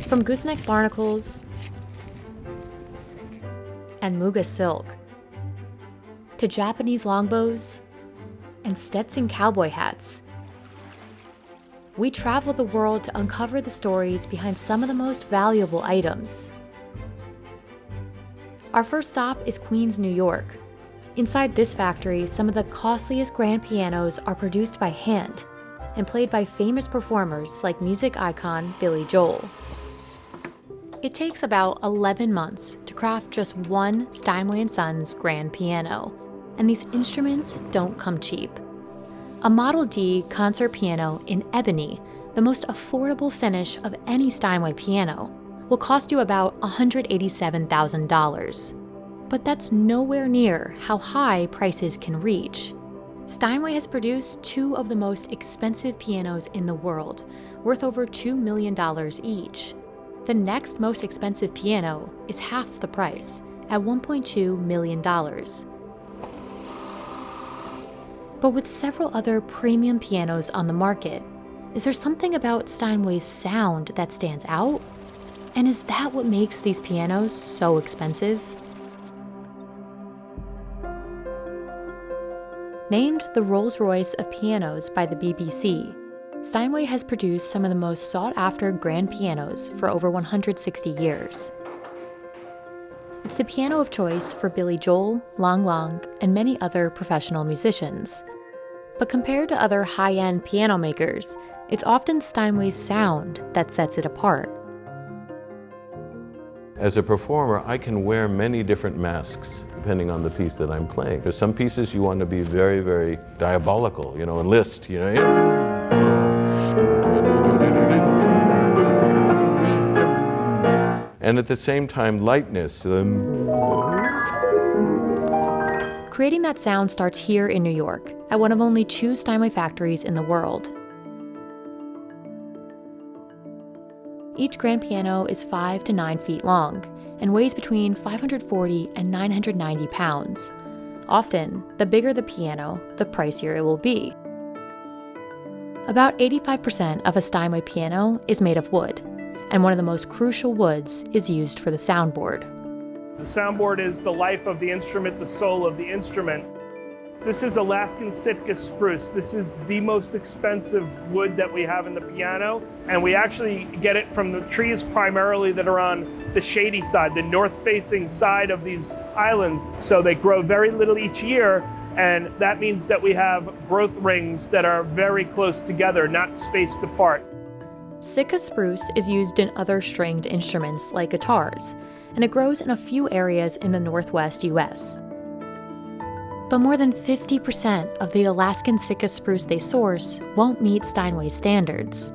From Gooseneck Barnacles and Muga Silk to Japanese longbows and Stetson cowboy hats, we travel the world to uncover the stories behind some of the most valuable items. Our first stop is Queens, New York. Inside this factory, some of the costliest grand pianos are produced by hand and played by famous performers like music icon Billy Joel. It takes about 11 months to craft just one Steinway & Sons grand piano, and these instruments don't come cheap. A Model D concert piano in ebony, the most affordable finish of any Steinway piano, will cost you about $187,000. But that's nowhere near how high prices can reach. Steinway has produced two of the most expensive pianos in the world, worth over $2 million each. The next most expensive piano is half the price, at $1.2 million. But with several other premium pianos on the market, is there something about Steinway's sound that stands out? And is that what makes these pianos so expensive? Named the Rolls-Royce of pianos by the BBC, Steinway has produced some of the most sought-after grand pianos for over 160 years. It's the piano of choice for Billy Joel, Lang Lang, and many other professional musicians. But compared to other high-end piano makers, it's often Steinway's sound that sets it apart. As a performer, I can wear many different masks depending on the piece that I'm playing. There's some pieces you want to be very, very diabolical, and list, And at the same time, lightness. Creating that sound starts here in New York, at one of only 2 Steinway factories in the world. Each grand piano is 5 to 9 feet long and weighs between 540 and 990 pounds. Often, the bigger the piano, the pricier it will be. About 85% of a Steinway piano is made of wood, and one of the most crucial woods is used for the soundboard. The soundboard is the life of the instrument, the soul of the instrument. This is Alaskan Sitka spruce. This is the most expensive wood that we have in the piano, and we actually get it from the trees primarily that are on the shady side, the north-facing side of these islands. So they grow very little each year, and that means that we have growth rings that are very close together, not spaced apart. Sitka spruce is used in other stringed instruments like guitars, and it grows in a few areas in the northwest US. But more than 50% of the Alaskan Sitka spruce they source won't meet Steinway standards.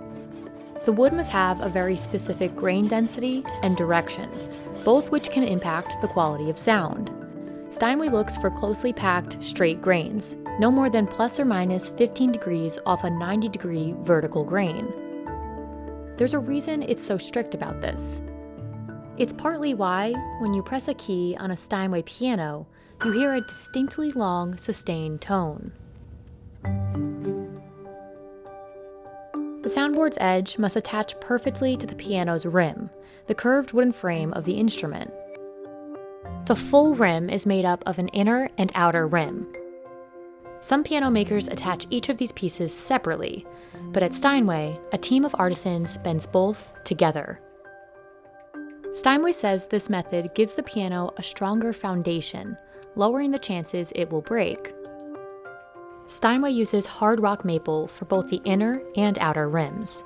The wood must have a very specific grain density and direction, both which can impact the quality of sound. Steinway looks for closely packed, straight grains, no more than plus or minus 15 degrees off a 90-degree vertical grain. There's a reason it's so strict about this. It's partly why, when you press a key on a Steinway piano, you hear a distinctly long, sustained tone. The soundboard's edge must attach perfectly to the piano's rim, the curved wooden frame of the instrument. The full rim is made up of an inner and outer rim. Some piano makers attach each of these pieces separately, but at Steinway, a team of artisans bends both together. Steinway says this method gives the piano a stronger foundation, lowering the chances it will break. Steinway uses hard rock maple for both the inner and outer rims.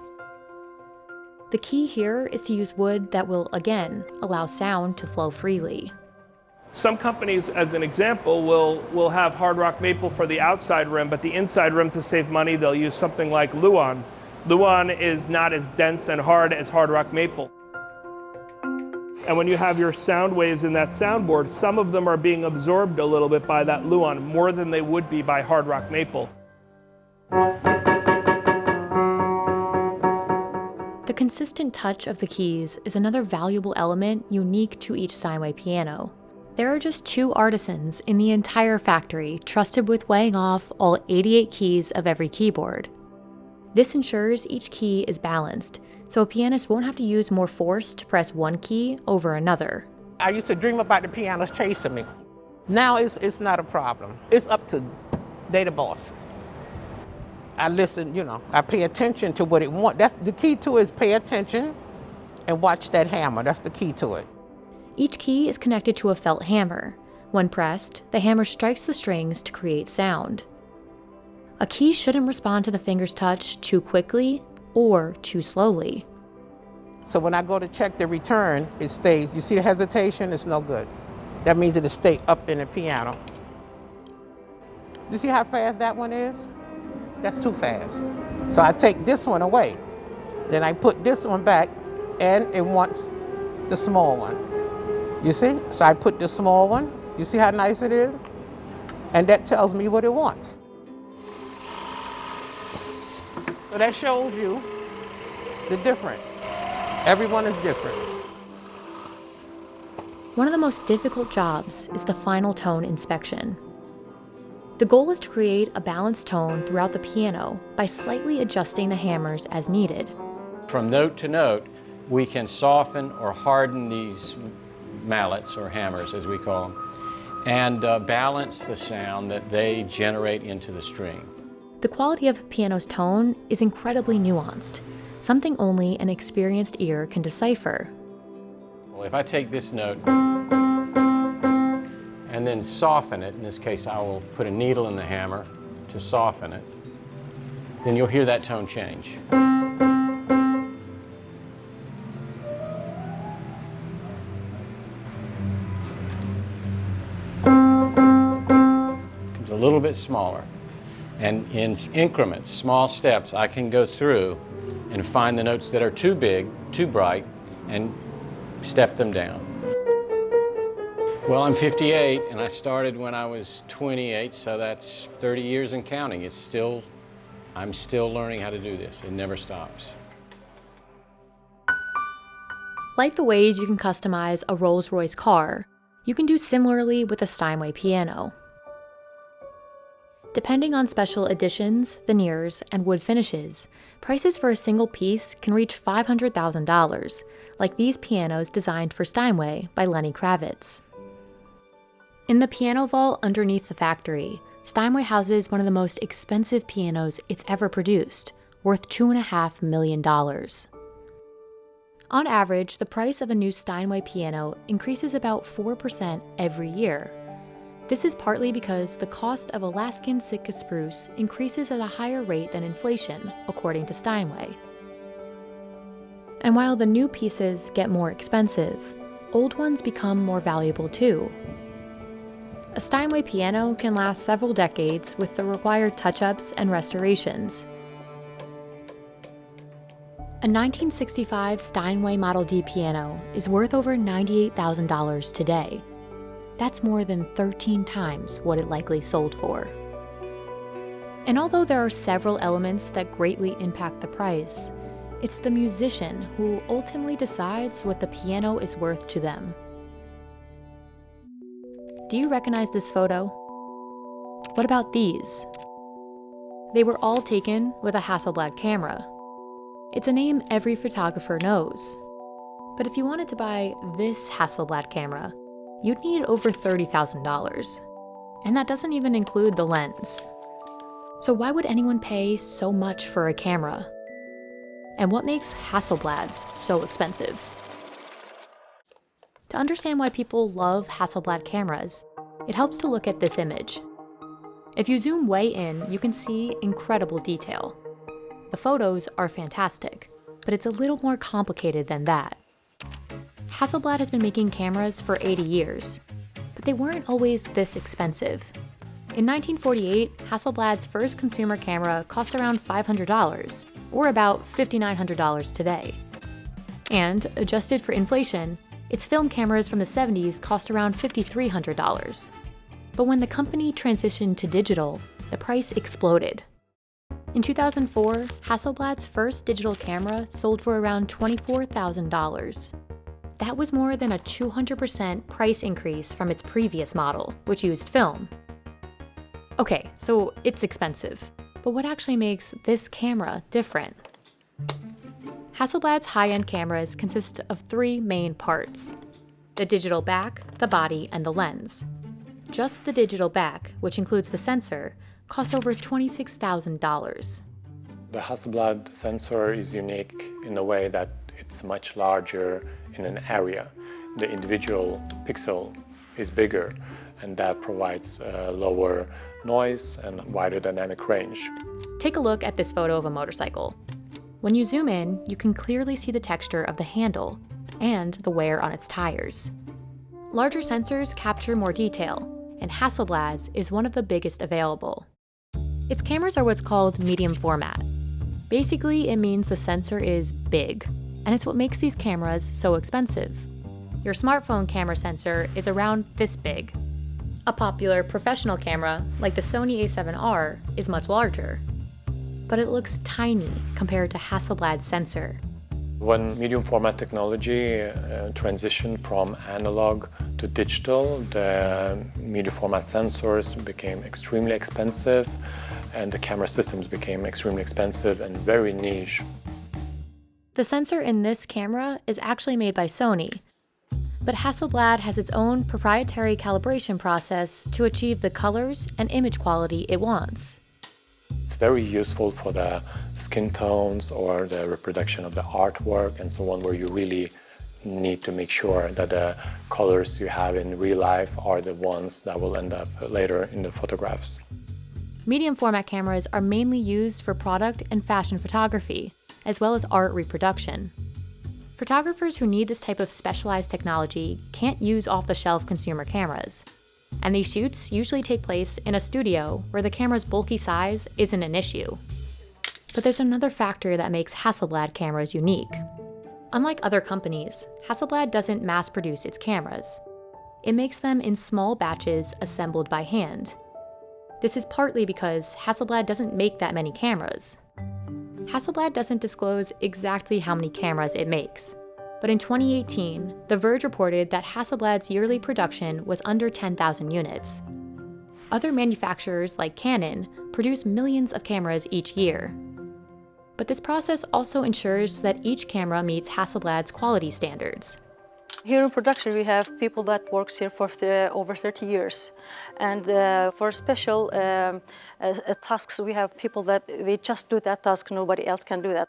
The key here is to use wood that will, again, allow sound to flow freely. Some companies, as an example, will have hard rock maple for the outside rim, but the inside rim, to save money, they'll use something like Luan. Luan is not as dense and hard as hard rock maple. And when you have your sound waves in that soundboard, some of them are being absorbed a little bit by that Luan, more than they would be by hard rock maple. The consistent touch of the keys is another valuable element unique to each Steinway piano. There are just 2 artisans in the entire factory trusted with weighing off all 88 keys of every keyboard. This ensures each key is balanced, so a pianist won't have to use more force to press one key over another. I used to dream about the pianos chasing me. Now it's not a problem. It's up to they the boss. I listen, I pay attention to what it wants. That's the key to it, is pay attention and watch that hammer. That's the key to it. Each key is connected to a felt hammer. When pressed, the hammer strikes the strings to create sound. A key shouldn't respond to the finger's touch too quickly or too slowly. So when I go to check the return, it stays. You see the hesitation? It's no good. That means it'll stay up in the piano. You see how fast that one is? That's too fast. So I take this one away. Then I put this one back, and it wants the small one. You see? So I put the small one. You see how nice it is? And that tells me what it wants. So that shows you the difference. Everyone is different. One of the most difficult jobs is the final tone inspection. The goal is to create a balanced tone throughout the piano by slightly adjusting the hammers as needed. From note to note, we can soften or harden these mallets, or hammers as we call them, and balance the sound that they generate into the string. The quality of a piano's tone is incredibly nuanced, something only an experienced ear can decipher. Well, if I take this note and then soften it, in this case I will put a needle in the hammer to soften it, then you'll hear that tone change. Becomes a little bit smaller. And in increments, small steps, I can go through and find the notes that are too big, too bright, and step them down. Well, I'm 58, and I started when I was 28, so that's 30 years and counting. I'm still learning how to do this. It never stops. Like the ways you can customize a Rolls-Royce car, you can do similarly with a Steinway piano. Depending on special editions, veneers, and wood finishes, prices for a single piece can reach $500,000, like these pianos designed for Steinway by Lenny Kravitz. In the piano vault underneath the factory, Steinway houses one of the most expensive pianos it's ever produced, worth $2.5 million. On average, the price of a new Steinway piano increases about 4% every year. This is partly because the cost of Alaskan Sitka spruce increases at a higher rate than inflation, according to Steinway. And while the new pieces get more expensive, old ones become more valuable too. A Steinway piano can last several decades with the required touch-ups and restorations. A 1965 Steinway Model D piano is worth over $98,000 today. That's more than 13 times what it likely sold for. And although there are several elements that greatly impact the price, it's the musician who ultimately decides what the piano is worth to them. Do you recognize this photo? What about these? They were all taken with a Hasselblad camera. It's a name every photographer knows. But if you wanted to buy this Hasselblad camera, you'd need over $30,000. And that doesn't even include the lens. So why would anyone pay so much for a camera? And what makes Hasselblads so expensive? To understand why people love Hasselblad cameras, it helps to look at this image. If you zoom way in, you can see incredible detail. The photos are fantastic, but it's a little more complicated than that. Hasselblad has been making cameras for 80 years, but they weren't always this expensive. In 1948, Hasselblad's first consumer camera cost around $500, or about $5,900 today. And, adjusted for inflation, its film cameras from the 70s cost around $5,300. But when the company transitioned to digital, the price exploded. In 2004, Hasselblad's first digital camera sold for around $24,000. That was more than a 200% price increase from its previous model, which used film. Okay, so it's expensive, but what actually makes this camera different? Hasselblad's high-end cameras consist of three main parts: the digital back, the body, and the lens. Just the digital back, which includes the sensor, costs over $26,000. The Hasselblad sensor is unique in a way that it's much larger in an area. The individual pixel is bigger, and that provides lower noise and wider dynamic range. Take a look at this photo of a motorcycle. When you zoom in, you can clearly see the texture of the handle and the wear on its tires. Larger sensors capture more detail, and Hasselblad's is one of the biggest available. Its cameras are what's called medium format. Basically, it means the sensor is big, and it's what makes these cameras so expensive. Your smartphone camera sensor is around this big. A popular professional camera, like the Sony a7R, is much larger. But it looks tiny compared to Hasselblad's sensor. When medium format technology transitioned from analog to digital, the medium format sensors became extremely expensive, and the camera systems became extremely expensive and very niche. The sensor in this camera is actually made by Sony, but Hasselblad has its own proprietary calibration process to achieve the colors and image quality it wants. It's very useful for the skin tones or the reproduction of the artwork and so on, where you really need to make sure that the colors you have in real life are the ones that will end up later in the photographs. Medium format cameras are mainly used for product and fashion photography, as well as art reproduction. Photographers who need this type of specialized technology can't use off-the-shelf consumer cameras, and these shoots usually take place in a studio where the camera's bulky size isn't an issue. But there's another factor that makes Hasselblad cameras unique. Unlike other companies, Hasselblad doesn't mass produce its cameras. It makes them in small batches assembled by hand. This is partly because Hasselblad doesn't make that many cameras. Hasselblad doesn't disclose exactly how many cameras it makes, but in 2018, The Verge reported that Hasselblad's yearly production was under 10,000 units. Other manufacturers like Canon produce millions of cameras each year. But this process also ensures that each camera meets Hasselblad's quality standards. Here in production, we have people that works here for over 30 years. And for special tasks, we have people that they just do that task, nobody else can do that.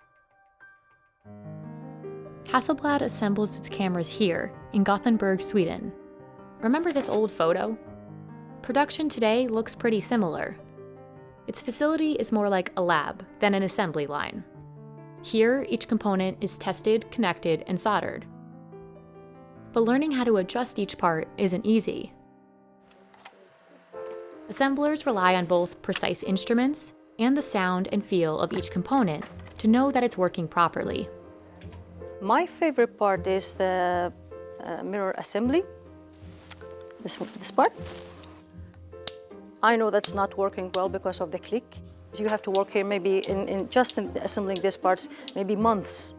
Hasselblad assembles its cameras here in Gothenburg, Sweden. Remember this old photo? Production today looks pretty similar. Its facility is more like a lab than an assembly line. Here, each component is tested, connected, and soldered. But learning how to adjust each part isn't easy. Assemblers rely on both precise instruments and the sound and feel of each component to know that it's working properly. My favorite part is the mirror assembly, this part. I know that's not working well because of the click. You have to work here maybe in assembling these parts, maybe months,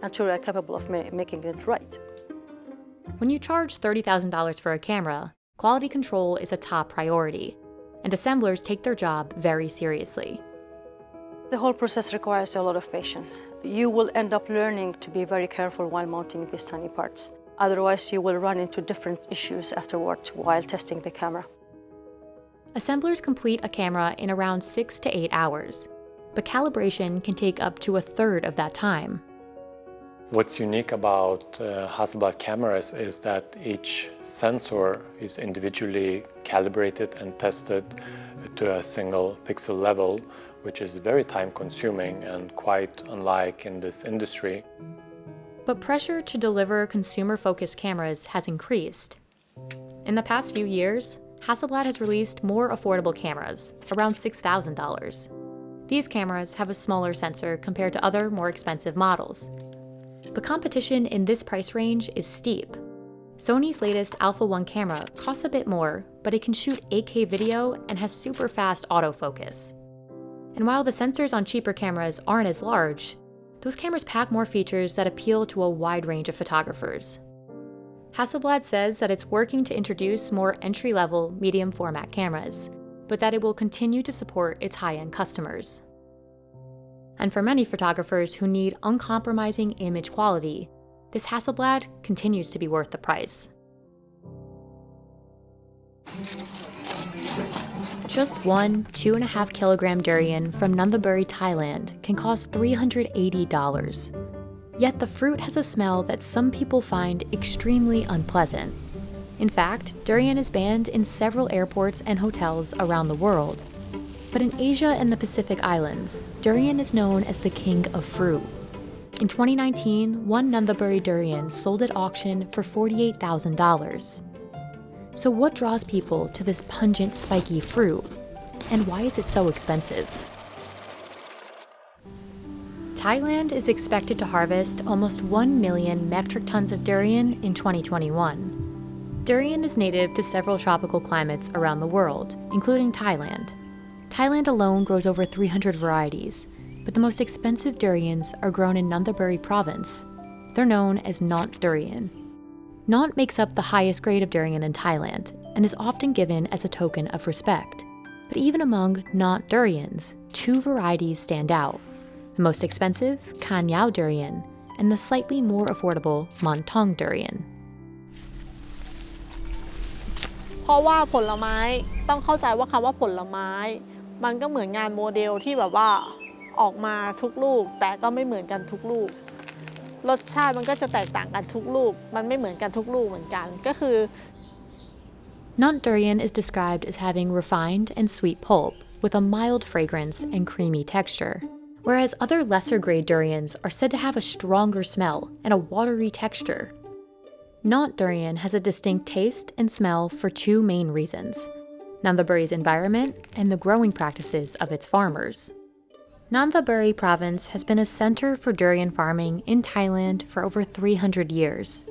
until you are capable of making it right. When you charge $30,000 for a camera, quality control is a top priority, and assemblers take their job very seriously. The whole process requires a lot of patience. You will end up learning to be very careful while mounting these tiny parts. Otherwise, you will run into different issues afterward while testing the camera. Assemblers complete a camera in around 6 to 8 hours, but calibration can take up to a third of that time. What's unique about Hasselblad cameras is that each sensor is individually calibrated and tested to a single pixel level, which is very time-consuming and quite unlike in this industry. But pressure to deliver consumer-focused cameras has increased. In the past few years, Hasselblad has released more affordable cameras, around $6,000. These cameras have a smaller sensor compared to other, more expensive models. But competition in this price range is steep. Sony's latest Alpha 1 camera costs a bit more, but it can shoot 8K video and has super fast autofocus. And while the sensors on cheaper cameras aren't as large, those cameras pack more features that appeal to a wide range of photographers. Hasselblad says that it's working to introduce more entry-level, medium-format cameras, but that it will continue to support its high-end customers. And for many photographers who need uncompromising image quality, this Hasselblad continues to be worth the price. Just one 2.5 kilogram durian from Nonthaburi, Thailand can cost $380. Yet the fruit has a smell that some people find extremely unpleasant. In fact, durian is banned in several airports and hotels around the world. But in Asia and the Pacific Islands, durian is known as the king of fruit. In 2019, one Nonthaburi durian sold at auction for $48,000. So what draws people to this pungent, spiky fruit? And why is it so expensive? Thailand is expected to harvest almost 1 million metric tons of durian in 2021. Durian is native to several tropical climates around the world, including Thailand. Thailand alone grows over 300 varieties, but the most expensive durians are grown in Nonthaburi province. They're known as Nont durian. Nont makes up the highest grade of durian in Thailand and is often given as a token of respect. But even among Nont durians, 2 varieties stand out. The most expensive, Kanyao durian, and the slightly more affordable Montong durian. เพราะว่าผลไม้ต้องเข้าใจว่าคำว่าผลไม้มันก็เหมือนงานโมเดลที่แบบว่าออกมาทุกลูกแต่ก็ไม่เหมือนกันทุกลูกรสชาติมันก็จะแตกต่างกันทุกลูกมันไม่เหมือนกันทุกลูกเหมือนกันก็คือ Nont durian is described as having refined and sweet pulp with a mild fragrance and creamy texture, whereas other lesser-grade durians are said to have a stronger smell and a watery texture. Nont durian has a distinct taste and smell for 2 main reasons: Nonthaburi's environment and the growing practices of its farmers. Nonthaburi province has been a center for durian farming in Thailand for over 300 years.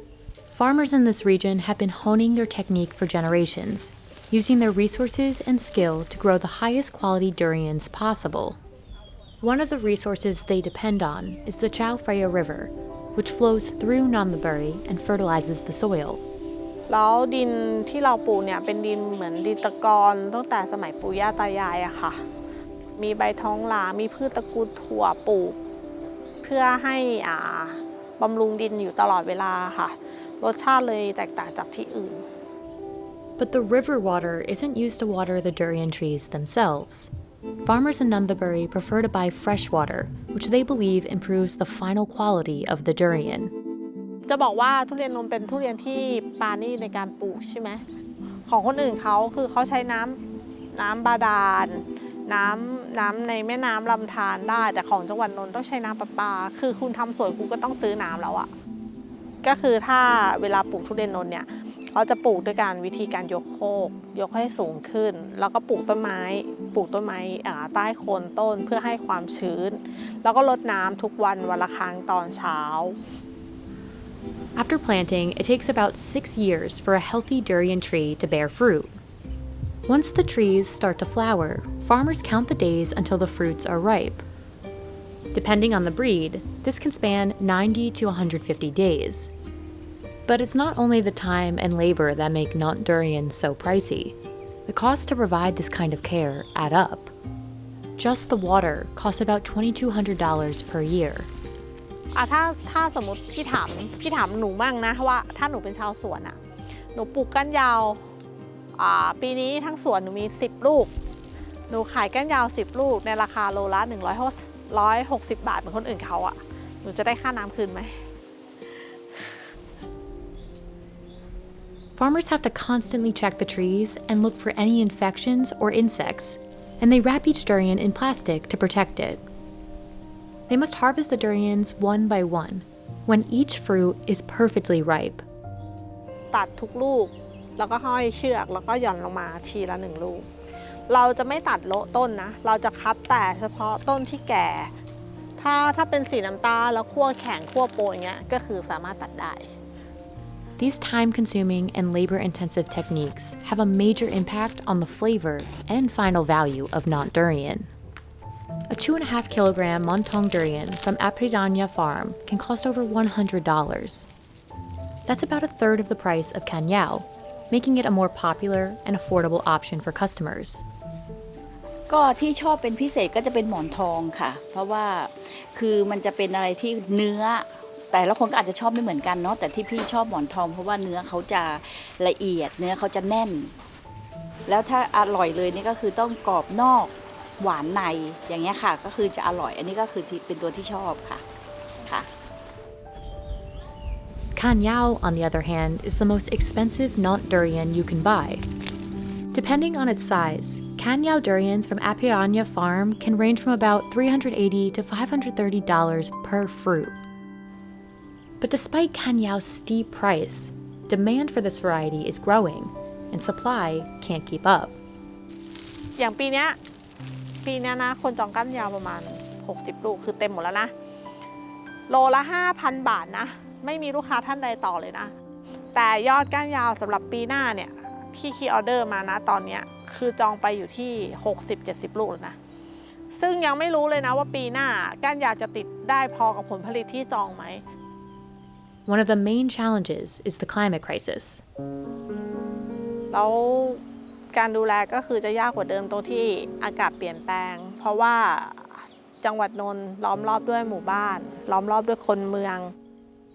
Farmers in this region have been honing their technique for generations, using their resources and skill to grow the highest quality durians possible. One of the resources they depend on is the Chao Phraya River, which flows through Nonthaburi and fertilizes the soil. แล้วดินที่เราปลูกเนี่ยเป็นดินเหมือนดินตะกอนตั้งแต่สมัยปู่ย่าตายายอะค่ะมีใบท้องหลามีพืชตระกูลถั่วปลูกเพื่อให้บำรุงดินอยู่ตลอดเวลาค่ะรสชาติเลยแตกต่างจากที่อื่น But the river water isn't used to water the durian trees themselves. Farmers in Nonthaburi prefer to buy fresh water, which they believe improves the final quality of the durian. จะบอกว่าทุเรียนนมเป็นทุเรียนที่ปราณีตในการปลูกใช่ไหมของคนอื่นเขาคือเขาใช้น้ำบาดาลน้ำในแม่น้ำลำธารได้แต่ของจังหวัดนนท์ต้องใช้น้ำประปาคือคุณทำสวยคุณก็ต้องซื้อน้ำแล้วอะก็คือถ้าเวลาปลูกทุเรียนนนท์เนี่ยเขาจะปลูกด้วยการวิธีการยกโคกยกให้สูงขึ้นแล้วก็ปลูกต้นไม้ใต้โคนต้นเพื่อให้ความชื้นแล้วก็รดน้ำทุกวันละครั้งตอนเช้า After planting, it takes about 6 years for a healthy durian tree to bear fruit. Once the trees start to flower, farmers count the days until the fruits are ripe. Depending on the breed, this can span 90 to 150 days. But it's not only the time and labor that make Nont durian so pricey. The costs to provide this kind of care add up. Just the water costs about $2,200 per year. ถ้าสมมติพี่ถามหนูมั่งนะว่าถ้าหนูเป็นชาวสวนอะหนูปลูกก้านยาวปีนี้ทั้งสวนหนูมี10ลูกหนูขายก้านยาว10ลูกในราคาโลละ160 บาทเหมือนคนอื่นเขาอะหนูจะได้ค่าน้ำคืนไหม Farmers have to constantly check the trees and look for any infections or insects, and they wrap each durian in plastic to protect it. They must harvest the durians one by one, when each fruit is perfectly ripe. ตัดทุกลูกแล้วก็ห้อยเชือกแล้วก็หย่อนลงมาทีละ1ลูกเราจะไม่ตัดโละต้นนะเราจะคัดแต่เฉพาะต้นที่แก่ถ้าเป็นสีน้ำตาลแล้วคั่วแข็งคั่วโปนเงี้ยก็คือสามารถตัดได้ These time-consuming and labor-intensive techniques have a major impact on the flavor and final value of Nont durian. A 2.5 kilogram Montong durian from Apridanya farm can cost over $100. That's about a third of the price of Kanyao, making it a more popular and affordable option for customers. ก็ที่ชอบเป็นพิเศษก็จะเป็นหมอนทองค่ะเพราะว่าคือมันจะเป็นอะไรที่เนื้อแต่ละคนก็อาจจะชอบไม่เหมือนกันเนาะแต่ที่พี่ชอบหมอนทองเพราะว่าเนื้อเขาจะละเอียดเนื้อเขาจะแน่นแล้วถ้าอร่อยเลยนี่ก็คือต้องกรอบนอกหวานในอย่างเงี้ยค่ะก็คือจะอร่อยอันนี้ก็คือเป็นตัวที่ชอบค่ะค่ะ Kanyao, on the other hand, is the most expensive not durian you can buy. Depending on its size, Kanyao durians from Apiranya Farm can range from about $380 to $530 per fruit. But despite Kanyao's steep price, demand for this variety is growing, and supply can't keep up. อย่างปีเนี้ยนะคนจองก้านยาวประมาณ60ลูกคือเต็มหมดแล้วนะโลละ 5,000 บาทนะไม่มีลูกค้าท่านใดต่อเลยนะแต่ยอดก้านยาวสำหรับปีหน้าเนี่ยที่คีย์ออเดอร์มานะตอนนี้คือจองไปอยู่ที่60-70 ลูกแล้วนะซึ่งยังไม่รู้เลยนะว่าปีหน้าก้านยาวจะติดได้พอกับผลผลิตที่จองไหม One of the main challenges is the climate crisis. แล้วการดูแลก็คือจะยากกว่าเดิมตรงที่อากาศเปลี่ยนแปลงเพราะว่าจังหวัดนนท์ล้อมรอบด้วยหมู่บ้านล้อมรอบด้วยคนเมือง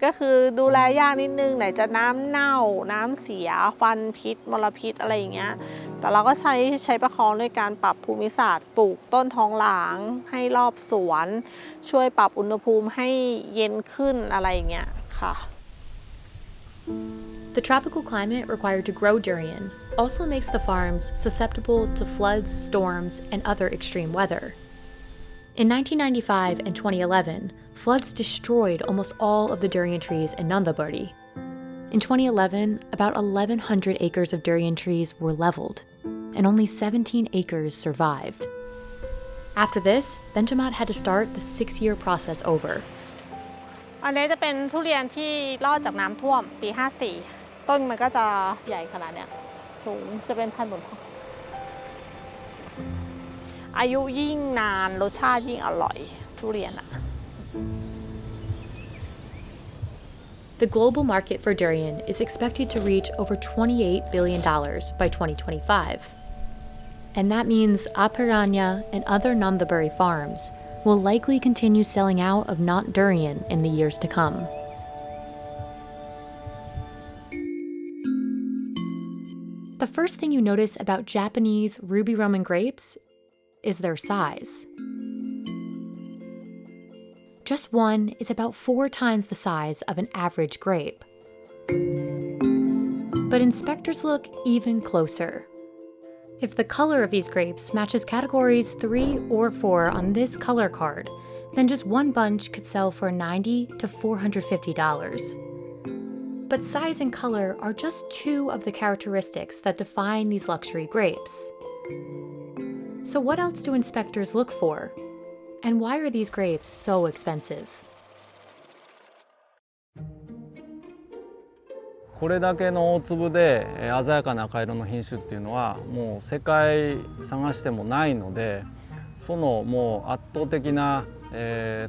ก็คือดูแลยากนิดนึงไหนจะน้ำเน่าน้ำเสียควันพิษมลพิษอะไรอย่างเงี้ยแต่เราก็ใช้ประคองด้วยการปรับภูมิศาสตร์ปลูกต้นทองหลางให้รอบสวนช่วยปรับอุณหภูมิให้เย็นขึ้นอะไรอย่างเงี้ยค่ะ The tropical climate required to grow durian also makes the farms susceptible to floods, storms, and other extreme weather. In 1995 and 2011, floods destroyed almost all of the durian trees in Nonthaburi. In 2011, about 1,100 acres of durian trees were leveled, and only 17 acres survived. After this, Benjamin had to start the 6-year process over. อันนี้จะเป็นทุเรียนที่รอดจากน้ำท่วมปี 54 ต้นมันก็จะใหญ่ขนาดเนี้ยสูงจะเป็นพันธุ์หนุนทองอายุยิ่งนานรสชาติยิ่งอร่อยทุเรียนอะ The global market for durian is expected to reach over $28 billion by 2025. And that means Apiranya and other Nonthaburi farms will likely continue selling out of not durian in the years to come. The first thing you notice about Japanese ruby Roman grapes is their size. Just one is about 4 times the size of an average grape. But inspectors look even closer. If the color of these grapes matches categories 3 or 4 on this color card, then just one bunch could sell for $90 to $450. But size and color are just 2 of the characteristics that define these luxury grapes. So what else do inspectors look for? And why are these grapes so expensive? これだけの大粒で鮮やかな赤色の品種っていうのはもう世界探してもないので、そのもう圧倒的な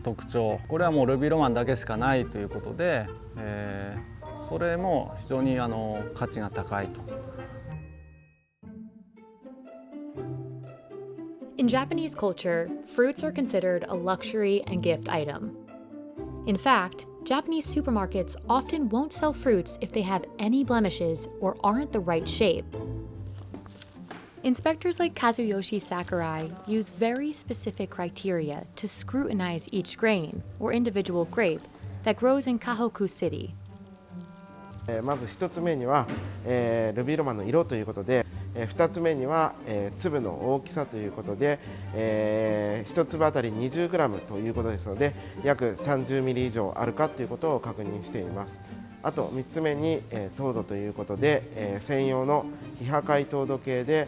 特徴、これはもうルビーロマンだけしかないということで、それも非常に価値が高いと。In Japanese culture, fruits are considered a luxury and gift item. In fact, Japanese supermarkets often won't sell fruits if they have any blemishes or aren't the right shape. Inspectors like Kazuyoshi Sakurai use very specific criteria to scrutinize each grain or individual grape that grows in Kahoku City. まず1つ目には、ルビーロマンの色ということで、2つ目には、粒の大きさということで、1粒あたり 20g ということですので約 30mm 以上あるかということを確認しています。あと3つ目に、糖度ということで、専用の非破壊糖度計で、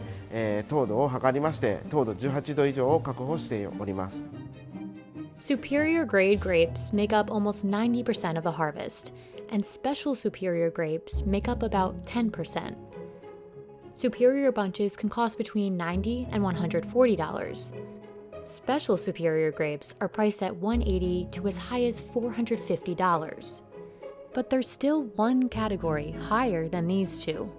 糖度を測りまして糖度18度以上を確保しております。 Superior grade grapes make up almost 90% of the harvest, and special superior grapes make up about 10%. Superior bunches can cost between $90 and $140. Special superior grapes are priced at $180 to as high as $450. But there's still one category higher than these two.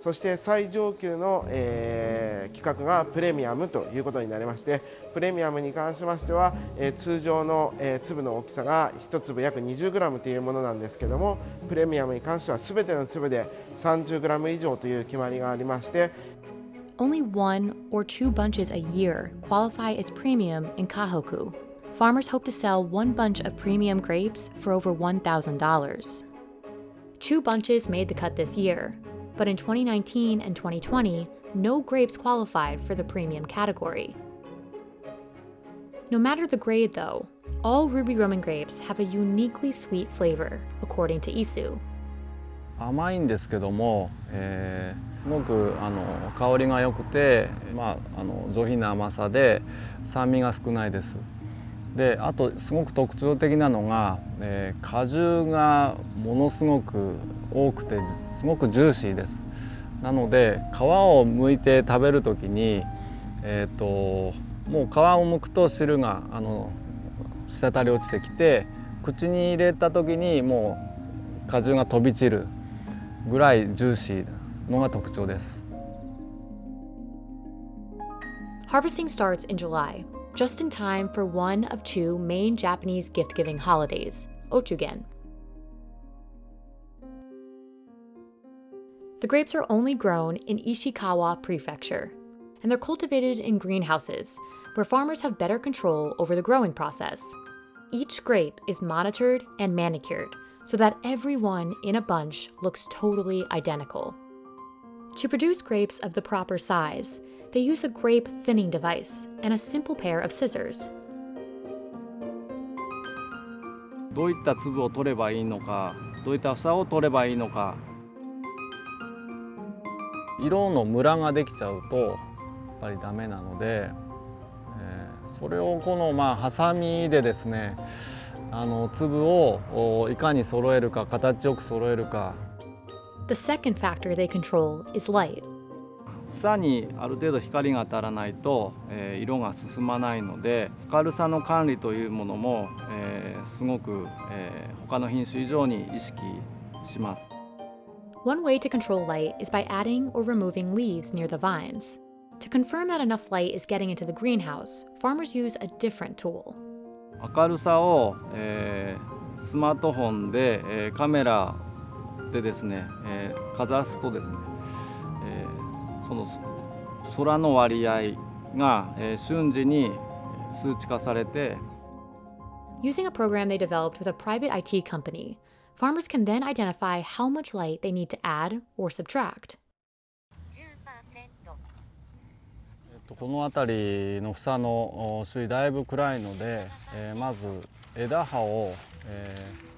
そして最上級の、規格がプレミアムということになりまして、プレミアムに関しましては、通常の、粒の大きさが1粒約 20g というものなんですけども、プレミアムに関しては全ての粒で 30g 以上という決まりがありまして、Only 1 or 2 bunches a year qualify as premium in Kahoku. Farmers hope to sell 1 bunch of premium grapes for over $1,000. 2 bunches made the cut this year, but in 2019 and 2020, no grapes qualified for the premium category. No matter the grade, though, all Ruby Roman grapes have a uniquely sweet flavor, according to Isu. 甘いんですけども、すごく香りが良くて、上品な甘さで酸味が少ないです。で、あとすごく特徴的なのが、果汁がものすごく多くてすごくジューシーです。なので皮を剥いて食べる時に、もう皮を剥くと汁が滴り落ちてきて、口に入れた時にもう果汁が飛び散るぐらいジューシーなのが特徴です。Harvesting starts in July, just in time for one of 2 main Japanese gift-giving holidays, Ochugen. The grapes are only grown in Ishikawa Prefecture, and they're cultivated in greenhouses, where farmers have better control over the growing process. Each grape is monitored and manicured, so that every one in a bunch looks totally identical. To produce grapes of the proper size, they use a grape thinning device and a simple pair of scissors. どういった粒を取ればいいのか、どういった房を取ればいいのか、色のムラができちゃうとやっぱりダメなので、それをこのハサミでですね、粒をいかに揃えるか、形よく揃えるか。The second factor they control is light. 房にある程度光が当たらないと、色が進まないので、明るさの管理というものも、すごく、他の品種以上に意識します。One way to control light is by adding or removing leaves near the vines. To confirm that enough light is getting into the greenhouse, farmers use a different tool. 明るさを、スマートフォンで、カメラでですね、かざすとですね、その空の割合が、瞬時に数値化されて、Using a program they developed with a private IT company, farmers can then identify how much light they need to add or subtract. この辺りの房の周囲だいぶ暗いので、まず枝葉を、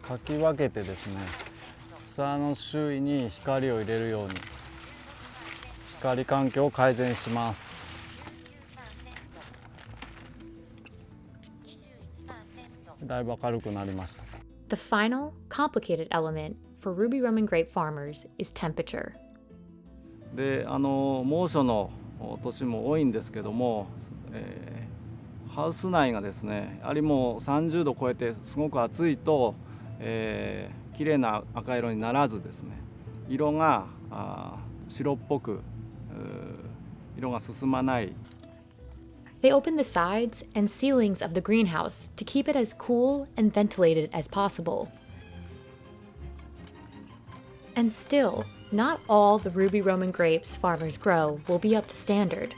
かき分けてですね、房の周囲に光を入れるように光環境を改善します。だいぶ明るくなりました。The final, complicated element for Ruby Roman grape farmers is temperature. で、猛暑の年も多いんですけども、ハウス内がですね、やはりもう30度超えてすごく暑いと、綺麗な赤色にならずですね、色が白っぽく色が進まない。They open the sides and ceilings of the greenhouse to keep it as cool and ventilated as possible. And still, not all the Ruby Roman grapes farmers grow will be up to standard,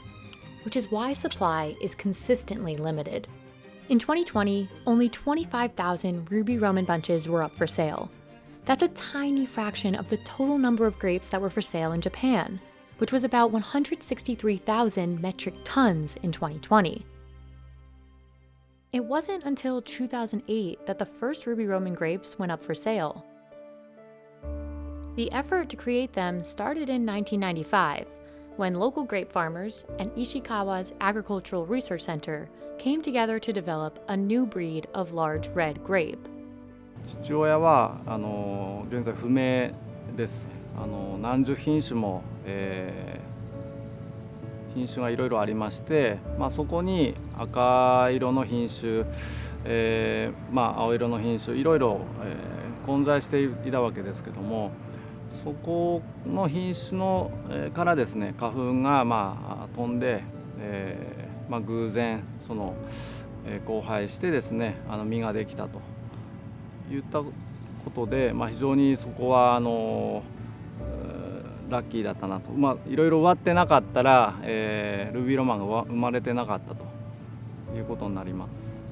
which is why supply is consistently limited. In 2020, only 25,000 Ruby Roman bunches were up for sale. That's a tiny fraction of the total number of grapes that were for sale in Japan, which was about 163,000 metric tons in 2020. It wasn't until 2008 that the first Ruby Roman grapes went up for sale. The effort to create them started in 1995, when local grape farmers and Ishikawa's Agricultural Research Center came together to develop a new breed of large red grape. 父親は現在不明です。何十品種も、品種がいろいろありまして、そこに赤色の品種、青色の品種いろいろ、混在していたわけですけども、そこの品種のからですね花粉が飛んで、偶然その交配してですね実ができたといったことで、非常にそこはラッキーだったなと、いろいろ植わってなかったら、ルビーロマンが生まれてなかったということになります。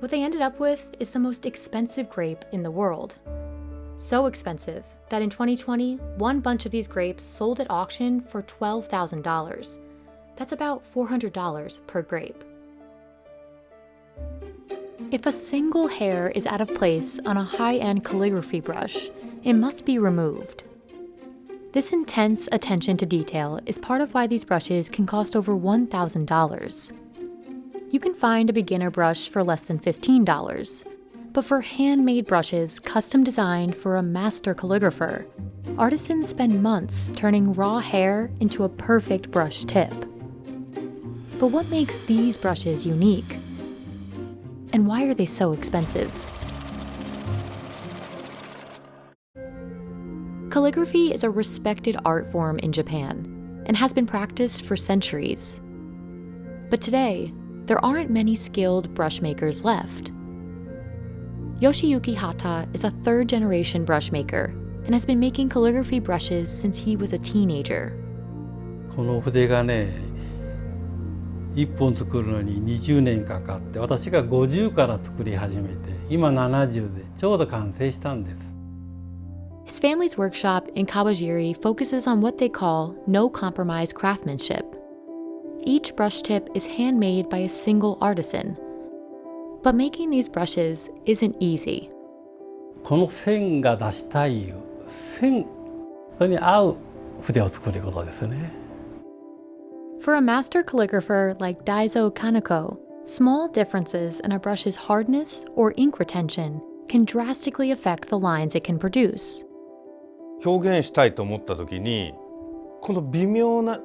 What they ended up with is the most expensive grape in the world. So expensive that in 2020, one bunch of these grapes sold at auction for $12,000. That's about $400 per grape. If a single hair is out of place on a high-end calligraphy brush, it must be removed. This intense attention to detail is part of why these brushes can cost over $1,000. You can find a beginner brush for less than $15, but for handmade brushes custom designed for a master calligrapher, artisans spend months turning raw hair into a perfect brush tip. But what makes these brushes unique? And why are they so expensive? Calligraphy is a respected art form in Japan and has been practiced for centuries. But today, there aren't many skilled brush makers left. Yoshiyuki Hata is a third-generation brush maker and has been making calligraphy brushes since he was a teenager. この筆がね、1本作るのに20年かかって、私が50から作り始めて、今70でちょうど完成したんです。His family's workshop in Kawajiri focuses on what they call no-compromise craftsmanship. Each brush tip is handmade by a single artisan. But making these brushes isn't easy. この線が出したい線それに合う筆を作ることですね。For a master calligrapher like Daiso Kaneko, small differences in a brush's hardness or ink retention can drastically affect the lines it can produce. 表現したいと思った時にこの微妙な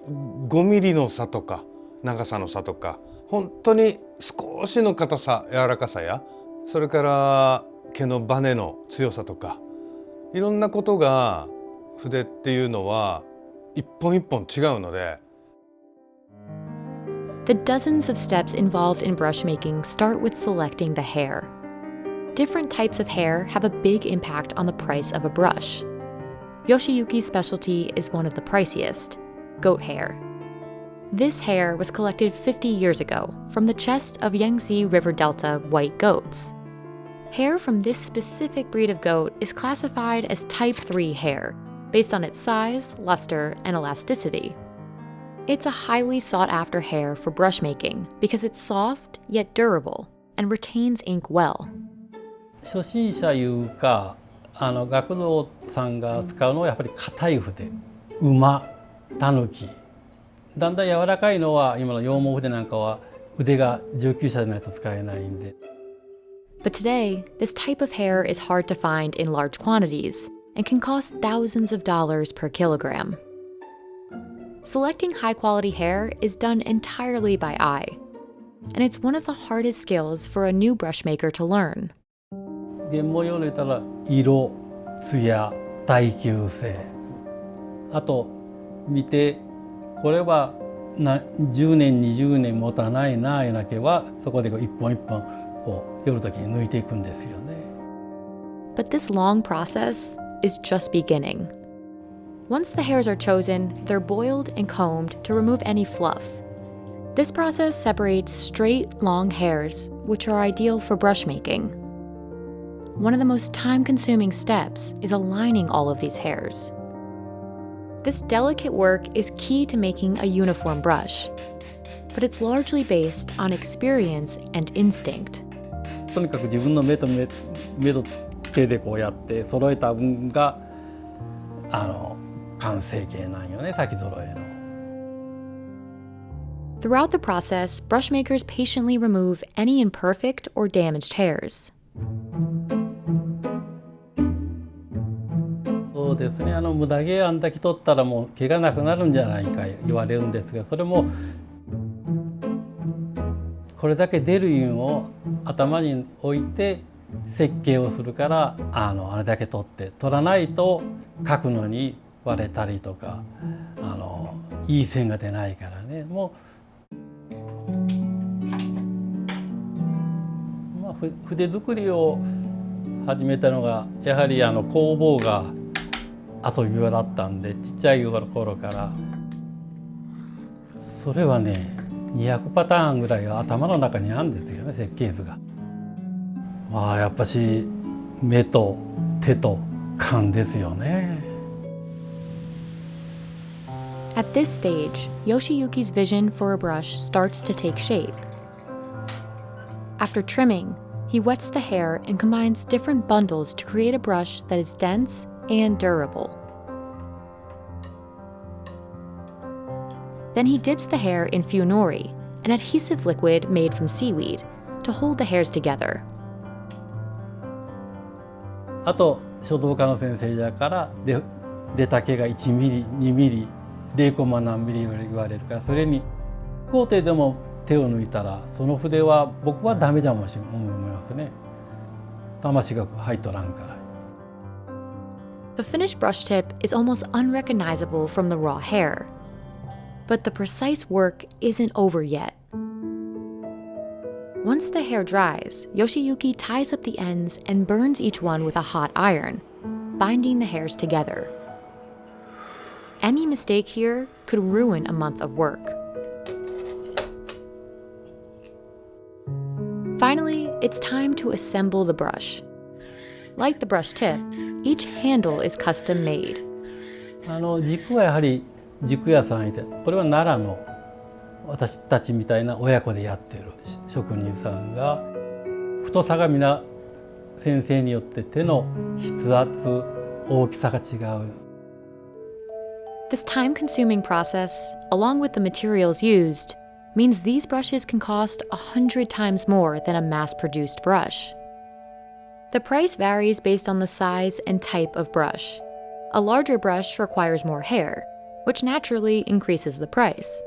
5ミリの差とか長さの差とか本当に少しの硬さ柔らかさやそれから毛のバネの強さとかいろんなことが筆っていうのは一本一本違うので。The dozens of steps involved in brush making start with selecting the hair. Different types of hair have a big impact on the price of a brush. Yoshiyuki's specialty is one of the priciest, goat hair. This hair was collected 50 years ago from the chest of Yangtze River Delta white goats. Hair from this specific breed of goat is classified as type 3 hair, based on its size, luster, and elasticity. It's a highly sought-after hair for brush making because it's soft yet durable and retains ink well. 初心者いうか学童さんが使うのはやっぱり硬い筆、馬、タヌキ。だんだん柔らかいのは今の羊毛筆なんかは腕が上級者じゃないと使えないんで。But today, this type of hair is hard to find in large quantities and can cost thousands of dollars per kilogram. Selecting high-quality hair is done entirely by eye, and it's one of the hardest skills for a new brush maker to learn. 原毛用の言ったら色、艶、耐久性、あと見てこれは10年20年持たないないうなけはそこで一本一本こう夜時に抜いていくんですよね。But this long process is just beginning. Once the hairs are chosen, they're boiled and combed to remove any fluff. This process separates straight, long hairs, which are ideal for brush making. One of the most time-consuming steps is aligning all of these hairs. This delicate work is key to making a uniform brush, but it's largely based on experience and instinct. とにかく自分の目と手でこうやって揃えた分が完成形なんよね、先揃えの。Throughout the process, brush makers patiently remove any imperfect or damaged hairs. そうですね、無駄毛あんだけ取ったらもう毛がなくなるんじゃないか言われるんですが、それもこれだけ出るいうんを頭に置いて設計をするからあれだけ取って取らないと書くのに割れたりとかいい線が出ないからね。もう、まあ、筆作りを始めたのがやはり工房が遊び場だったんで、ちっちゃい頃からそれはね200パターンぐらいは頭の中にあるんですよね、設計図が。まあやっぱし目と手と勘ですよね。At this stage, Yoshiyuki's vision for a brush starts to take shape. After trimming, he wets the hair and combines different bundles to create a brush that is dense and durable. Then he dips the hair in funori, an adhesive liquid made from seaweed, to hold the hairs together. あと書道家の先生だから出丈が1ミリ2ミリ0コマ何ミリ言われるから、それに工程でも手を抜いたらその筆は僕はダメじゃもし思いますね。魂が入っとらんから。The finished brush tip is almost unrecognizable from the raw hair. But the precise work isn't over yet. Once the hair dries, Yoshiyuki ties up the ends and burns each one with a hot iron, binding the hairs together. Any mistake here could ruin a month of work. Finally, it's time to assemble the brush. Like the brush tip, each handle is custom made. 軸はやはり軸屋さんいて、これは奈良の私たちみたいな親子でやってる職人さんが、太さが皆先生によって手の筆圧大きさが違う。This time-consuming process, along with the materials used, means these brushes can cost 100 times more than a mass-produced brush. The price varies based on the size and type of brush. A larger brush requires more hair, which naturally increases the price.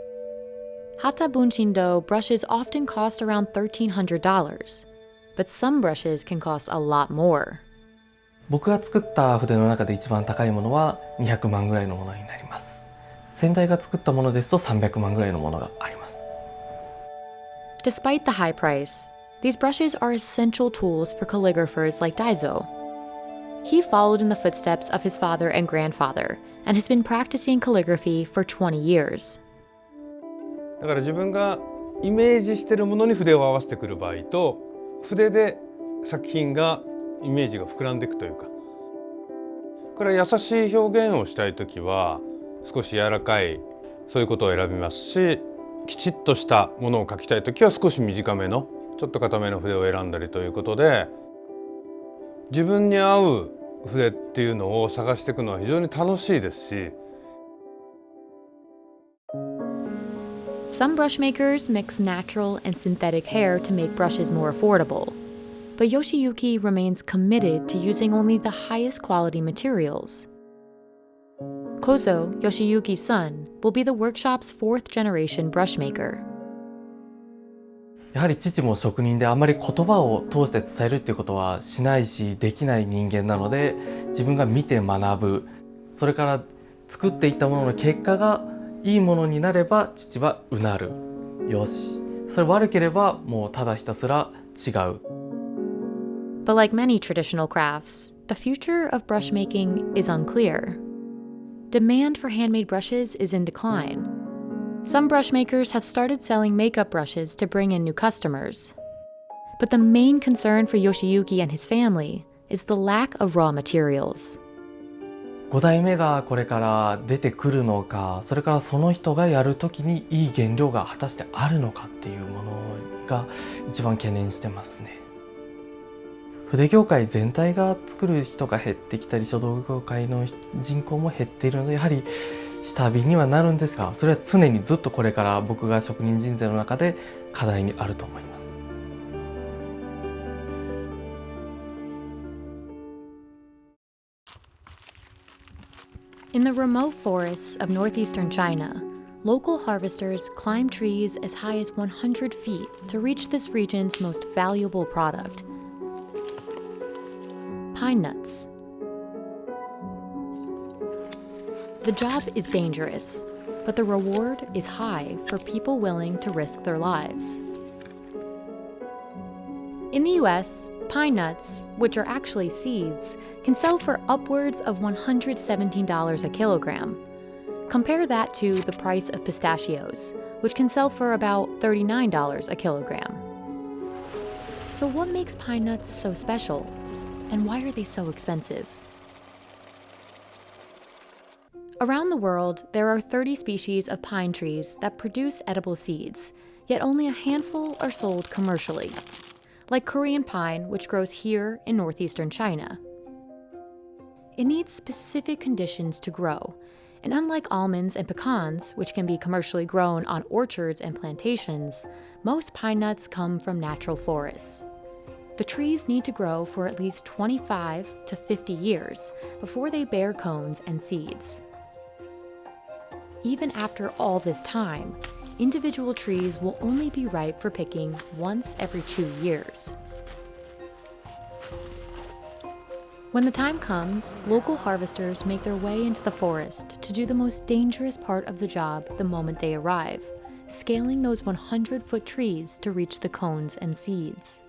Hata Bunshindo brushes often cost around $1,300, but some brushes can cost a lot more. 僕が作った筆の中で一番高いものは200万ぐらいのものになります。先代が作ったものですと300万ぐらいのものがあります。Despite the high price, these brushes are essential tools for calligraphers like Daizo. He followed in the footsteps of his father and grandfather and has been practicing calligraphy for 20 years. だから自分がイメージしているものに筆を合わせてくる場合と、筆で作品がイメージが膨らんでいくというか、これは優しい表現をしたいときは少し柔らかいそういうことを選びますし、きちっとしたものを描きたいときは少し短めのちょっと硬めの筆を選んだりということで、自分に合う筆っていうのを探していくのは非常に楽しいですし。Some brush makers mix natural and synthetic hair to make brushes more affordable, but Yoshiyuki remains committed to using only the highest quality materials. Kozo, Yoshiyuki's son, will be the workshop's fourth generation brush maker. やはり父も職人であんまり言葉を通して伝えるっていうことはしないしできない人間なので、自分が見て学ぶ、それから作っていったものの結果がいいものになれば父はうなる、よし、それ悪ければもうただひたすら違う。But like many traditional crafts, the future of brush making is unclear. Demand for handmade brushes is in decline. Some brush makers have started selling makeup brushes to bring in new customers. But the main concern for Yoshiyuki and his family is the lack of raw materials. 5代目がこれから出てくるのか、それからその人がやるときにいい原料が果たしてあるのかっていうものが一番懸念してますね。筆業界全体が作る人が減ってきたり、書道業界の人口も減っているので、やはり下火にはなるんですが、それは常にずっとこれから僕が職人人生の中で課題にあると思います。In the remote forests of northeastern China, local harvesters climb trees as high as 100 feet to reach this region's most valuable product. pine nuts. The job is dangerous, but the reward is high for people willing to risk their lives. In the US, pine nuts, which are actually seeds, can sell for upwards of $117 a kilogram. Compare that to the price of pistachios, which can sell for about $39 a kilogram. So what makes pine nuts so special? And why are they so expensive? Around the world, there are 30 species of pine trees that produce edible seeds, yet only a handful are sold commercially, like Korean pine, which grows here in northeastern China. It needs specific conditions to grow, and unlike almonds and pecans, which can be commercially grown on orchards and plantations, most pine nuts come from natural forests. The trees need to grow for at least 25 to 50 years before they bear cones and seeds. Even after all this time, individual trees will only be ripe for picking once every 2 years. When the time comes, local harvesters make their way into the forest to do the most dangerous part of the job the moment they arrive, scaling those 100-foot trees to reach the cones and seeds.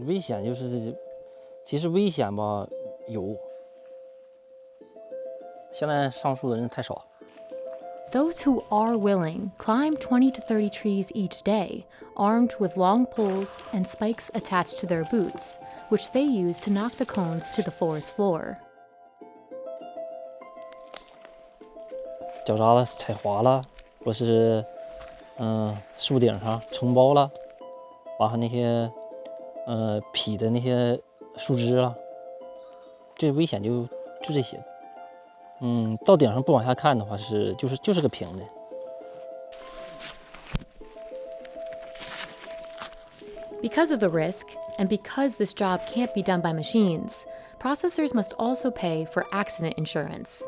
危险就是，其实危险吧有，现在上树的人太少。 Those who are willing climb 20 to 30 trees each day, armed with long poles and spikes attached to their boots, which they use to knock the cones to the forest floor. 脚丫子踩滑了，或是树顶上承包了，完还那些劈的那些树枝了，这危险就这些。 到顶上不往下看的话就是个平的。Because of the risk, and because this job can't be done by machines, processors must also pay for accident insurance.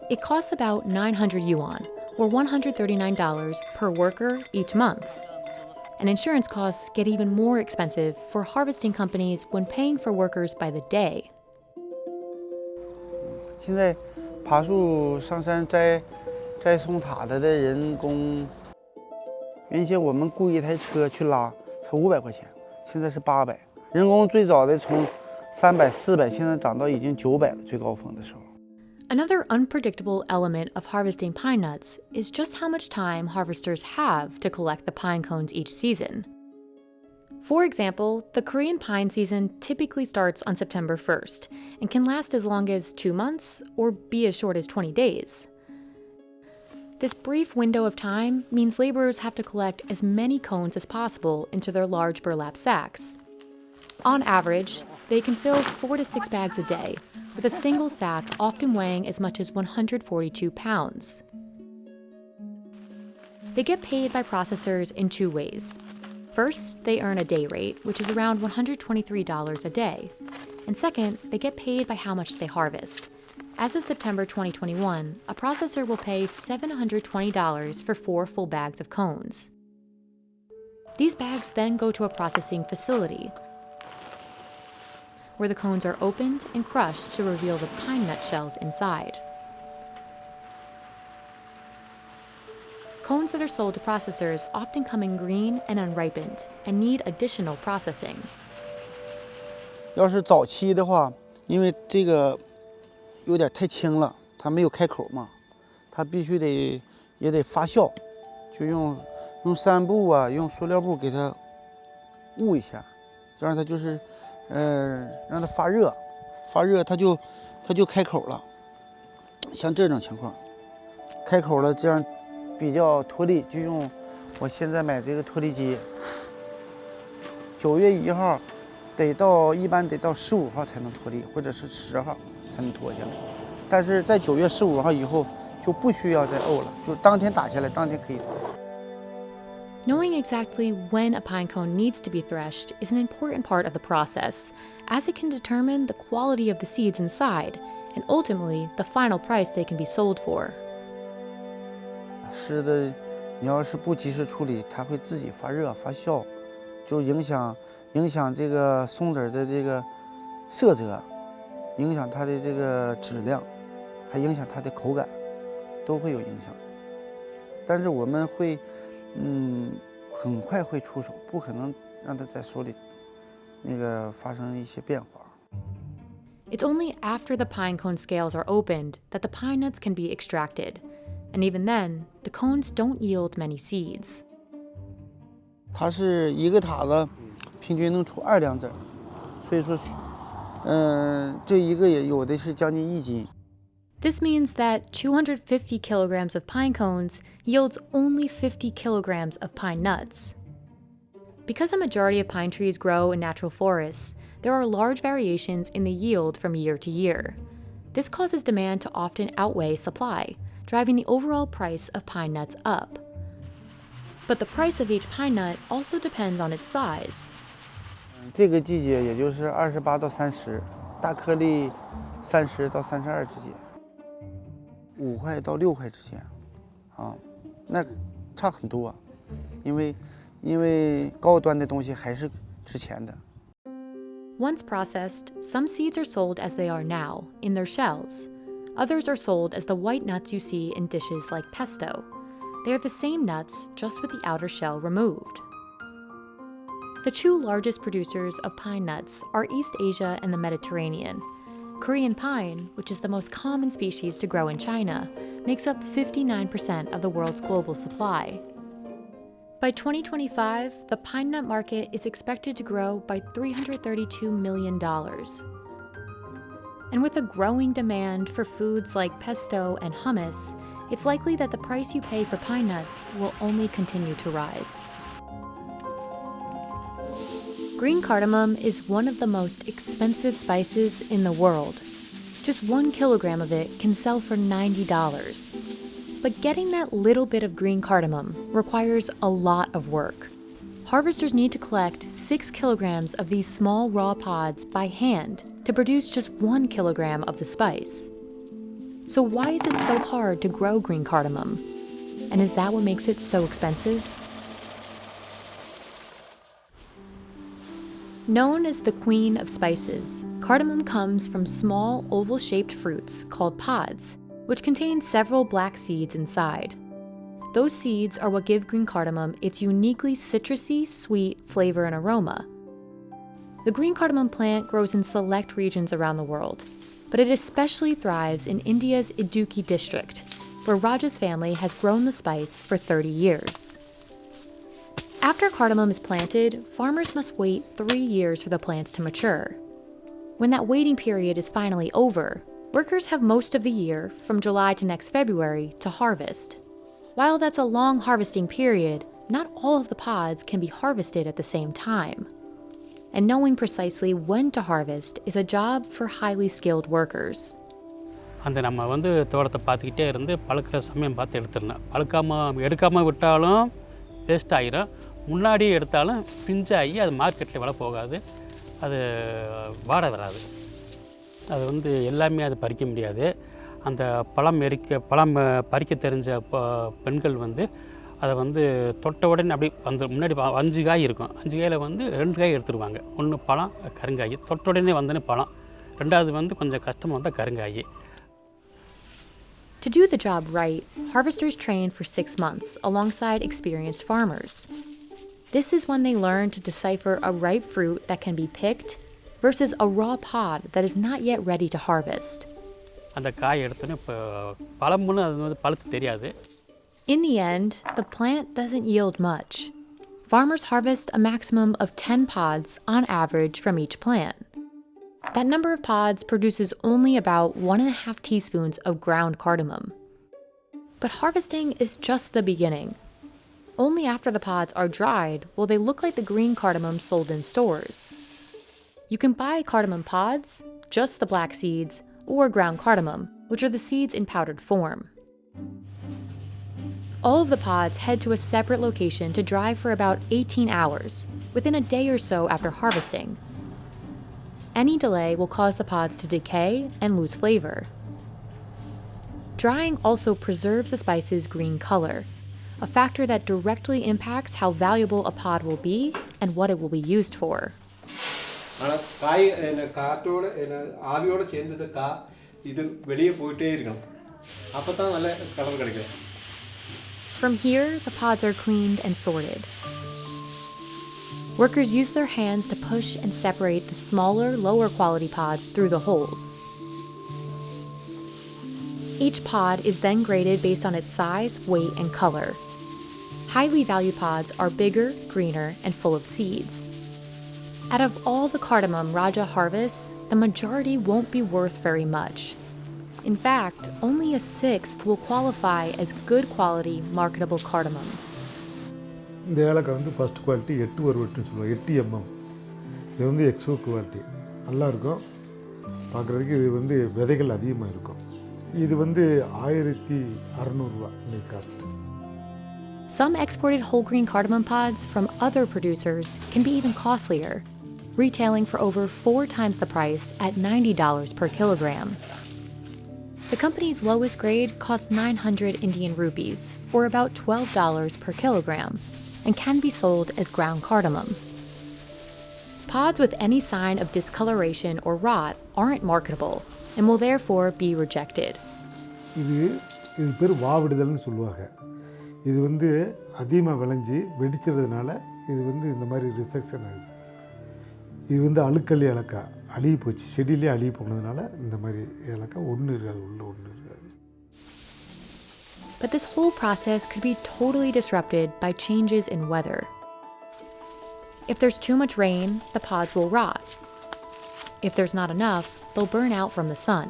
It costs about 900 yuan, or $139 per worker each month. And insurance costs get even more expensive for harvesting companies when paying for workers by the day. 现在 爬树上山摘松塔的人工，原先我们雇一台车去拉才500块钱，现在是800。人工最早的从300、400，现在涨到已经900了，最高峰的时候。Another unpredictable element of harvesting pine nuts is just how much time harvesters have to collect the pine cones each season. For example, the Korean pine season typically starts on September 1st and can last as long as 2 months or be as short as 20 days. This brief window of time means laborers have to collect as many cones as possible into their large burlap sacks. On average, they can fill 4 to 6 bags a day, with a single sack often weighing as much as 142 pounds. They get paid by processors in 2 ways. First, they earn a day rate, which is around $123 a day. And second, they get paid by how much they harvest. As of September 2021, a processor will pay $720 for 4 full bags of cones. These bags then go to a processing facility, where the cones are opened and crushed to reveal the pine nut shells inside. Cones that are sold to processors often come in green and unripened and need additional processing. 要是早期的话，因为这个有点太轻了，它没有开口嘛，它必须也得发酵，就用帆布啊，用塑料布给它捂一下，这样它就是让它发热，它就开口了。像这种情况，开口了，这样比较脱粒，就用我现在买这个脱粒机。9月1号一般得到15号才能脱粒，或者是10号才能脱下来。但是在9月15号以后就不需要再沤了，就当天打下来，当天可以脱。Knowing exactly when a pine cone needs to be threshed is an important part of the process, as it can determine the quality of the seeds inside and ultimately the final price they can be sold for. 湿的，你要是不及时处理，它会自己发热发酵，就影响这个松子的这个色泽，影响它的这个质量，还影响它的口感，都会有影响。但是我们会，很快会出手，不可能让它在手里那个发生一些变化。It's only after the pine cone scales are opened that the pine nuts can be extracted, and even then, the cones don't yield many seeds. 它是一个塔子，平均能出2两籽，所以说，这一个也有的是将近1斤。This means that 250 kilograms of pine cones yields only 50 kilograms of pine nuts. Because a majority of pine trees grow in natural forests, there are large variations in the yield from year to year. This causes demand to often outweigh supply, driving the overall price of pine nuts up. But the price of each pine nut also depends on its size. 这个季节也就是28到30，大颗粒30到32之间，5块到6块之间，那差很多啊，因为高端的东西还是值钱的。Once processed, some seeds are sold as they are now, in their shells. Others are sold as the white nuts you see in dishes like pesto. They are the same nuts, just with the outer shell removed. The two largest producers of pine nuts are East Asia and the Mediterranean. Korean pine, which is the most common species to grow in China, makes up 59% of the world's global supply. By 2025, the pine nut market is expected to grow by $332 million. And with a growing demand for foods like pesto and hummus, it's likely that the price you pay for pine nuts will only continue to rise. Green cardamom is one of the most expensive spices in the world. Just 1 kilogram of it can sell for $90. But getting that little bit of green cardamom requires a lot of work. Harvesters need to collect 6 kilograms of these small raw pods by hand to produce just 1 kilogram of the spice. So why is it so hard to grow green cardamom? And is that what makes it so expensive? Known as the queen of spices, cardamom comes from small oval-shaped fruits called pods, which contain several black seeds inside. Those seeds are what give green cardamom its uniquely citrusy, sweet flavor and aroma. The green cardamom plant grows in select regions around the world, but it especially thrives in India's Idukki district, where Raja's family has grown the spice for 30 years. After cardamom is planted, farmers must wait 3 years for the plants to mature. When that waiting period is finally over, workers have most of the year, from July to next February, to harvest. While that's a long harvesting period, not all of the pods can be harvested at the same time. And knowing precisely when to harvest is a job for highly skilled workers. அந்த நம்ம வந்து தோட்டத்தை பார்த்துக்கிட்டே இருந்து பழுக்கிற சமயம் பார்த்து எடுத்துடணும். எடுக்காமல் விட்டாலும் வேஸ்ட் ஆகிரும். முன்னாடி எடுத்தாலும் பிஞ்சாகி அது மார்க்கெட்டில் விலை போகாது, அது வாட வராது. அது வந்து எல்லாமே அது பறிக்க முடியாது. அந்த பழம் பறிக்க தெரிஞ்ச பெண்கள் வந்து அதை வந்து தொட்ட உடனே அப்படி அந்த முன்னாடி 5 காய் இருக்கும், 5 காயில் வந்து 2 காய் எடுத்துருவாங்க. ஒன்று பழம் கருங்காய், தொட்ட உடனே வந்தோடனே பழம், ரெண்டாவது வந்து கொஞ்சம் கஷ்டமாக வந்தால் கருங்காய். To do the job right, harvesters train for 6 months alongside experienced farmers. This is when they learn to decipher a ripe fruit that can be picked versus a raw pod that is not yet ready to harvest. அந்த காய் எடுத்தோன்னே இப்போ பழம்னு அது வந்து பழுத்து தெரியாது. In the end, the plant doesn't yield much. Farmers harvest a maximum of 10 pods on average from each plant. That number of pods produces only about 1.5 teaspoons of ground cardamom. But harvesting is just the beginning. Only after the pods are dried will they look like the green cardamom sold in stores. You can buy cardamom pods, just the black seeds, or ground cardamom, which are the seeds in powdered form. All of the pods head to a separate location to dry for about 18 hours, within a day or so after harvesting. Any delay will cause the pods to decay and lose flavor. Drying also preserves the spice's green color, a factor that directly impacts how valuable a pod will be and what it will be used for. ஆனால் காய் காற்றோட ஆவியோடு சேர்ந்தது இது வெளியே போயிட்டே இருக்கணும் அப்போ தான் நல்ல கலர் கிடைக்கும். From here, the pods are cleaned and sorted. Workers use their hands to push and separate the smaller, lower quality pods through the holes. Each pod is then graded based on its size, weight, and color. Highly valued pods are bigger, greener, and full of seeds. Out of all the cardamom Raja harvests, the majority won't be worth very much. In fact, only a sixth will qualify as good quality, marketable cardamom. இந்த ஏலக்காய் வந்து first quality 8 வருவட்டுன்னு சொல்லுவாங்க. 8 mm. இது வந்து Exo quality நல்லாயிருக்கும் பார்க்குறதுக்கு. இது வந்து விதைகள் அதிகமாக இருக்கும். இது வந்து 1600 ரூபா இன்னைக்கு cost. Some exported whole grain cardamom pods from other producers can be even costlier, retailing for over 4 times the price at $90 per kilogram. The company's lowest grade costs 900 Indian rupees, or about $12 per kilogram, and can be sold as ground cardamom. Pods with any sign of discoloration or rot aren't marketable and will therefore be rejected. இது பேர் வாவிடுதல்னு சொல்லுவாங்க. இது வந்து அதிகமாக விளைஞ்சி வெடிச்சதுனால இது வந்து இந்த மாதிரி ரிசெக்ஷன் ஆகுது. இது வந்து அழுக்கல் ஏலக்காய் அழுகி போச்சு, செடியிலே அழுகி போனதுனால இந்த மாதிரி ஏலக்காய் ஒன்று இருக்காது, உள்ள ஒன்று இருக்காது. But this whole process could be totally disrupted by changes in weather. If there's too much rain, the pods will rot. If there's not enough, they'll burn out from the sun.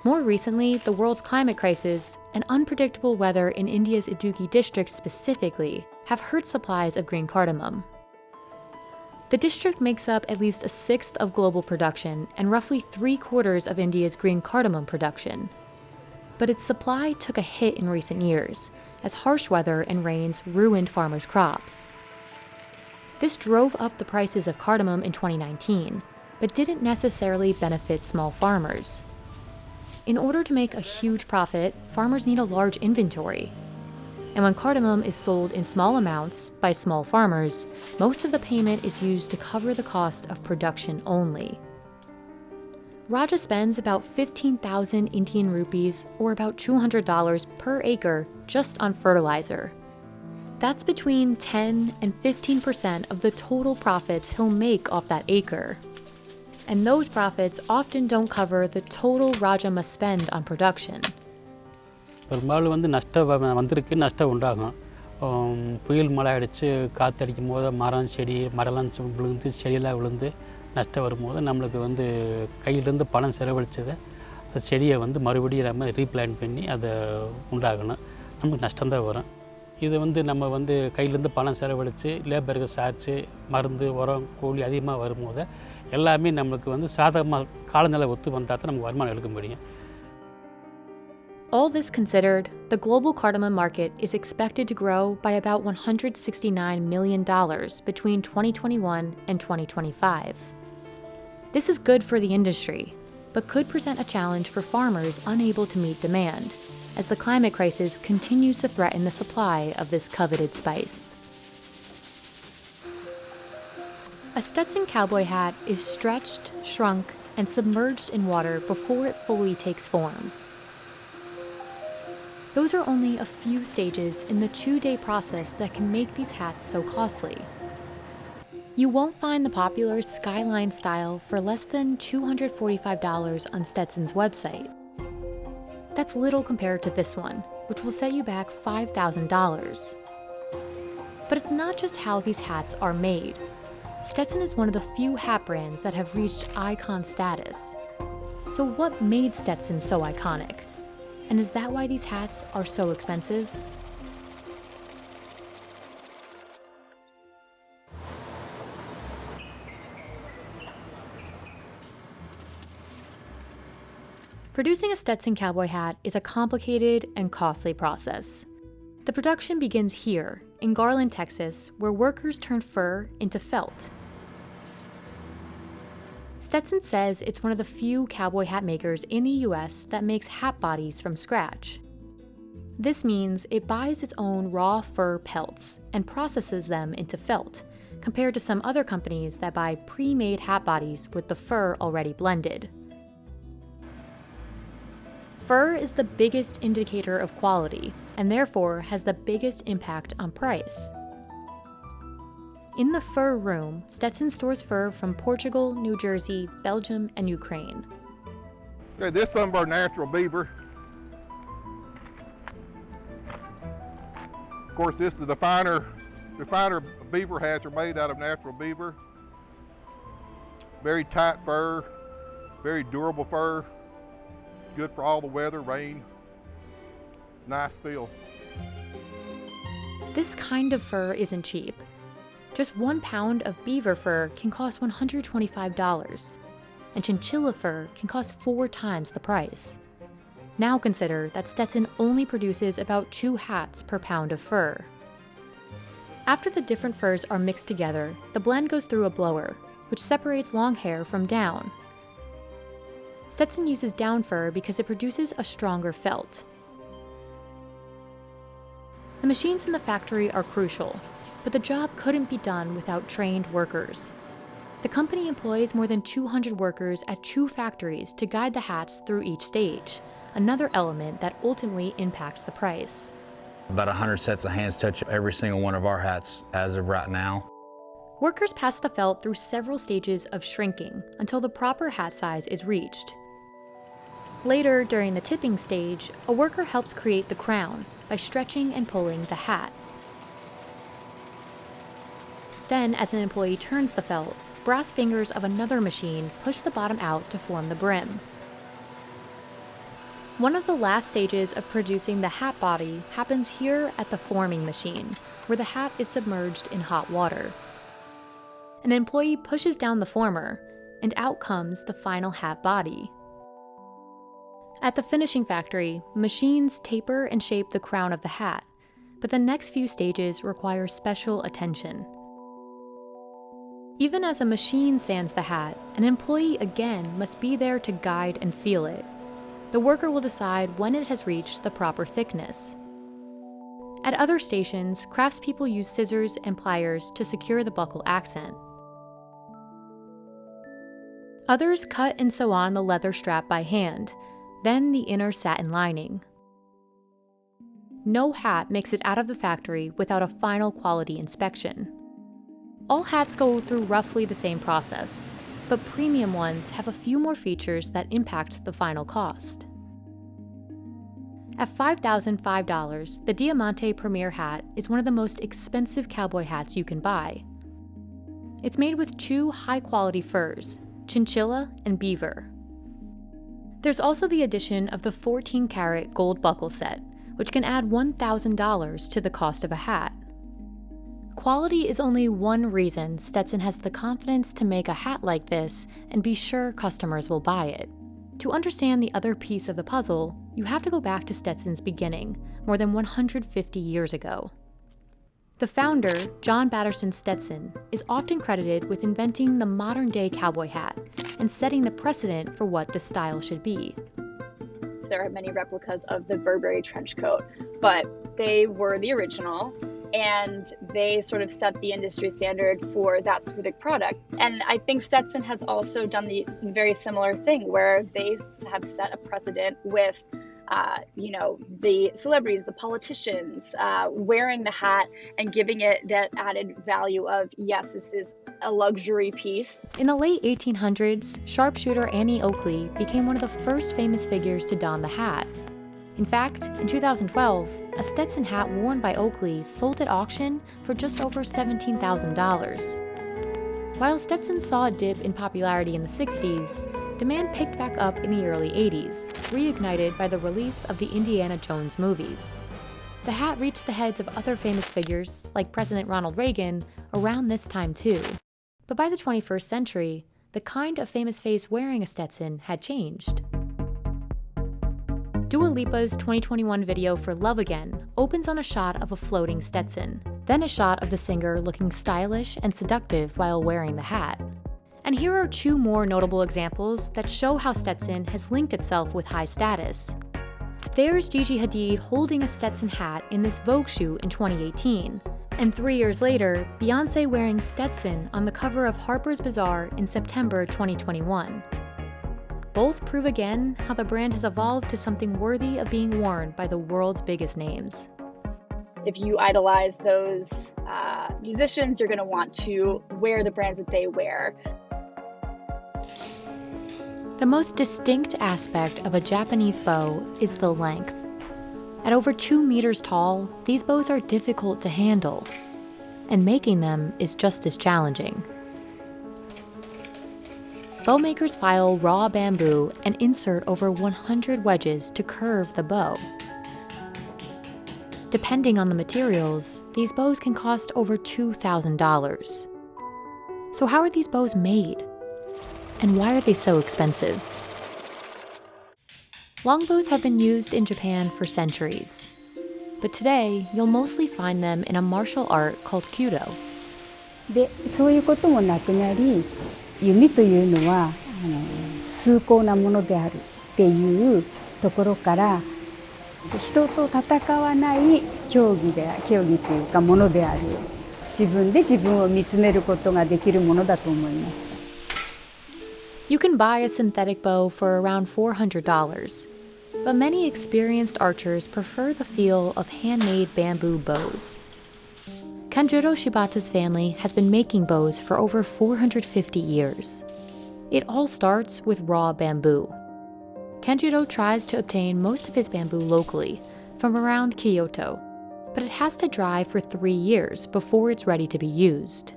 More recently, the world's climate crisis and unpredictable weather in India's Idukki district specifically have hurt supplies of green cardamom. The district makes up at least a sixth of global production and roughly 3/4 of India's green cardamom production. But its supply took a hit in recent years as harsh weather and rains ruined farmers' crops. This drove up the prices of cardamom in 2019, but didn't necessarily benefit small farmers. In order to make a huge profit, farmers need a large inventory. And when cardamom is sold in small amounts by small farmers, most of the payment is used to cover the cost of production only. Raja spends about 15,000 Indian rupees, or about $200 per acre, just on fertilizer. That's between 10 and 15% of the total profits he'll make off that acre. And those profits often don't cover the total Raja must spend on production. பெரும்பாலும் வந்து நஷ்டம் வந்திருக்கு, நஷ்டம் உண்டாகும். புயல் மழை அடித்து காற்றடிக்கும் போது மரம் செடி மரம்லாம் விழுந்து செடியெல்லாம் விழுந்து நஷ்டம் வரும்போது நம்மளுக்கு வந்து கையிலேருந்து பணம் செலவழிச்சதை அந்த செடியை வந்து மறுபடியும் நம்ம ரீப்ளான் பண்ணி அதை உண்டாகணும். நமக்கு நஷ்டம்தான் வரும். இது வந்து நம்ம வந்து கையிலேருந்து பணம் செலவழித்து லேபருக்கு சார்ஜு மருந்து உரம் கூலி அதிகமாக வரும்போது எல்லாமே நம்மளுக்கு வந்து சாதகமாக காலநிலை ஒத்து வந்தால் தான் நமக்கு வருமானம் எடுக்க முடியும். All this considered, the global cardamom market is expected to grow by about $169 million between 2021 and 2025. This is good for the industry, but could present a challenge for farmers unable to meet demand, as the climate crisis continues to threaten the supply of this coveted spice. A Stetson cowboy hat is stretched, shrunk, and submerged in water before it fully takes form. Those are only a few stages in the 2-day process that can make these hats so costly. You won't find the popular Skyline style for less than $245 on Stetson's website. That's little compared to this one, which will set you back $5,000. But it's not just how these hats are made. Stetson is one of the few hat brands that have reached icon status. So what made Stetson so iconic? And is that why these hats are so expensive? Producing a Stetson cowboy hat is a complicated and costly process. The production begins here, in Garland, Texas, where workers turn fur into felt. Stetson says it's one of the few cowboy hat makers in the US that makes hat bodies from scratch. This means it buys its own raw fur pelts and processes them into felt, compared to some other companies that buy pre-made hat bodies with the fur already blended. Fur is the biggest indicator of quality, and therefore has the biggest impact on price. In the fur room, Stetson stores fur from Portugal, New Jersey, Belgium, and Ukraine. Okay, this is some of our natural beaver. Of course, this is the finer beaver hats are made out of natural beaver. Very tight fur, very durable fur, good for all the weather, rain, nice feel. This kind of fur isn't cheap. Just 1 pound of beaver fur can cost $125, and chinchilla fur can cost 4 times the price. Now consider that Stetson only produces about 2 hats per pound of fur. After the different furs are mixed together, the blend goes through a blower, which separates long hair from down. Stetson uses down fur because it produces a stronger felt. The machines in the factory are crucial, but the job couldn't be done without trained workers. The company employs more than 200 workers at 2 factories to guide the hats through each stage, another element that ultimately impacts the price. About 100 sets of hands touch every single one of our hats as of right now. Workers pass the felt through several stages of shrinking until the proper hat size is reached. Later, during the tipping stage, a worker helps create the crown by stretching and pulling the hat. Then, as an employee turns the felt, brass fingers of another machine push the bottom out to form the brim. One of the last stages of producing the hat body happens here at the forming machine, where the hat is submerged in hot water. An employee pushes down the former, and out comes the final hat body. At the finishing factory, machines taper and shape the crown of the hat, but the next few stages require special attention. Even as a machine sands the hat, an employee again must be there to guide and feel it. The worker will decide when it has reached the proper thickness. At other stations, craftspeople use scissors and pliers to secure the buckle accent. Others cut and sew on the leather strap by hand, then the inner satin lining. No hat makes it out of the factory without a final quality inspection. All hats go through roughly the same process, but premium ones have a few more features that impact the final cost. At $5,005, the Diamante Premier hat is one of the most expensive cowboy hats you can buy. It's made with 2 high-quality furs, chinchilla and beaver. There's also the addition of the 14-karat gold buckle set, which can add $1,000 to the cost of a hat. Quality is only one reason Stetson has the confidence to make a hat like this and be sure customers will buy it. To understand the other piece of the puzzle, you have to go back to Stetson's beginning, more than 150 years ago. The founder, John Batterson Stetson, is often credited with inventing the modern-day cowboy hat and setting the precedent for what this style should be. There are many replicas of the Burberry trench coat, but they were the original, and they sort of set the industry standard for that specific product. And I think Stetson has also done the very similar thing, where they have set a precedent with the celebrities, the politicians, wearing the hat and giving it that added value of, yes, this is a luxury piece. In the late 1800s, sharpshooter Annie Oakley became one of the first famous figures to don the hat. In fact, in 2012, a Stetson hat worn by Oakley sold at auction for just over $17,000. While Stetson saw a dip in popularity in the 60s, demand picked back up in the early 80s, reignited by the release of the Indiana Jones movies. The hat reached the heads of other famous figures, like President Ronald Reagan, around this time too. But by the 21st century, the kind of famous face wearing a Stetson had changed. Dua Lipa's 2021 video for Love Again opens on a shot of a floating Stetson, then a shot of the singer looking stylish and seductive while wearing the hat. And here are 2 more notable examples that show how Stetson has linked itself with high status. There's Gigi Hadid holding a Stetson hat in this Vogue shoot in 2018, And 3 years later, Beyoncé wearing Stetson on the cover of Harper's Bazaar in September 2021. Both prove again how the brand has evolved to something worthy of being worn by the world's biggest names. If you idolize those musicians, you're going to want to wear the brands that they wear. The most distinct aspect of a Japanese bow is the length. At over 2 meters tall, these bows are difficult to handle, and making them is just as challenging. Bow makers file raw bamboo and insert over 100 wedges to curve the bow. Depending on the materials, these bows can cost over $2,000. So how are these bows made? And why are they so expensive? Longbows have been used in Japan for centuries, but today you'll mostly find them in a martial art called Kyudo. で、そういうこともなくなり、弓というのは崇高なものであるっていうところから、人と戦わない競技というかものである。自分で自分を見つめることができるものだと思いました。You can buy a synthetic bow for around $400, but many experienced archers prefer the feel of handmade bamboo bows. Kanjuro Shibata's family has been making bows for over 450 years. It all starts with raw bamboo. Kanjuro tries to obtain most of his bamboo locally, from around Kyoto, but it has to dry for 3 years before it's ready to be used.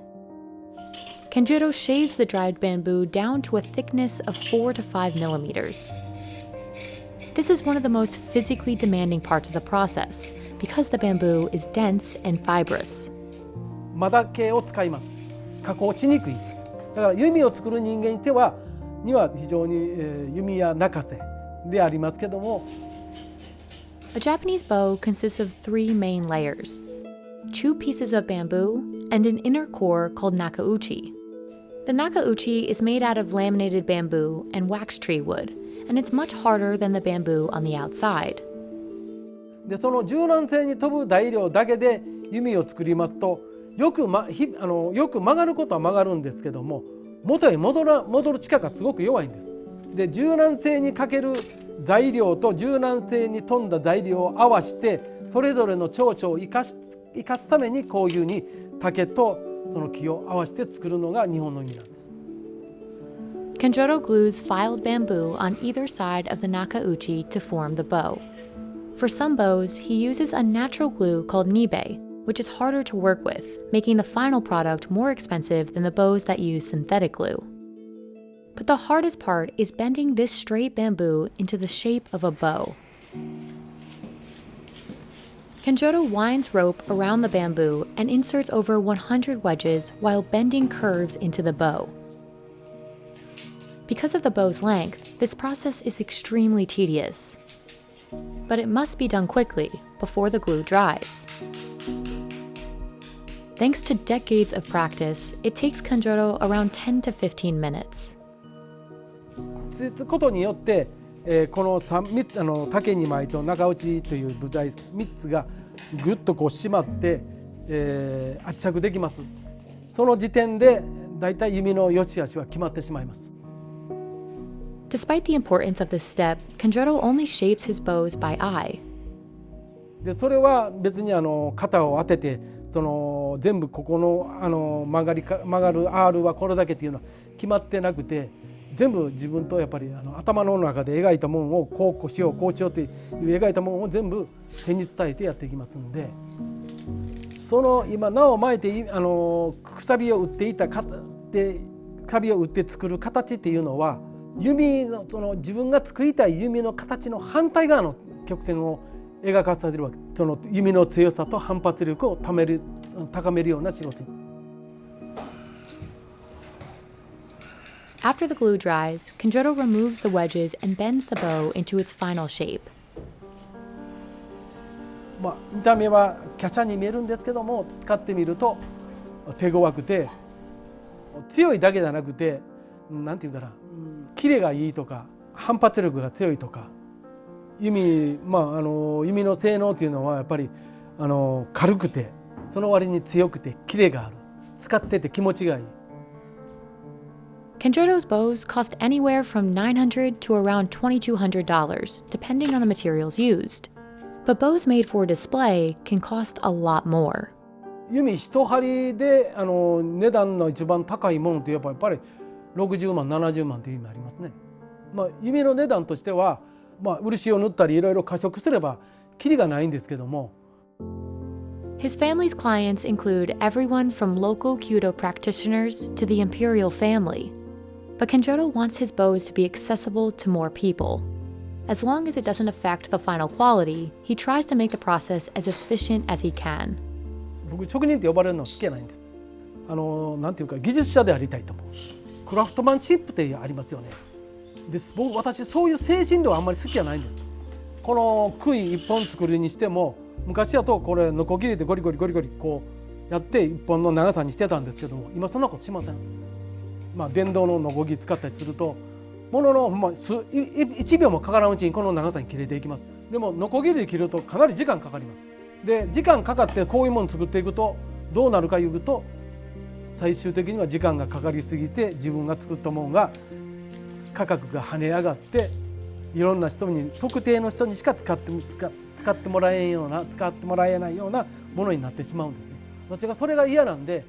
Kanjuro shaves the dried bamboo down to a thickness of 4 to 5 millimeters. This is one of the most physically demanding parts of the process because the bamboo is dense and fibrous. マダ系を使います。加工しにくい。だから弓を作る人間には非常に弓や中瀬でありますけども。A Japanese bow consists of 3 main layers: 2 pieces of bamboo and an inner core called nakauchi. The nakauchi is made out of laminated bamboo and wax tree wood, and it's much harder than the bamboo on the outside. でその柔軟性に飛ぶ材料だけで弓を作りますとよく曲がることは曲がるんですけども元へ戻る力がすごく弱いんです。で柔軟性にかける材料と柔軟性に富んだ材料を合わせてそれぞれの長所を生かすためにこういうふうに竹とその木を合わせて作るのが日本の弓なんです。Kanjuro glues filed bamboo on either side of the nakauchi to form the bow. For some bows, he uses a natural glue called nibe, which is harder to work with, making the final product more expensive than the bows that use synthetic glue. But the hardest part is bending this straight bamboo into the shape of a bow. Kanjuro winds rope around the bamboo and inserts over 100 wedges while bending curves into the bow. Because of the bow's length, this process is extremely tedious. But it must be done quickly before the glue dries. Thanks to decades of practice, it takes Kanjuro around 10 to 15 minutes. つつことによって、この竹2枚と中落ちという部材3つがぐっとこう締まって、圧着できます。その時点でだいたい弓の良し悪しは決まってしまいます。Despite the importance of this step, Kanjuro only shapes his bows by eye. でそれは別に型を当てて全部ここの曲がる R はこれだけっていうのは決まってなくて全部自分とやっぱり頭の中で描いたものをこうしようこうしようっていう描いたものを全部手に伝えてやっていきますんで今縄を巻いてくさびを打っていたくさびを打って作る形っていうのは弓の自分が作りたい弓の形の反対側の曲線を描かさせるわけ。弓の強さと反発力を高めるような仕事。After the glue dries, Kanjuro removes the wedges and bends the bow into its final shape. 見た目は華奢に見えるんですけども使ってみると手強くて強いだけじゃなくてなんていうかなキレがいいとか反発力が強いとか弓の性能というのはやっぱり軽くてその割に強くてキレがある。使ってて気持ちがいい。Kenjodo's bows cost anywhere from $900 to around $2,200, depending on the materials used. But bows made for display can cost a lot more. 弓一針で値段の一番高いものといえばやっぱり60万70万という意味ありますね。弓の値段としては、漆を塗ったりいろいろ加色すればキリがないんですけども。His family's clients include everyone from local Kyudo practitioners to the imperial family. But Kenjodo wants his bows to be accessible to more people. As long as it doesn't affect the final quality, he tries to make the process as efficient as he can. 僕職人って呼ばれるのは好きじゃないんです。なんていうか技術者でありたいと思う。クラフトマンシップってありますよね。私そういう精神量はあんまり好きじゃないんです。この杭一本作るにしても昔だとこれノコギリでゴリゴリこうやって一本の長さにしてたんですけども、今そんなことしません。電動のノコギリ使ったりするとものの1秒もかからんうちにこの長さに切れていきます。でもノコギリで切るとかなり時間かかります。で時間かかってこういうもの作っていくとどうなるかいうと最終的には時間がかかりすぎて自分が作ったものが価格が跳ね上がっていろんな人に特定の人にしか使ってもらえないようなものになってしまうんですね。私がそれが嫌なんで。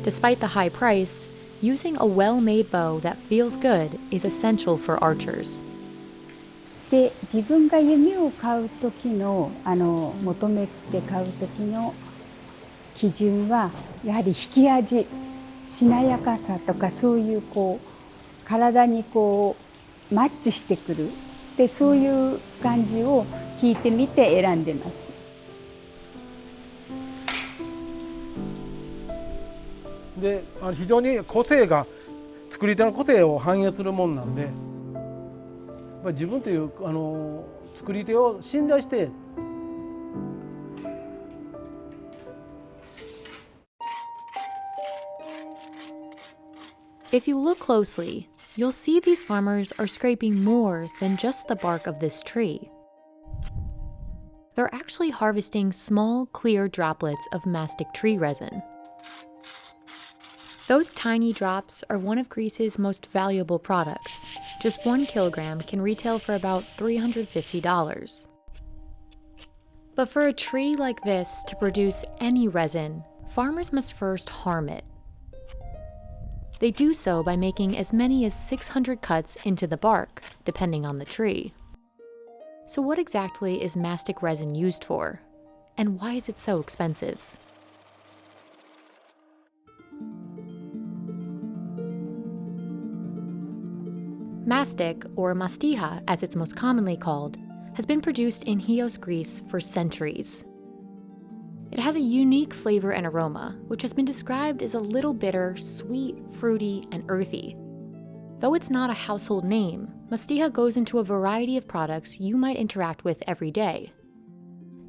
Despite the high price, using a well-made bow that feels good is essential for archers. で、自分が弓を買う時の求めて買う時の基準はやはり引き味、しなやかさとかそういう体にマッチしてくるでそういう感じを弾いてみて選んでます。で非常に作り手の個性を反映するもんなんで自分という作り手を信頼して。If you look closely, you'll see these farmers are scraping more than just the bark of this tree. They're actually harvesting small, clear droplets of mastic tree resin. Those tiny drops are one of Greece's most valuable products. Just 1 kilogram can retail for about $350. But for a tree like this to produce any resin, farmers must first harm it. They do so by making as many as 600 cuts into the bark, depending on the tree. So what exactly is mastic resin used for? And why is it so expensive? Mastic, or mastiha as it's most commonly called, has been produced in Chios, Greece for centuries. It has a unique flavor and aroma, which has been described as a little bitter, sweet, fruity, and earthy. Though it's not a household name, mastiha goes into a variety of products you might interact with every day.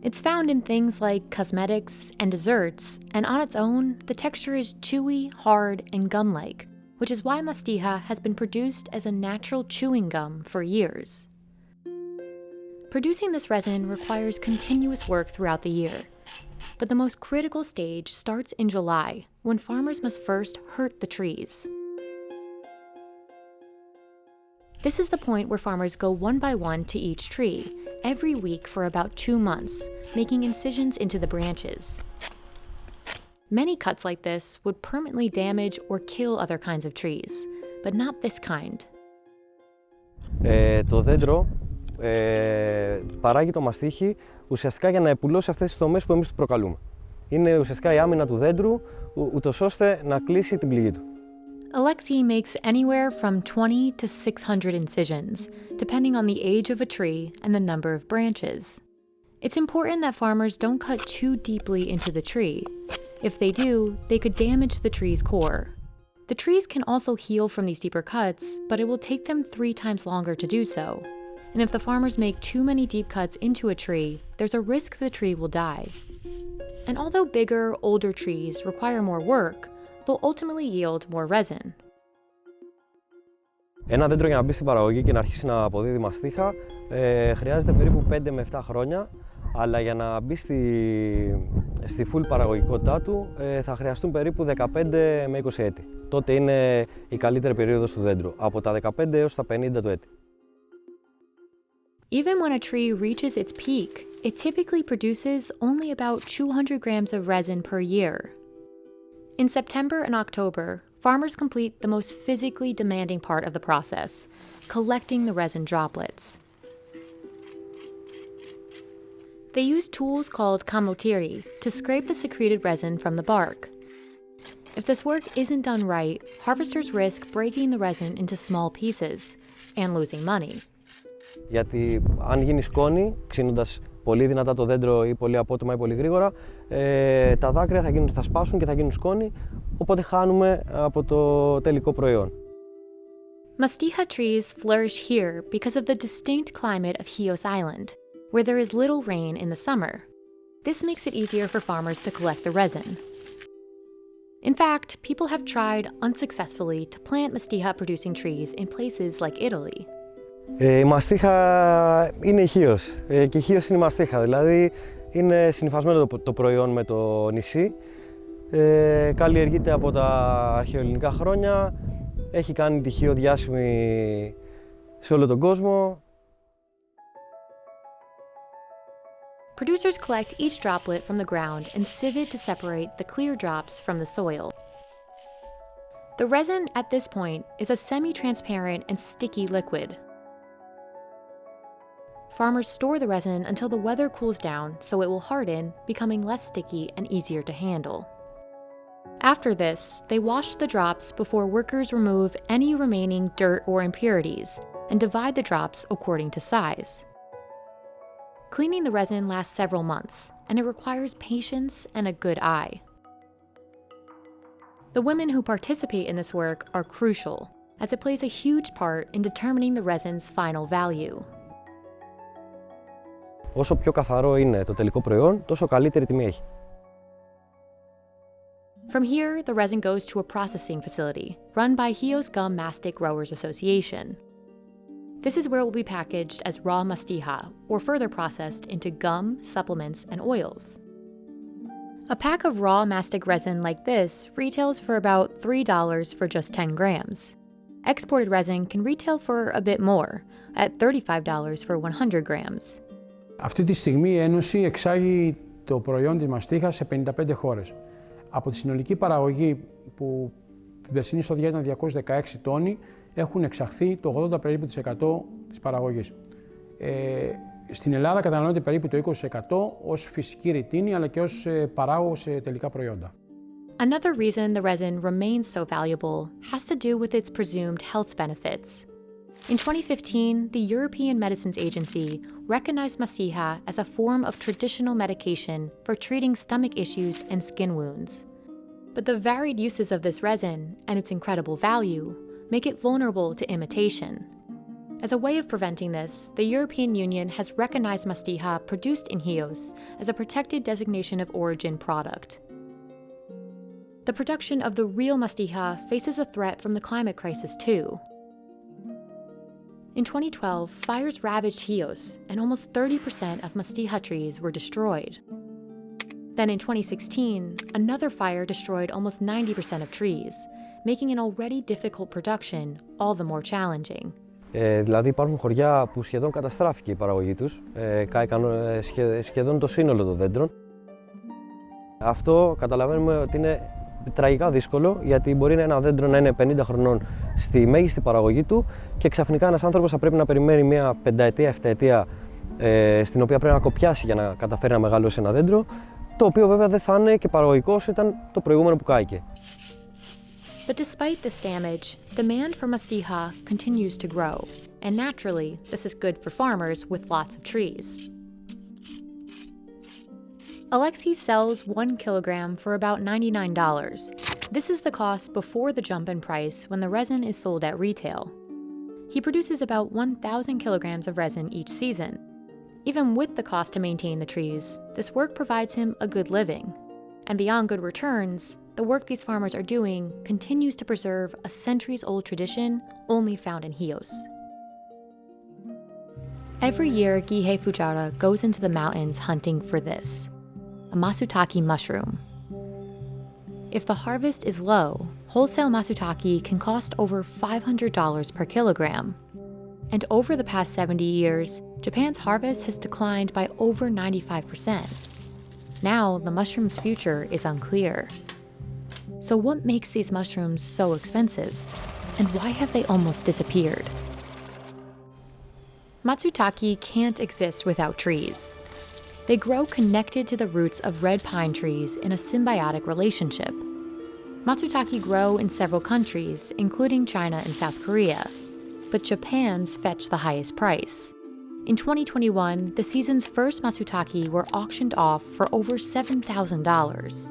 It's found in things like cosmetics and desserts, and on its own, the texture is chewy, hard, and gum-like, which is why mastiha has been produced as a natural chewing gum for years. Producing this resin requires continuous work throughout the year. But the most critical stage starts in July, when farmers must first hurt the trees. This is the point where farmers go one by one to each tree, every week for about 2 months, making incisions into the branches. Many cuts like this would permanently damage or kill other kinds of trees, but not this kind. Το δέντρο παράγει το μαστίχι ουσιαστικά για να επουλώσει αυτές τις τομές που εμείς του προκαλούμε. Είναι ουσιαστικά η άμυνα του δέντρου, ούτως ώστε να κλείσει την πληγή του. Alexei makes anywhere from 20 to 600 incisions, depending on the age of a tree and the number of branches. It's important that farmers don't cut too deeply into the tree. If they do, they could damage the tree's core. The trees can also heal from these deeper cuts, but it will take them 3 times longer to do so. And if the farmers make too many deep cuts into a tree, there's a risk the tree will die. And although bigger, older trees require more work, they'll ultimately yield more resin. Ένα δέντρο για να μπει στην παραγωγή και να αρχίσει να αποδίδει μαστίχα χρειάζεται περίπου 5 με 7 χρόνια Αλλά για να μπει στη full παραγωγικότητά του θα χρειαστούν περίπου 15 με 20 έτη. Τότε είναι η καλύτερη περίοδος του δέντρου, από τα 15 έως τα 50 του έτη. Even when a tree reaches its peak, it typically produces only about 200 grams of resin per year. In September and October, farmers complete the most physically demanding part of the process, collecting the resin droplets. They use tools called kamotiri to scrape the secreted resin from the bark. If this work isn't done right, harvesters risk breaking the resin into small pieces and losing money. Γιατί αν γίνει σκόνη, ξύνοντας πολύ δυνατά το δέντρο ή πολύ απότομα ή πολύ γρήγορα, τα δάκρυα θα σπάσουν και θα γίνουν σκόνη, οπότε χάνουμε από το τελικό προϊόν. Mastiha trees flourish here because of the distinct climate of Chios Island, where there is little rain in the summer. This makes it easier for farmers to collect the resin. In fact, people have tried unsuccessfully to plant mastiha-producing trees in places like Italy. Η μαστίχα είναι η Χίος και η Χίος είναι η μαστίχα, δηλαδή είναι συνυφασμένο το προϊόν με το νησί. Καλλιεργείται από τα αρχαιοελληνικά χρόνια, έχει κάνει τη Χίο διάσημη σε όλο τον κόσμο. Producers collect each droplet from the ground and sieve it to separate the clear drops from the soil. The resin at this point is a semi-transparent and sticky liquid. Farmers store the resin until the weather cools down so it will harden, becoming less sticky and easier to handle. After this, they wash the drops before workers remove any remaining dirt or impurities and divide the drops according to size. Cleaning the resin lasts several months, and it requires patience and a good eye. The women who participate in this work are crucial, as it plays a huge part in determining the resin's final value. Όσο πιο καθαρό είναι το τελικό προϊόν, τόσο καλύτερη τιμή έχει. From here, the resin goes to a processing facility run by Chios Gum Mastic Growers Association. This is where it will be packaged as raw mastiha or further processed into gum, supplements, and oils. A pack of raw mastic resin like this retails for about $3 for just 10 grams. Exported resin can retail for a bit more, at $35 for 100 grams. Αυτή τη στιγμή η Ένωση εξάγει το προϊόν της μαστίχας σε 55 χώρες. Από τη συνολική παραγωγή που την περσινή σοδιά ήταν 216 τόνοι, έχουν εξαχθεί το 80% περίπου της παραγωγής. Στην Ελλάδα καταναλώνεται περίπου το 20% ως φυσική ρητίνη, αλλά και ως παράγωγο σε τελικά προϊόντα. Another reason the resin remains so valuable has to do with its presumed health benefits. In 2015, the European Medicines Agency recognized mastiha as a form of traditional medication for treating stomach issues and skin wounds. But the varied uses of this resin and its incredible value make it vulnerable to imitation. As a way of preventing this, the European Union has recognized mastiha produced in Chios as a protected designation of origin product. The production of the real mastiha faces a threat from the climate crisis too. In 2012, fires ravaged Chios, and almost 30% of mastiha trees were destroyed. Then in 2016, another fire destroyed almost 90% of trees, making an already difficult production all the more challenging. Δηλαδή υπάρχουν χωριά που σχεδόν καταστράφηκε η παραγωγή τους, κάηκαν σχεδόν το σύνολο των δέντρων. Αυτό καταλαβαίνουμε ότι είναι τραγικά δύσκολο, γιατί μπορεί ένα δέντρο να είναι 50 χρονών στη μέγιστη παραγωγή του και ξαφνικά ένας άνθρωπος θα πρέπει να περιμένει μια πενταετία, εφταετία στην οποία πρέπει να κοπιάσει για να καταφέρει να μεγαλώσει ένα δέντρο, το οποίο βέβαια δεν θα είναι και παραγωγικό όσο ήταν το προηγούμενο που κάηκε. But despite this damage, demand for mastiha continues to grow, and naturally, this is good for farmers with lots of trees. Alexei sells 1 kilogram for about $99. This is the cost before the jump in price when the resin is sold at retail. He produces about 1,000 kilograms of resin each season. Even with the cost to maintain the trees, this work provides him a good living. And beyond good returns, the work these farmers are doing continues to preserve a centuries-old tradition only found in Chios. Every year, Gihei Fujara goes into the mountains hunting for this, a Matsutake mushroom. If the harvest is low, wholesale Matsutake can cost over $500 per kilogram. And over the past 70 years, Japan's harvest has declined by over 95%. Now, the mushroom's future is unclear. So what makes these mushrooms so expensive? And why have they almost disappeared? Matsutake can't exist without trees. They grow connected to the roots of red pine trees in a symbiotic relationship. Matsutake grow in several countries, including China and South Korea, but Japan's fetch the highest price. In 2021, the season's first Matsutake were auctioned off for over $7,000.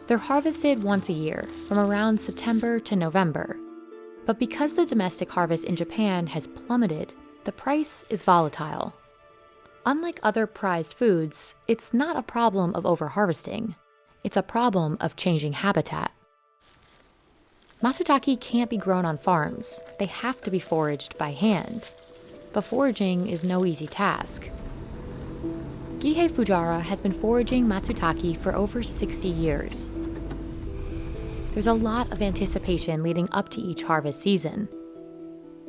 They're harvested once a year, from around September to November. But because the domestic harvest in Japan has plummeted, the price is volatile. Unlike other prized foods, it's not a problem of overharvesting. It's a problem of changing habitat. Matsutake can't be grown on farms. They have to be foraged by hand. But foraging is no easy task. Gihei Fujara has been foraging Matsutake for over 60 years. There's a lot of anticipation leading up to each harvest season.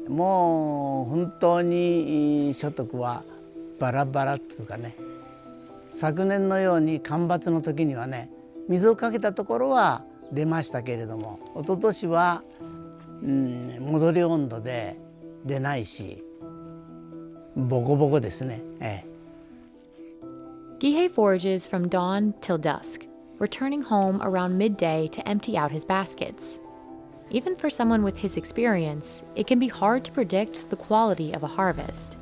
もう本当に所得はバラバラっていうかね、昨年のように干ばつの時にはね、水をかけたところは出ましたけれども、一昨年は、戻り温度で出ないし、ボコボコですね。Gihei forages from dawn till dusk, returning home around midday to empty out his baskets. Even for someone with his experience, it can be hard to predict the quality of a harvest.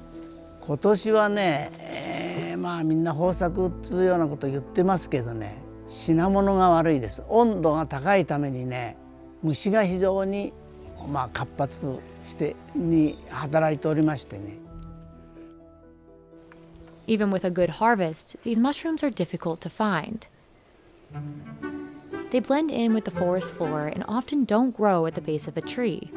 今年はね、まあみんな豊作っていうようなことを言ってますけどね、品物が悪いです。温度が高いためにね、虫が非常に活発して働いておりましてね。Even with a good harvest, these mushrooms are difficult to find. They blend in with the forest floor and often don't grow at the base of a tree.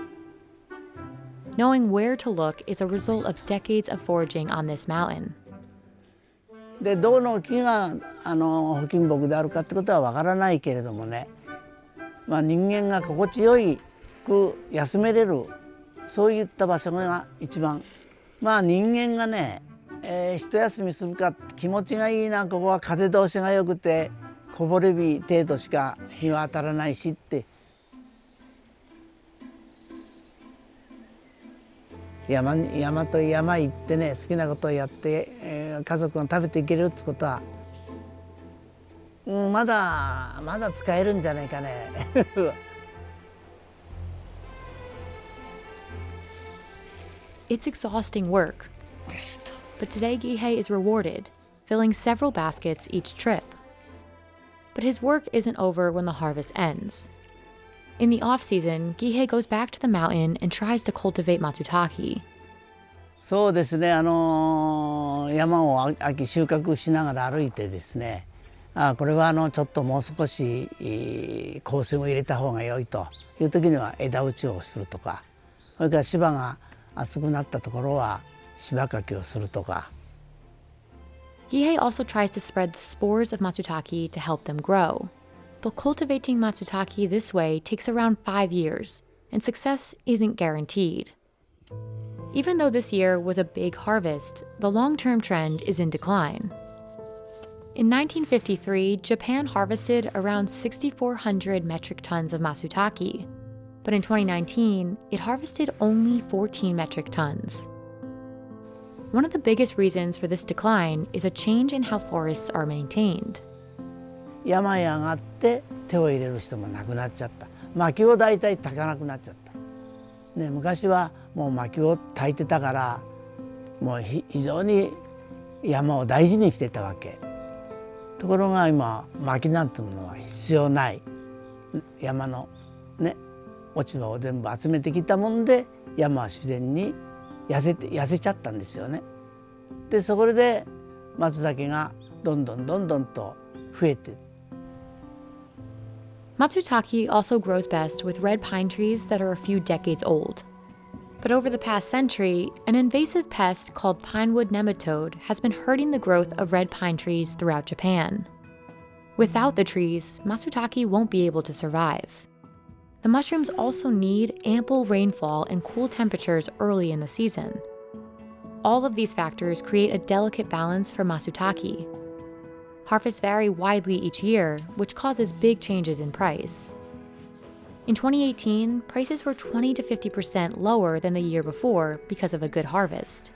Knowing where to look is a result of decades of foraging on this mountain. でどの木が不金木であるかってことはわからないけれどもね、人間が心地よく休めれるそういった場所が一番、人間がね、一休みするか気持ちがいいな、ここは風通しが良くてこぼれ日程度しか日は当たらないしって、山と山行ってね、好きなことをやって、家族が食べていけるってことは、まだ使えるんじゃないかね。It's exhausting work. But today Gihei is rewarded, filling several baskets each trip. But his work isn't over when the harvest ends. In the off-season, Gihei goes back to the mountain and tries to cultivate Matsutake. そうですね、山を秋収穫しながら歩いてですね、これはちょっともう少し光線を入れた方が良いという時には枝打ちをするとか、それから芝が厚くなったところは芝かきをするとか。Gihei also tries to spread the spores of Matsutake to help them grow. But cultivating Matsutake this way takes around 5 years, and success isn't guaranteed. Even though this year was a big harvest, the long-term trend is in decline. In 1953, Japan harvested around 6,400 metric tons of Matsutake. But in 2019, it harvested only 14 metric tons. One of the biggest reasons for this decline is a change in how forests are maintained. 山へ上がって手を入れる人もなくなっちゃった。薪を大体焚かなくなっちゃった。ね、昔はもう薪を焚いてたから、もう非常に山を大事にしてたわけ。ところが今薪なんてものは必要ない。山のね、落ち葉を全部集めてきたもんで、山は自然に痩せちゃったんですよね。でそこで松茸がどんどんと増えて。Matsutake also grows best with red pine trees that are a few decades old. But over the past century, an invasive pest called pinewood nematode has been hurting the growth of red pine trees throughout Japan. Without the trees, Matsutake won't be able to survive. The mushrooms also need ample rainfall and cool temperatures early in the season. All of these factors create a delicate balance for Matsutake. Harvests vary widely each year, which causes big changes in price. In 2018, prices were 20 to 50% lower than the year before because of a good harvest.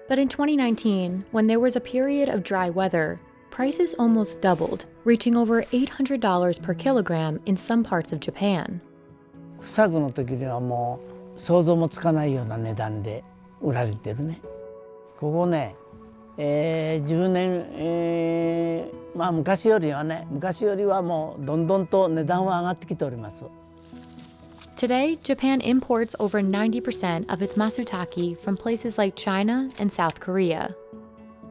But in 2019, when there was a period of dry weather, prices almost doubled, reaching over $800 per kilogram in some parts of Japan. 不作の時にはもう想像もつかないような値段で売られてるね。ここね、10年、まあ昔よりはもうどんどんと値段は上がってきております。Today, Japan imports over 90% of its Matsutake from places like China and South Korea.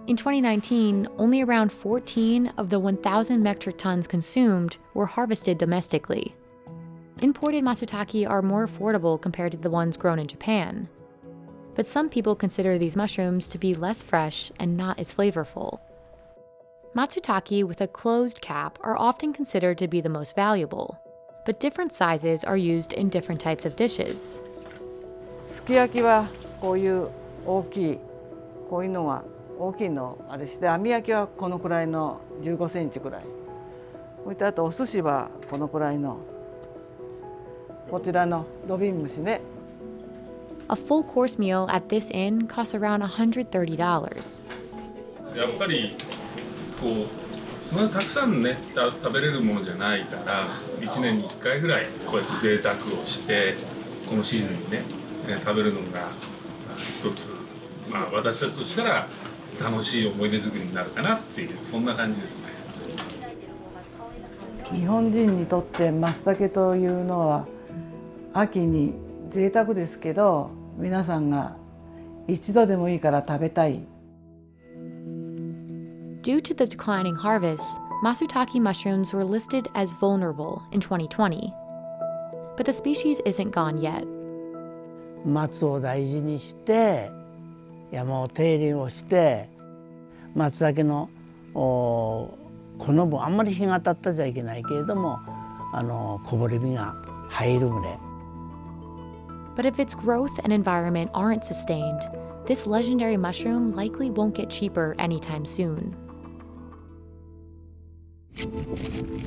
In 2019, only around 14 of the 1,000 metric tons consumed were harvested domestically. Imported Matsutake are more affordable compared to the ones grown in Japan. But some people consider these mushrooms to be less fresh and not as flavorful. Matsutake with a closed cap are often considered to be the most valuable, but different sizes are used in different types of dishes. すき焼きはこういう大きい、こういうのは大きいのあれして、網焼きはこのくらいの15センチくらい。こういったあとお寿司はこのくらいの。こちらの土瓶蒸しね。A full course meal at this inn costs around $130. やっぱりこうそんなたくさんね食べれるものじゃないから1年に1回ぐらいこうやって贅沢をしてこのシーズンにね食べるのが一つまあ私たちとしたら楽しい思い出作りになるかなっていうそんな感じですね。日本人にとって松茸というのは秋に贅沢ですけど皆さんが一度でもいいから食べたい。Due to the declining harvests, Matsutake mushrooms were listed as vulnerable in 2020. But the species isn't gone yet. 松を大事にして山を手入れをして松茸のこの分あんまり日が当たったじゃいけないけれどもこぼれ日が入るぐらい。But if its growth and environment aren't sustained, this legendary mushroom likely won't get cheaper anytime soon.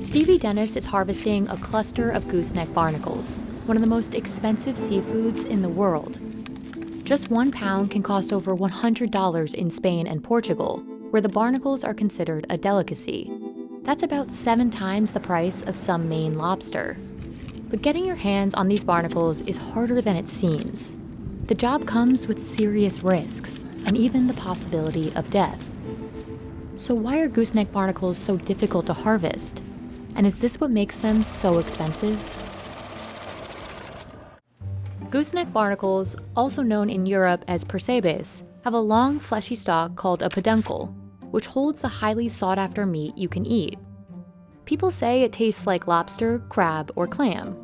Stevie Dennis is harvesting a cluster of gooseneck barnacles, one of the most expensive seafoods in the world. Just 1 pound can cost over $100 in Spain and Portugal, where the barnacles are considered a delicacy. That's about 7 times the price of some Maine lobster. But getting your hands on these barnacles is harder than it seems. The job comes with serious risks, and even the possibility of death. So why are gooseneck barnacles so difficult to harvest? And is this what makes them so expensive? Gooseneck barnacles, also known in Europe as persebes, have a long fleshy stalk called a peduncle, which holds the highly sought-after meat you can eat. People say it tastes like lobster, crab, or clam.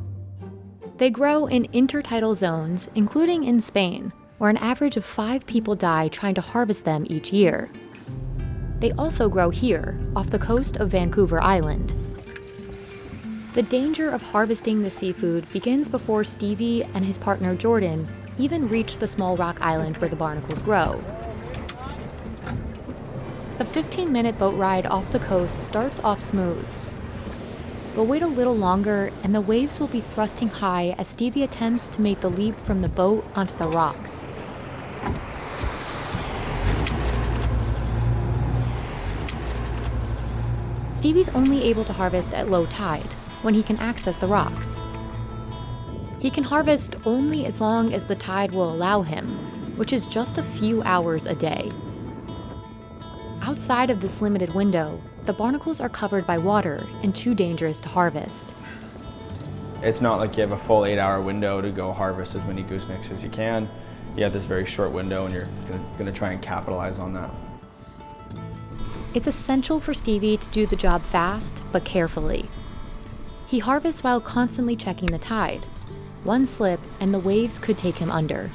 They grow in intertidal zones, including in Spain, where an average of 5 people die trying to harvest them each year. They also grow here, off the coast of Vancouver Island. The danger of harvesting the seafood begins before Stevie and his partner Jordan even reach the small rock island where the barnacles grow. The 15-minute boat ride off the coast starts off smooth. But wait a little longer and the waves will be thrusting high as Stevie attempts to make the leap from the boat onto the rocks. Stevie's only able to harvest at low tide, when he can access the rocks. He can harvest only as long as the tide will allow him, which is just a few hours a day. Outside of this limited window, the barnacles are covered by water and too dangerous to harvest. It's not like you have a full 8-hour window to go harvest as many goosenecks as you can. You have this very short window and you're gonna try and capitalize on that. It's essential for Stevie to do the job fast, but carefully. He harvests while constantly checking the tide. One slip and the waves could take him under.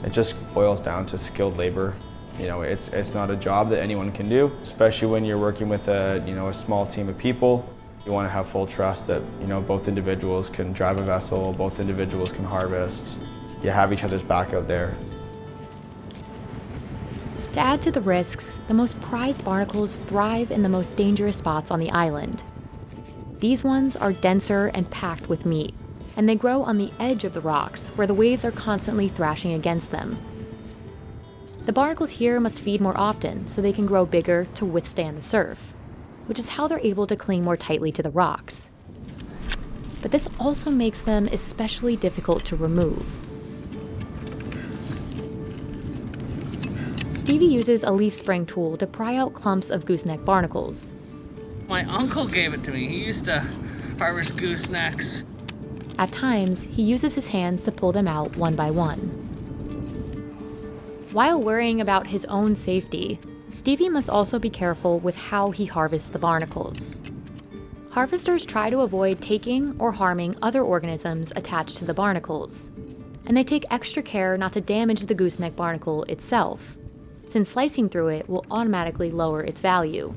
It just boils down to skilled labor. You know, it's not a job that anyone can do, especially when you're working with a small team of people. You want to have full trust that both individuals can drive a vessel, both individuals can harvest. You have each other's back out there. To add to the risks, the most prized barnacles thrive in the most dangerous spots on the island. These ones are denser and packed with meat, and they grow on the edge of the rocks where the waves are constantly thrashing against them. The barnacles here must feed more often so they can grow bigger to withstand the surf, which is how they're able to cling more tightly to the rocks. But this also makes them especially difficult to remove. Stevie uses a leaf spring tool to pry out clumps of gooseneck barnacles. My uncle gave it to me. He used to harvest goosenecks. At times, he uses his hands to pull them out one by one. While worrying about his own safety, Stevie must also be careful with how he harvests the barnacles. Harvesters try to avoid taking or harming other organisms attached to the barnacles, and they take extra care not to damage the gooseneck barnacle itself, since slicing through it will automatically lower its value.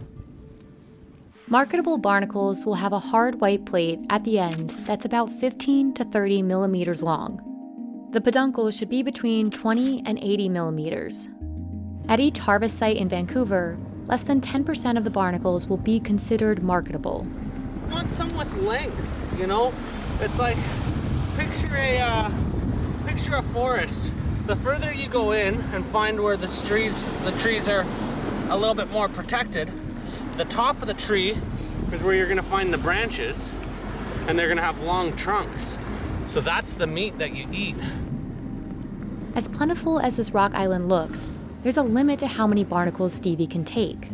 Marketable barnacles will have a hard white plate at the end that's about 15 to 30 millimeters long. The peduncle should be between 20 and 80 millimeters. At each harvest site in Vancouver, less than 10% of the barnacles will be considered marketable. You want some with length, you know? It's like, picture a forest. The further you go in and find where the trees are a little bit more protected, the top of the tree is where you're gonna find the branches, and they're gonna have long trunks. So that's the meat that you eat. As plentiful as this rock island looks, there's a limit to how many barnacles Stevie can take.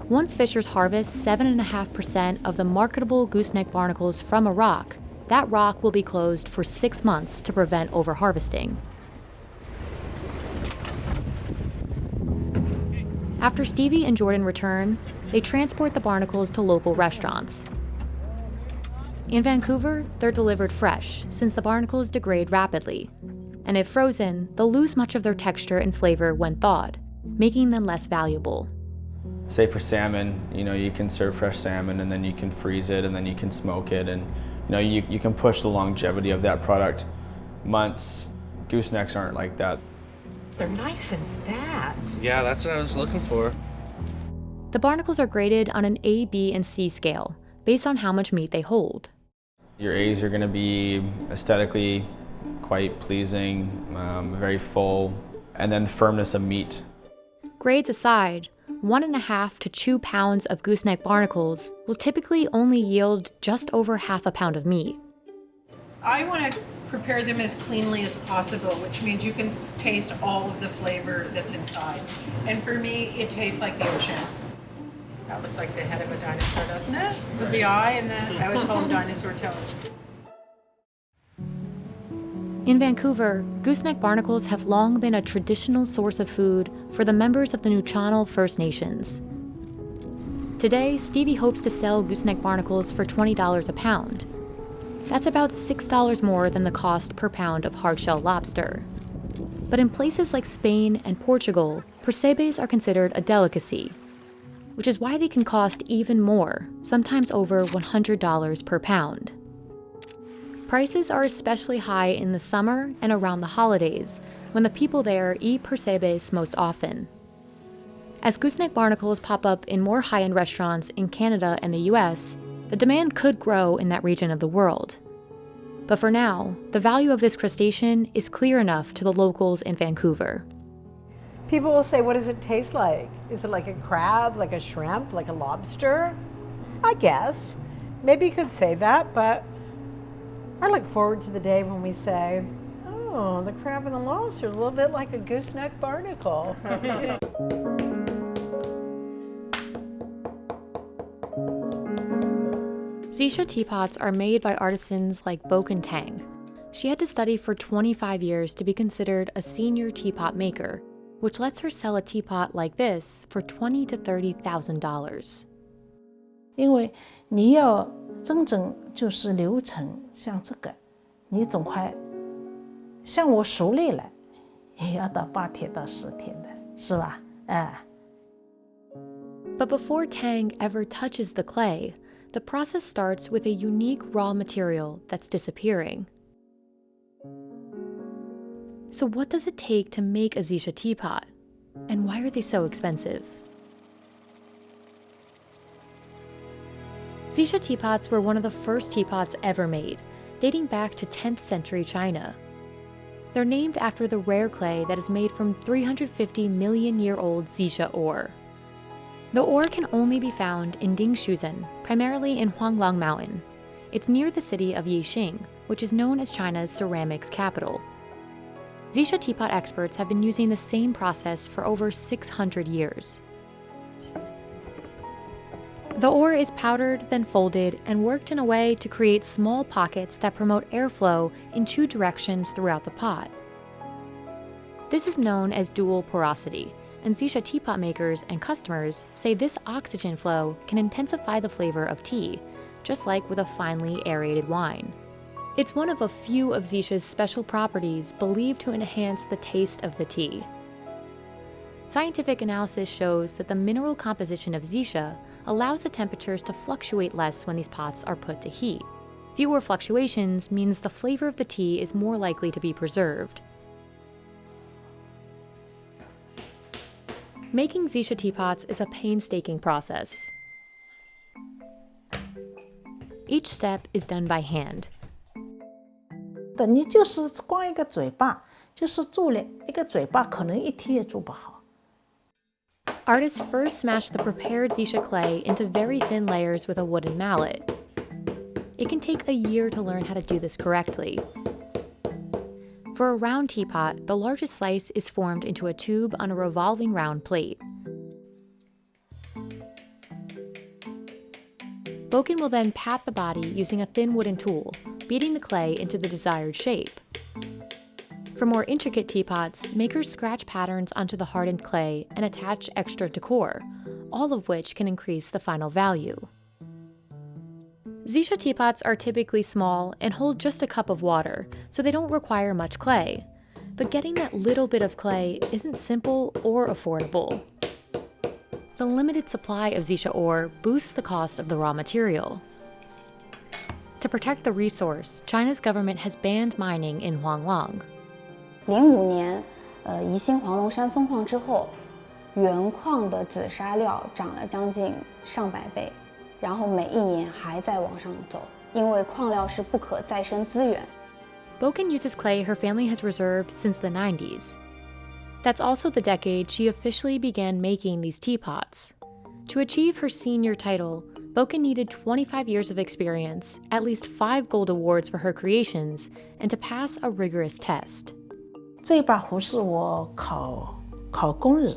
Once fishers harvest 7.5% of the marketable gooseneck barnacles from a rock, that rock will be closed for 6 months to prevent overharvesting. After Stevie and Jordan return, they transport the barnacles to local restaurants. In Vancouver, they're delivered fresh, since the barnacles degrade rapidly. And if frozen, they'll lose much of their texture and flavor when thawed, making them less valuable. Say for salmon, you can serve fresh salmon and then you can freeze it and then you can smoke it, and you can push the longevity of that product months. Goosenecks aren't like that. They're nice and fat. Yeah, that's what I was looking for. The barnacles are graded on an A, B, and C scale, based on how much meat they hold. Your A's are going to be aesthetically quite pleasing, very full, and then the firmness of meat. Grades aside, 1.5 to 2 pounds of gooseneck barnacles will typically only yield just over half a pound of meat. I want to prepare them as cleanly as possible, which means you can taste all of the flavor that's inside. And for me, it tastes like the ocean. That looks like the head of a dinosaur, doesn't it? With the eye and I always call them dinosaur toes. In Vancouver, gooseneck barnacles have long been a traditional source of food for the members of the Nuu-chah-nulth First Nations. Today, Stevie hopes to sell gooseneck barnacles for $20 a pound. That's about $6 more than the cost per pound of hard-shell lobster. But in places like Spain and Portugal, percebes are considered a delicacy, which is why they can cost even more, sometimes over $100 per pound. Prices are especially high in the summer and around the holidays, when the people there eat percebes most often. As gooseneck barnacles pop up in more high-end restaurants in Canada and the US, the demand could grow in that region of the world. But for now, the value of this crustacean is clear enough to the locals in Vancouver. People will say, what does it taste like? Is it like a crab, like a shrimp, like a lobster? I guess. Maybe you could say that, but I look forward to the day when we say, oh, the crab and the lobster is a little bit like a gooseneck barnacle. Zisha Teapots are made by artisans like Boken Tang. She had to study for 25 years to be considered a senior teapot maker, which lets her sell a teapot like this for $20,000 to $30,000. 因为你要真正就是流程，像这个，你总快像我手里来，也要到8天到10天的，是吧？But before tang ever touches the clay, the process starts with a unique raw material that's disappearing. So what does it take to make a Zisha teapot? And why are they so expensive? Zisha teapots were one of the first teapots ever made, dating back to 10th century China. They're named after the rare clay that is made from 350 million-year-old Zisha ore. The ore can only be found in Dingshuzhen, primarily in Huanglang Mountain. It's near the city of Yixing, which is known as China's ceramics capital. Zisha teapot experts have been using the same process for over 600 years. The ore is powdered, then folded, and worked in a way to create small pockets that promote airflow in 2 directions throughout the pot. This is known as dual porosity, and Zisha teapot makers and customers say this oxygen flow can intensify the flavor of tea, just like with a finely aerated wine. It's one of a few of Zisha's special properties believed to enhance the taste of the tea. Scientific analysis shows that the mineral composition of Zisha allows the temperatures to fluctuate less when these pots are put to heat. Fewer fluctuations means the flavor of the tea is more likely to be preserved. Making Zisha teapots is a painstaking process. Each step is done by hand. 等于就是光一个嘴巴，就是做了一个嘴巴，可能1天也做不好。 Artists first smash the prepared Zisha clay into very thin layers with a wooden mallet. It can take a year to learn how to do this correctly. For a round teapot, the largest slice is formed into a tube on a revolving round plate. Boken will then pat the body using a thin wooden tool, beating the clay into the desired shape. For more intricate teapots, makers scratch patterns onto the hardened clay and attach extra decor, all of which can increase the final value. Zisha teapots are typically small and hold just a cup of water, so they don't require much clay. But getting that little bit of clay isn't simple or affordable. The limited supply of Zisha ore boosts the cost of the raw material. To protect the resource, China's government has banned mining in Huanglang. 05年，宜兴黄龙山封矿之后，原矿的紫砂料涨了将近上百倍，然后每一年还在往上走，因为矿料是不可再生资源。Boken uses clay her family has reserved since the 90s. That's also the decade she officially began making these teapots. To achieve her senior title, Boken needed 25 years of experience, at least 5 gold awards for her creations, and to pass a rigorous test. 这把壶是我考工日，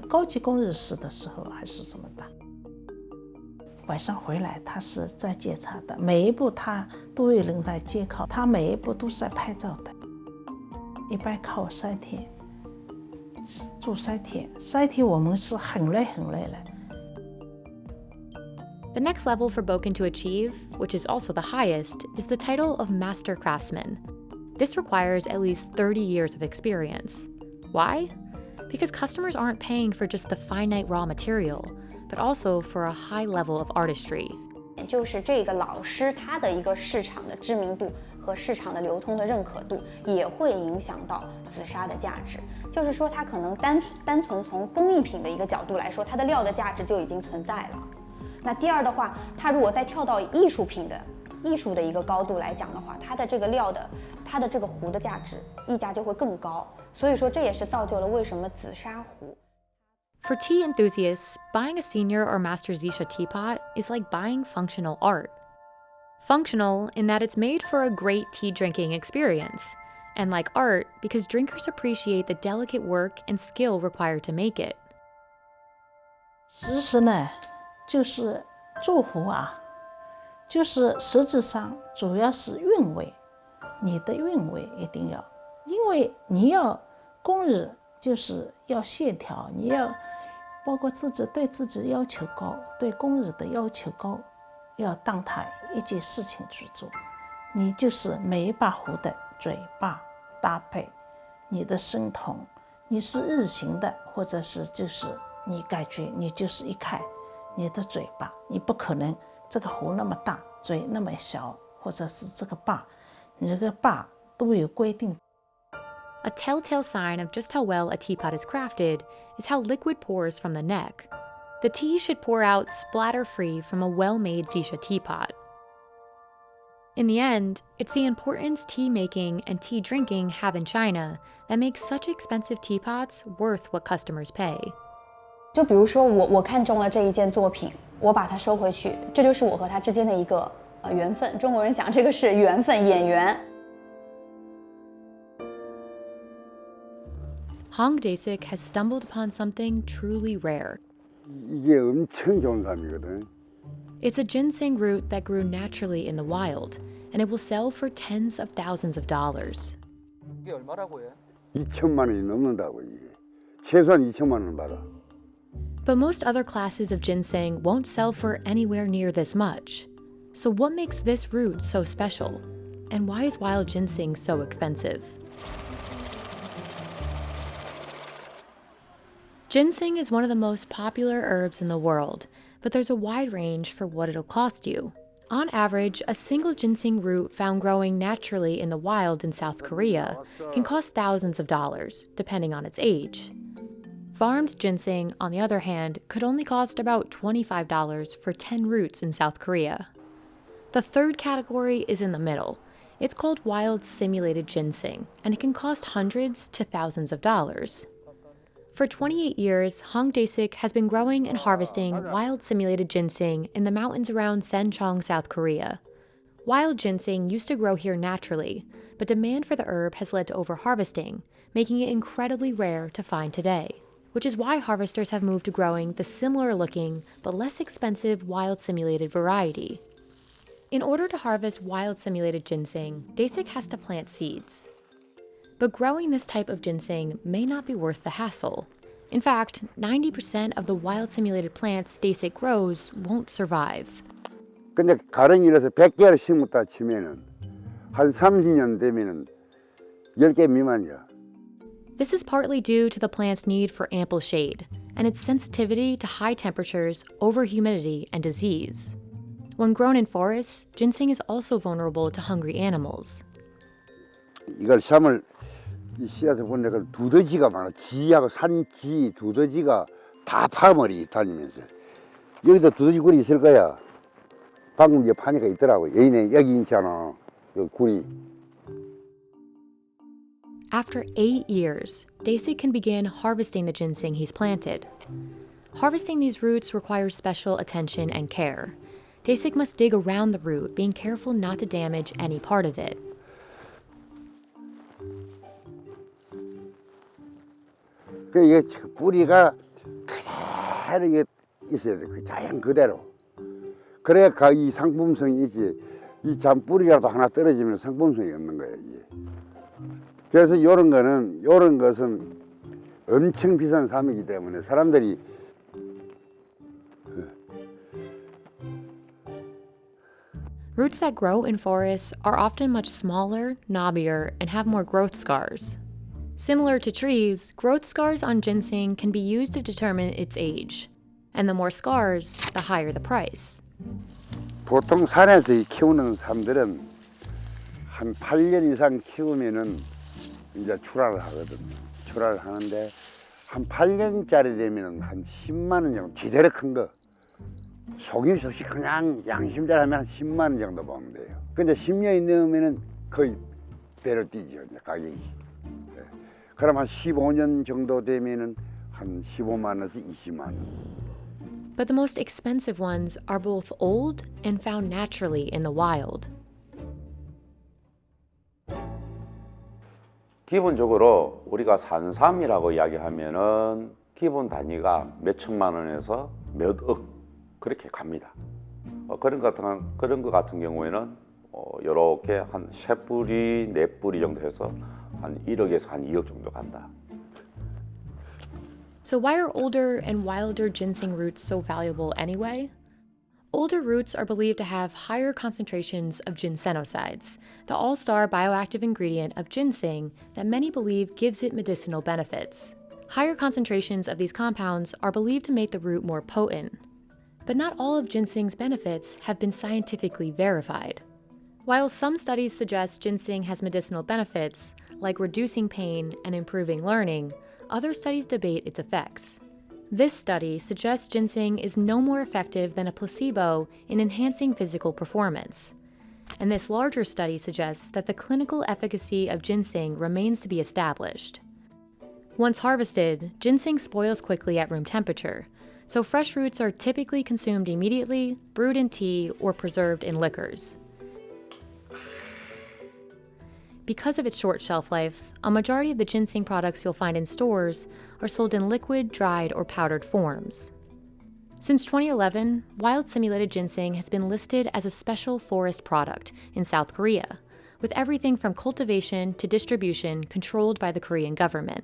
高级工日试的时候还是什么的。晚上回来，他是在检查的，每一步他都有人来监考，他每一步都是在拍照的。一般考3天，做3天，3天我们是很累了。The next level for Boken to achieve, which is also the highest, is the title of Master Craftsman. This requires at least 30 years of experience. Why? Because customers aren't paying for just the finite raw material, but also for a high level of artistry. 就是这个老师他的一个市场的知名度和市场的流通的认可度，也会影响到紫砂的价值。就是说，它可能单纯从工艺品的一个角度来说，它的料的价值就已经存在了。那第二的话，它如果再跳到艺术的一个高度来讲的话，它的这个料的，它的这个壶的价值溢价就会更高。所以说，这也是造就了为什么紫砂壶。For tea enthusiasts, buying a senior or master Zisha teapot is like buying functional art. Functional in that it's made for a great tea drinking experience, and like art because drinkers appreciate the delicate work and skill required to make it. 其实呢，就是做壶啊，就是实质上主要是韵味，你的韵味一定要，因为你要工艺就是要线条，你要包括对自己要求高，对工艺的要求高，要当它一件事情去做。你就是每一把壶的嘴巴搭配你的声筒，你是日行的，或者是就是你感觉你就是一开你的嘴巴，你不可能这个壶那么大，嘴那么小，或者是这个把，你这个把都有规定。A telltale sign of just how well a teapot is crafted is how liquid pours from the neck. The tea should pour out splatter-free from a well-made Zisha teapot. In the end, it's the importance tea making and tea drinking have in China that makes such expensive teapots worth what customers pay. 就比如说我看中了这一件作品，我把它收回去，这就是我和它之间的一个缘分。中国人讲这个是缘分，眼缘。 Hong Daesik has stumbled upon something truly rare. 이게 엄청 좋은 삶이거든. It's a ginseng root that grew naturally in the wild, and it will sell for tens of thousands of dollars. 이게 얼마라고 해? 2천만 원이 넘는다고 이게. 최소한 2천만 원 받아. But most other classes of ginseng won't sell for anywhere near this much. So what makes this root so special? And why is wild ginseng so expensive? Ginseng is one of the most popular herbs in the world, but there's a wide range for what it'll cost you. On average, a single ginseng root found growing naturally in the wild in South Korea can cost thousands of dollars, depending on its age. Farmed ginseng, on the other hand, could only cost about $25 for 10 roots in South Korea. The third category is in the middle. It's called wild simulated ginseng, and it can cost hundreds to thousands of dollars. For 28 years, Hong Daesik has been growing and harvesting wild simulated ginseng in the mountains around Sancheong, South Korea. Wild ginseng used to grow here naturally, but demand for the herb has led to overharvesting, making it incredibly rare to find today, which is why harvesters have moved to growing the similar-looking but less expensive wild simulated variety. In order to harvest wild simulated ginseng, Daesik has to plant seeds. But growing this type of ginseng may not be worth the hassle. In fact, 90% of the wild simulated plants Daesik grows won't survive. 근데 가랭이라서 100개를 심었다 치면은 한 30년 되면은 10개 미만이야. This is partly due to the plant's need for ample shade and its sensitivity to high temperatures, overhumidity, and disease. When grown in forests, ginseng is also vulnerable to hungry animals. 이걸 샴을 이 씨앗을 보니까 두더지가 많아. 지하고 산지 두더지가 다 파머리 다니면서 여기다 두더지 굴이 있을 거야. 방금 이제 파니까 있더라고. 여기 있잖아. 여기 굴이. After 8 years, Daesik can begin harvesting the ginseng he's planted. Harvesting these roots requires special attention and care. Daesik must dig around the root, being careful not to damage any part of it. 이게 뿌리가 그대로 이게 있어야 돼. 그 자연 그대로. 그래야 이 상품성이 있지. 이 잔뿌리라도 하나 떨어지면 상품성이 없는 거야 이게. 그래서 이런 것은 엄청 비싼 삶이기 때문에 사람들이 Roots that grow in forests are often much smaller, knobbier, and have more growth scars. Similar to trees, growth scars on ginseng can be used to determine its age. And the more scars, the higher the price. 보통 산에서 키우는 사람들은 한 8년 이상 키우면은 이제 출하를 하거든요. 출하를 하는데 한 8년짜리 되면은 한 10만 원 정도, 제대로 큰 거. 속임 없이 그냥 양심대로 하면 한 10만 원 정도 보면 돼요. 근데 10년이 넘으면은 거의 배로 뛰죠, 이제 가격이. 네. 그럼 한 15년 정도 되면은 한 15만 원에서 20만 원. But the most expensive ones are both old and found naturally in the wild. 기본적으로 우리가 산삼이라고 이야기하면은 기본 단위가 몇 천만 원에서 몇 억 그렇게 갑니다. 그런 것 같은 경우에는 이렇게 한 3뿌리, 4뿌리 정도 해서 한 1억에서 한 2억 정도 간다. So why are older and wilder ginseng roots so valuable anyway? Older roots are believed to have higher concentrations of ginsenosides, the all-star bioactive ingredient of ginseng that many believe gives it medicinal benefits. Higher concentrations of these compounds are believed to make the root more potent. But not all of ginseng's benefits have been scientifically verified. While some studies suggest ginseng has medicinal benefits, like reducing pain and improving learning, other studies debate its effects. This study suggests ginseng is no more effective than a placebo in enhancing physical performance. And this larger study suggests that the clinical efficacy of ginseng remains to be established. Once harvested, ginseng spoils quickly at room temperature, so fresh roots are typically consumed immediately, brewed in tea, or preserved in liquors. Because of its short shelf life, a majority of the ginseng products you'll find in stores are sold in liquid, dried, or powdered forms. Since 2011, wild simulated ginseng has been listed as a special forest product in South Korea, with everything from cultivation to distribution controlled by the Korean government.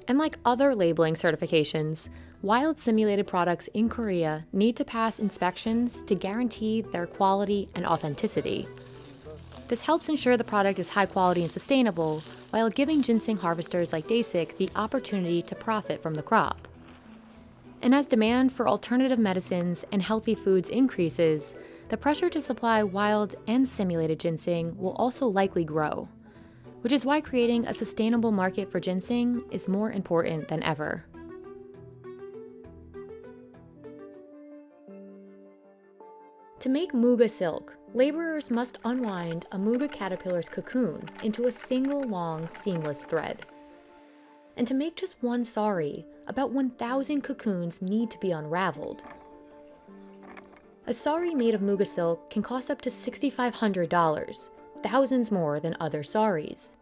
And like other labeling certifications, wild simulated products in Korea need to pass inspections to guarantee their quality and authenticity. This helps ensure the product is high quality and sustainable, while giving ginseng harvesters like Dasik the opportunity to profit from the crop. And as demand for alternative medicines and healthy foods increases, the pressure to supply wild and simulated ginseng will also likely grow, which is why creating a sustainable market for ginseng is more important than ever. To make Muga silk, laborers must unwind a Muga caterpillar's cocoon into a single long, seamless thread. And to make just one sari, about 1,000 cocoons need to be unraveled. A sari made of Muga silk can cost up to $6,500, thousands more than other saris.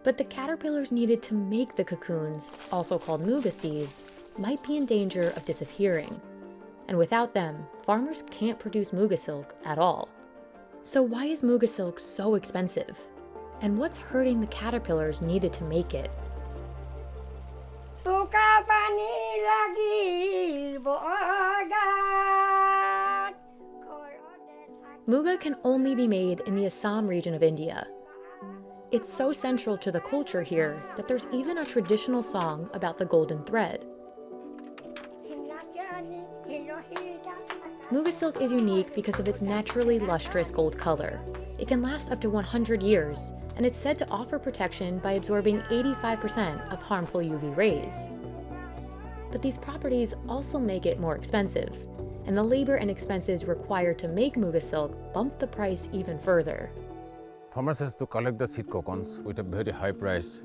But the caterpillars needed to make the cocoons, also called Muga seeds, might be in danger of disappearing. And without them, farmers can't produce Muga silk at all. So why is Muga silk so expensive? And what's hurting the caterpillars needed to make it? Muga can only be made in the Assam region of India. It's so central to the culture here that there's even a traditional song about the golden thread. Muga silk is unique because of its naturally lustrous gold color. It can last up to 100 years, and it's said to offer protection by absorbing 85% of harmful UV rays. But these properties also make it more expensive, and the labor and expenses required to make Muga silk bump the price even further. Farmers has to collect the seed cocoons with a very high price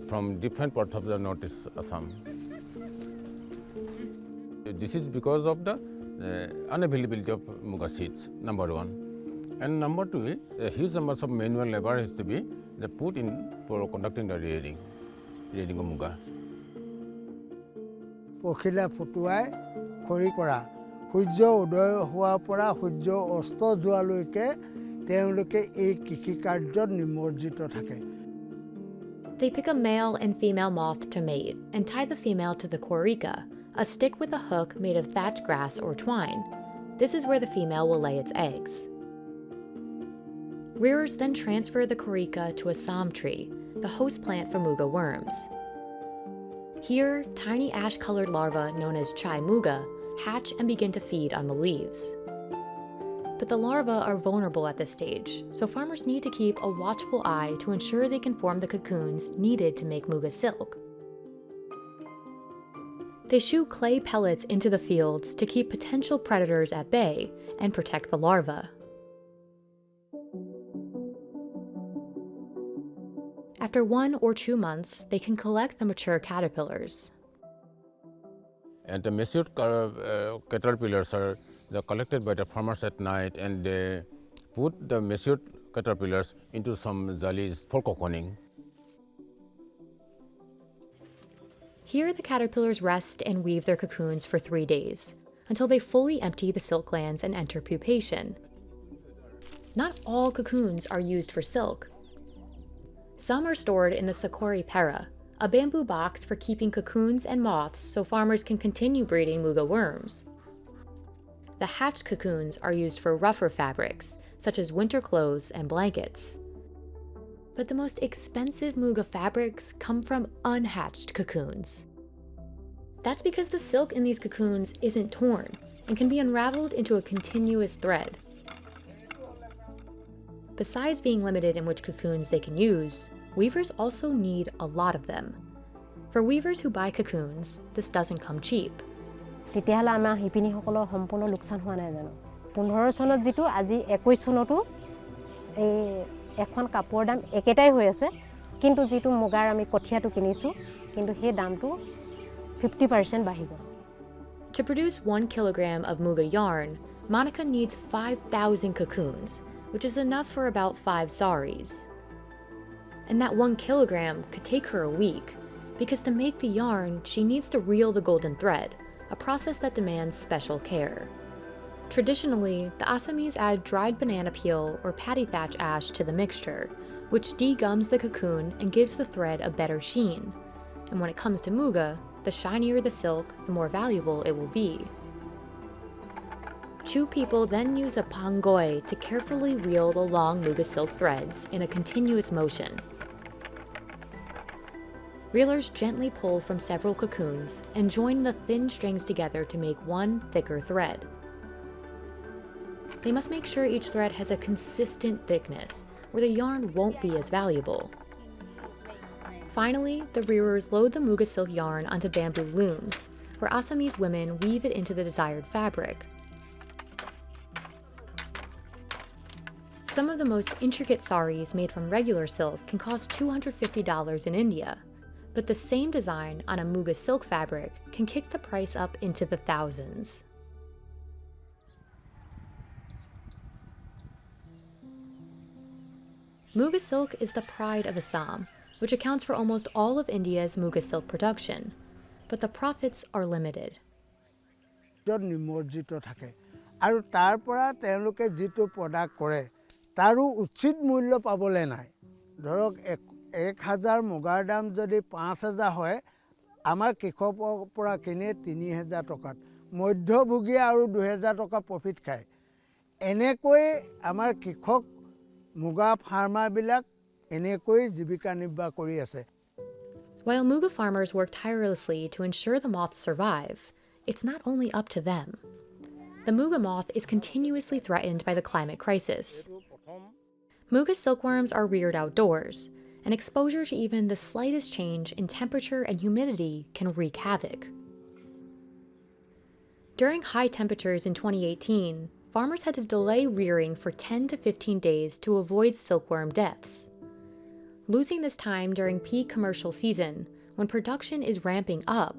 from different parts of the northeast Assam. This is because of the unavailability of Muga seeds, number one. And number two, a huge number of manual labor has to be put in for conducting the rearing of Muga. পখিলা ফুটুৱাই খৰি পৰা সূৰ্য উদয় হোৱাৰ পৰা সূৰ্য অস্ত যোৱালৈকে তেওঁলোকে এই কৃষি কাৰ্যত নিমজ্জিত থাকে। They pick a male and female moth to mate and tie the female to the korika, a stick with a hook made of thatch grass or twine. This is where the female will lay its eggs. Rearers then transfer the korika to a sam tree, the host plant for Muga worms. Here, tiny ash-colored larvae known as chai Muga hatch and begin to feed on the leaves. But the larvae are vulnerable at this stage, so farmers need to keep a watchful eye to ensure they can form the cocoons needed to make Muga silk. They shoot clay pellets into the fields to keep potential predators at bay and protect the larvae. After 1 or 2 months, they can collect the mature caterpillars. And the mature caterpillars are collected by the farmers at night, and they put the mature caterpillars into some jalis for cocooning. Here, the caterpillars rest and weave their cocoons for 3 days, until they fully empty the silk glands and enter pupation. Not all cocoons are used for silk. Some are stored in the sakori pera, a bamboo box for keeping cocoons and moths so farmers can continue breeding Muga worms. the hatched cocoons are used for rougher fabrics, such as winter clothes and blankets. But the most expensive Muga fabrics come from unhatched cocoons. That's because the silk in these cocoons isn't torn and can be unraveled into a continuous thread. Besides being limited in which cocoons they can use, weavers also need a lot of them. For weavers who buy cocoons, this doesn't come cheap. তেতিয়াহ'লে আমাৰ শিপিনীসকলৰ সম্পূৰ্ণ লোকচান হোৱা নাই জানো 15 চনত যেটো আজি 21 চনতো এই এখন কাপোৰৰ দাম একেটাই হৈ আছে কিন্তু যেটো মুগাৰ আমি কঠিয়াটো কিনিছো কিন্তু সেই দামটো 50% বাঢ়ি গ'ল To produce 1 kilogram of Muga yarn, Monica needs 5,000 cocoons, which is enough for about 5 saris. And that 1 kilogram could take her a week, because to make the yarn, she needs to reel the golden thread, a process that demands special care. Traditionally, the Assamese add dried banana peel or paddy thatch ash to the mixture, which degums the cocoon and gives the thread a better sheen. And when it comes to Muga, the shinier the silk, the more valuable it will be. 2 people then use a pangoi to carefully reel the long Muga silk threads in a continuous motion. Reelers gently pull from several cocoons and join the thin strings together to make one thicker thread. They must make sure each thread has a consistent thickness, or the yarn won't be as valuable. Finally, the reelers load the Muga silk yarn onto bamboo looms, where Assamese women weave it into the desired fabric. Some of the most intricate saris made from regular silk can cost $250 in India, but the same design on a Muga silk fabric can kick the price up into the thousands. Muga silk is the pride of Assam, which accounts for almost all of India's Muga silk production, but the profits are limited. নিমজ্জিত থাকে আৰু তাৰ পৰা তেওঁলোকে যেটো product কৰে তাৰো উচিত মূল্য পাবলৈ নাই ধৰক 1000 মুগাৰ দাম যদি 5000 হয় আমাৰ কৃষকৰ পৰা কিনে 3000 টকাত মধ্যভোগী আৰু 2000 টকা প্ৰফিট খায় এনেকৈ আমাৰ কৃষক মুগা ফাৰ্মাৰ বিলাক এনেকৈ জীৱিকা নিৰ্বাহ কৰি আছে While Muga farmers work tirelessly to ensure the moths survive, it's not only up to them. The Muga moth is continuously threatened by the climate crisis. Muga silkworms are reared outdoors, and exposure to even the slightest change in temperature and humidity can wreak havoc. During high temperatures in 2018, farmers had to delay rearing for 10 to 15 days to avoid silkworm deaths. Losing this time during peak commercial season, when production is ramping up,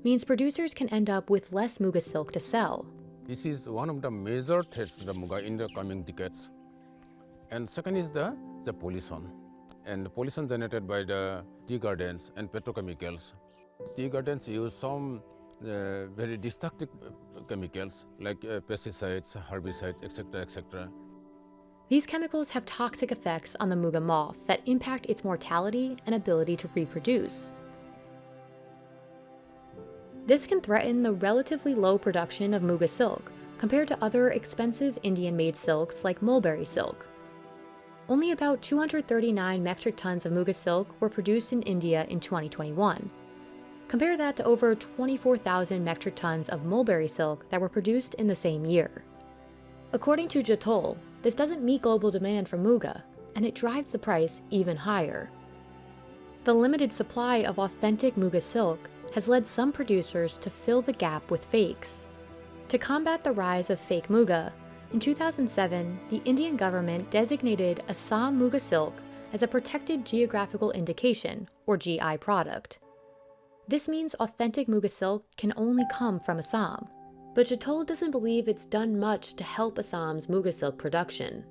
means producers can end up with less Muga silk to sell. This is one of the major threats to the Muga in the coming decades. And second is the pollution. And the pollution generated by the tea gardens and petrochemicals. Tea gardens use some very destructive chemicals like pesticides, herbicides, etc., etc. These chemicals have toxic effects on the Muga moth that impact its mortality and ability to reproduce. This can threaten the relatively low production of Muga silk compared to other expensive Indian-made silks like mulberry silk. Only about 239 metric tons of Muga silk were produced in India in 2021. Compare that to over 24,000 metric tons of mulberry silk that were produced in the same year. According to Jatol, this doesn't meet global demand for Muga, and it drives the price even higher. The limited supply of authentic Muga silk has led some producers to fill the gap with fakes. To combat the rise of fake Muga, in 2007, the Indian government designated Assam Muga silk as a protected geographical indication, or GI product. This means authentic Muga silk can only come from Assam. But Jatol doesn't believe it's done much to help Assam's Muga silk production.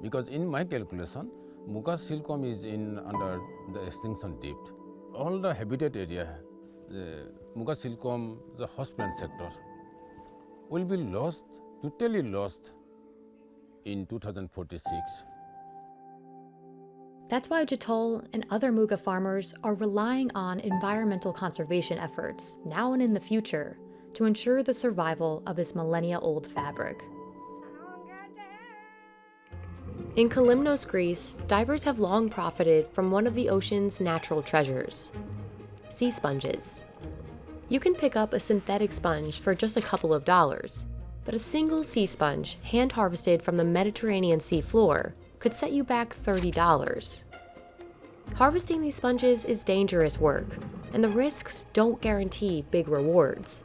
Because in my calculation, Muga silkworm is under the extinction dip. All the habitat area, the Muga silkworm, the host plant sector, will be lost, totally lost in 2046. That's why Jatol and other Muga farmers are relying on environmental conservation efforts, now and in the future, to ensure the survival of this millennia-old fabric. In Kalymnos, Greece, divers have long profited from one of the ocean's natural treasures, sea sponges. You can pick up a synthetic sponge for just a couple of dollars, but a single sea sponge hand-harvested from the Mediterranean sea floor could set you back $30. Harvesting these sponges is dangerous work, and the risks don't guarantee big rewards.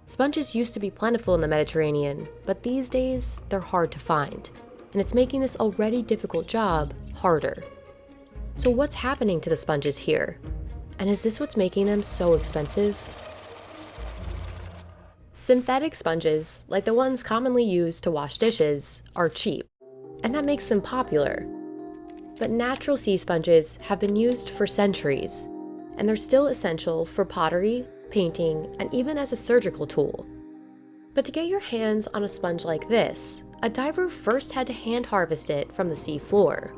Sponges used to be plentiful in the Mediterranean, but these days they're hard to find, and it's making this already difficult job harder. So what's happening to the sponges here? And is this what's making them so expensive? Synthetic sponges, like the ones commonly used to wash dishes, are cheap, and that makes them popular. But natural sea sponges have been used for centuries, and they're still essential for pottery, painting, and even as a surgical tool. But to get your hands on a sponge like this, a diver first had to hand harvest it from the sea floor.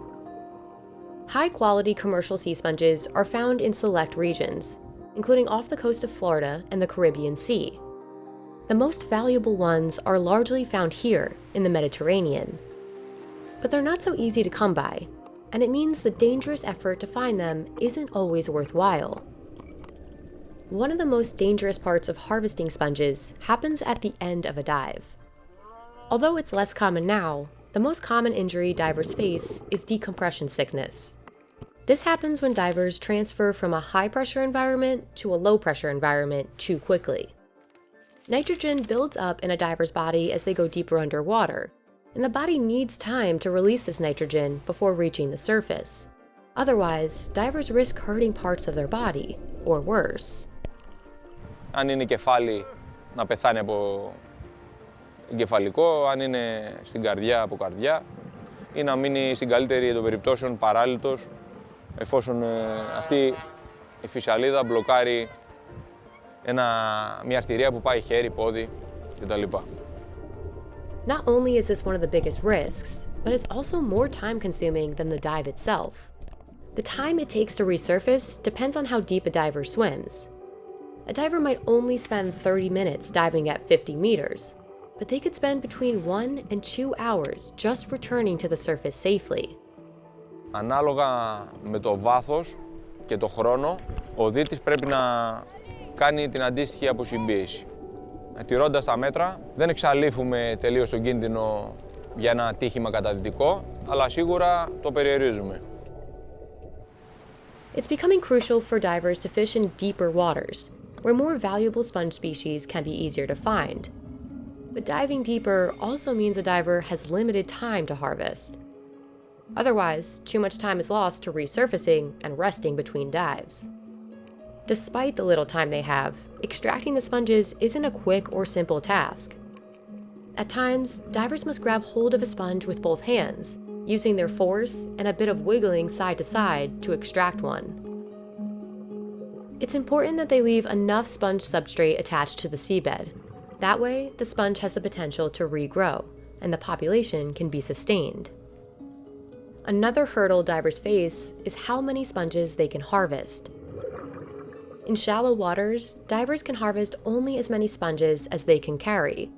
High-quality commercial sea sponges are found in select regions, including off the coast of Florida and the Caribbean Sea. The most valuable ones are largely found here in the Mediterranean. But they're not so easy to come by, and it means the dangerous effort to find them isn't always worthwhile. One of the most dangerous parts of harvesting sponges happens at the end of a dive. Although it's less common now, the most common injury divers face is decompression sickness. This happens when divers transfer from a high-pressure environment to a low-pressure environment too quickly. Nitrogen builds up in a diver's body as they go deeper underwater, and the body needs time to release this nitrogen before reaching the surface. Otherwise, divers risk hurting parts of their body, or worse. Αν είναι κεφάλι, να πεθάνει από εγκεφαλικό, αν είναι στην καρδιά, από καρδιά, ή να μείνει στην καλύτερη των περιπτώσεων παράλυτος, εφόσον αυτή η φυσαλίδα μπλοκάρει μια αρτηρία που πάει χέρι, πόδι κτλ. Not only is this one of the biggest risks, but it's also more time-consuming than the dive itself. The time it takes to resurface depends on how deep a diver swims. A diver might only spend 30 minutes diving at 50 meters, but they could spend between 1 and 2 hours just returning to the surface safely. Ανάλογα με το βάθος και το χρόνο, ο δίτης πρέπει να κάνει την αντίστοιχη αποσυμπίεση. Τηρώντας τα μέτρα, δεν εξαλείφουμε τελείως τον κίνδυνο για ένα ατύχημα καταδυτικό, αλλά σίγουρα το περιορίζουμε. It's becoming crucial for divers to fish in deeper waters, where more valuable sponge species can be easier to find. But diving deeper also means a diver has limited time to harvest. Otherwise, too much time is lost to resurfacing and resting between dives. Despite the little time they have, extracting the sponges isn't a quick or simple task. At times, divers must grab hold of a sponge with both hands, using their force and a bit of wiggling side to side to extract one. It's important that they leave enough sponge substrate attached to the seabed. That way, the sponge has the potential to regrow, and the population can be sustained. Another hurdle divers face is how many sponges they can harvest. In shallow waters, divers can harvest only as many sponges as they can carry.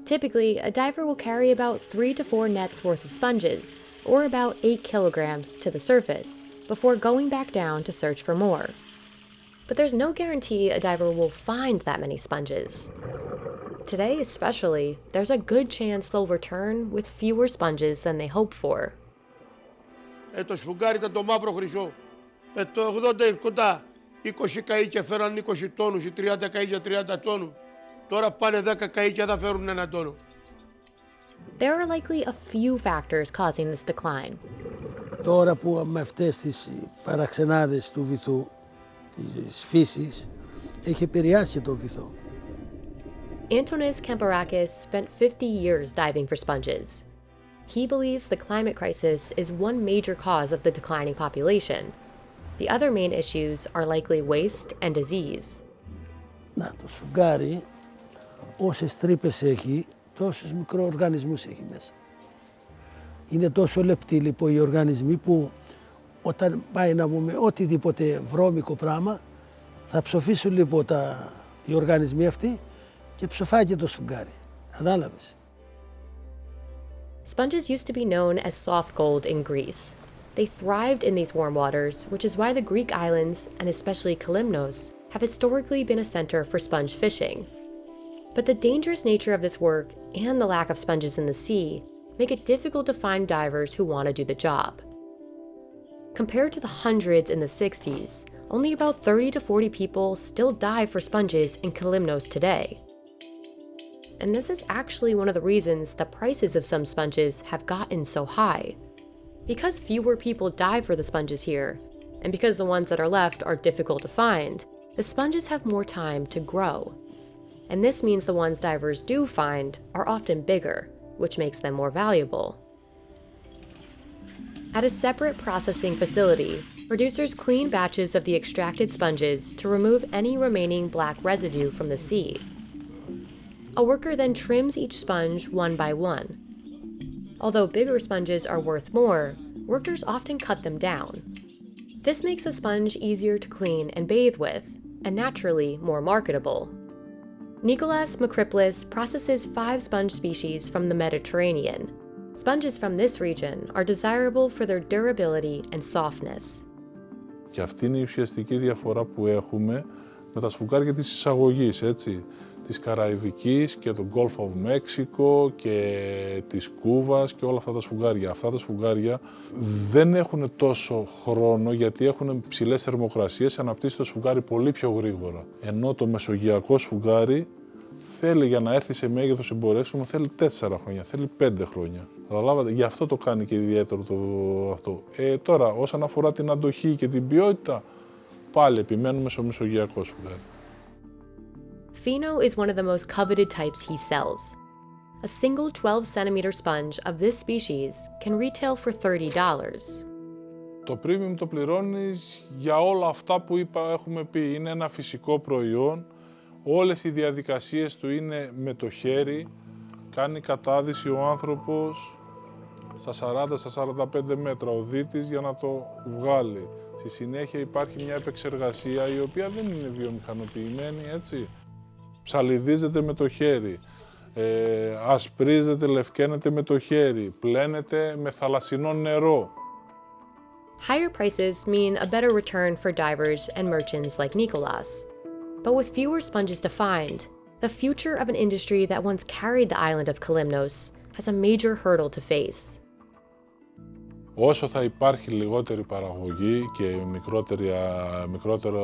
Typically, a diver will carry about 3 to 4 nets worth of sponges, or about 8 kilograms, to the surface, before going back down to search for more. But there's no guarantee a diver will find that many sponges. Today especially, there's a good chance they'll return with fewer sponges than they hoped for. Το σφουγγάρι ήταν το μαύρο χρυσό. Το 80 κοντά 20 καΐκια φέραν 20 τόνους, οι 30 καΐκια 30 τόνους. Τώρα πάνε 10 καΐκια θα φέρουν 1 τόνο. There are likely a few factors causing this decline. Τώρα που με αυτές τις παραξενάδες του βυθού, της φύσης, έχει επηρεάσει το βυθό. Antonis Kamparakis spent 50 years diving for sponges. He believes the climate crisis is one major cause of the declining population. The other main issues are likely waste and disease. Να, το σφουγγάρι, όσες τρύπες έχει, τόσους μικροοργανισμούς έχει μέσα. Είναι τόσο λεπτοί λοιπόν οι οργανισμοί που όταν πάει να πούμε οτιδήποτε βρώμικο πράγμα, θα ψοφήσουν λοιπόν οι οργανισμοί αυτοί και ψοφάει και το σφουγγάρι. Κατάλαβες. Sponges used to be known as soft gold in Greece. They thrived in these warm waters, which is why the Greek islands, and especially Kalymnos, have historically been a center for sponge fishing. But the dangerous nature of this work and the lack of sponges in the sea make it difficult to find divers who want to do the job. Compared to the hundreds in the 60s, only about 30 to 40 people still dive for sponges in Kalymnos today. And this is actually one of the reasons the prices of some sponges have gotten so high. Because fewer people dive for the sponges here, and because the ones that are left are difficult to find, the sponges have more time to grow. And this means the ones divers do find are often bigger, which makes them more valuable. At a separate processing facility, producers clean batches of the extracted sponges to remove any remaining black residue from the seed. A worker then trims each sponge one by one. Although bigger sponges are worth more, workers often cut them down. This makes a sponge easier to clean and bathe with, and naturally more marketable. Nicholas Makriplis processes 5 sponge species from the Mediterranean. Sponges from this region are desirable for their durability and softness. Και αυτή είναι η ουσιαστική διαφορά που έχουμε με τα σφουγγάρια της εισαγωγής, έτσι. Της Καραϊβικής και του Gulf of Mexico και της Κούβας και όλα αυτά τα σφουγγάρια. Αυτά τα σφουγγάρια δεν έχουν τόσο χρόνο γιατί έχουν ψηλές θερμοκρασίες, αναπτύσσει το σφουγγάρι πολύ πιο γρήγορα. Ενώ το μεσογειακό σφουγγάρι θέλει για να έρθει σε μέγεθος εμπορεύσιμο, θέλει 4 χρόνια, θέλει 5 χρόνια. Καταλάβατε, γι' αυτό το κάνει και ιδιαίτερο αυτό. Τώρα, όσον αφορά την αντοχή και την ποιότητα, πάλι επιμένουμε στο μεσογειακό σφουγγάρι. Fino is one of the most coveted types he sells. A single 12-centimeter sponge of this species can retail for $30. Το premium το πληρώνεις για όλα αυτά που έχουμε πει. Είναι ένα φυσικό προϊόν. Όλες οι διαδικασίες του είναι με το χέρι. Κάνει κατάδυση ο άνθρωπος στα 40-45 μέτρα ο δίτης για να το βγάλει. Στη συνέχεια υπάρχει μια επεξεργασία η οποία δεν είναι βιομηχανοποιημένη, έτσι. Ψαλιδίζεται με το χέρι, ασπρίζεται, λευκαίνεται με το χέρι, πλένεται με θαλασσινό νερό. Higher prices mean a better return for divers and merchants like Nicholas. But with fewer sponges to find, the future of an industry that once carried the island of Kalymnos has a major hurdle to face. Όσο θα υπάρχει λιγότερη παραγωγή και μικρότερο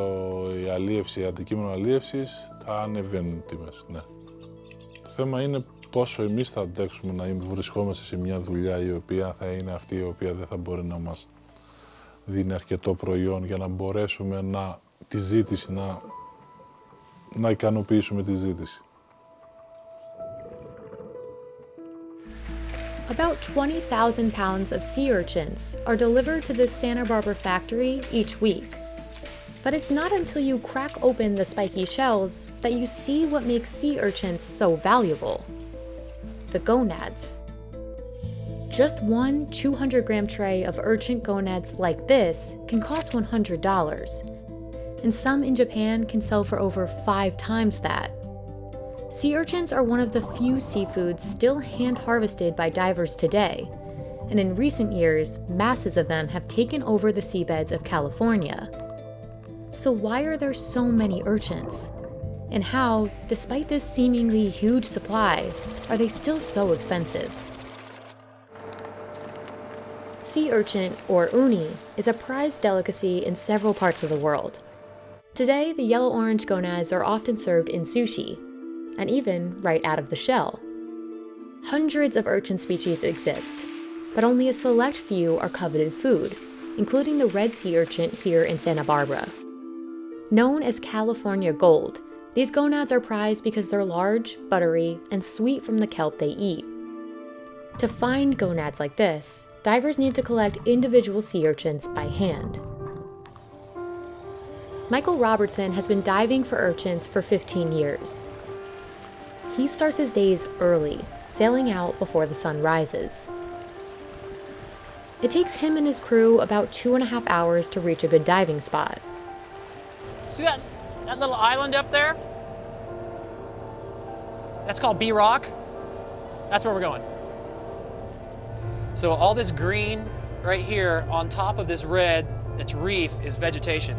η αλίευση, αντικείμενο αλίευσης, θα ανεβαίνουν οι τιμές. Ναι. Το θέμα είναι πόσο εμείς θα αντέξουμε να βρισκόμαστε σε μια δουλειά η οποία θα είναι αυτή η οποία δεν θα μπορεί να μας δίνει αρκετό προϊόν για να μπορέσουμε τη ζήτηση, να ικανοποιήσουμε τη ζήτηση. About 20,000 pounds of sea urchins are delivered to this Santa Barbara factory each week. But it's not until you crack open the spiky shells that you see what makes sea urchins so valuable: the gonads. Just one 200-gram tray of urchin gonads like this can cost $100, and some in Japan can sell for over 5 times that. Sea urchins are one of the few seafoods still hand-harvested by divers today, and in recent years, masses of them have taken over the seabeds of California. So why are there so many urchins? And how, despite this seemingly huge supply, are they still so expensive? Sea urchin, or uni, is a prized delicacy in several parts of the world. Today, the yellow-orange gonads are often served in sushi, and even right out of the shell. Hundreds of urchin species exist, but only a select few are coveted food, including the red sea urchin here in Santa Barbara. Known as California gold, these gonads are prized because they're large, buttery, and sweet from the kelp they eat. To find gonads like this, divers need to collect individual sea urchins by hand. Michael Robertson has been diving for urchins for 15 years. He starts his days early, sailing out before the sun rises. It takes him and his crew about 2.5 hours to reach a good diving spot. See that little island up there? That's called B rock. That's where we're going. So all this green right here on top of this red, that's reef, is vegetation.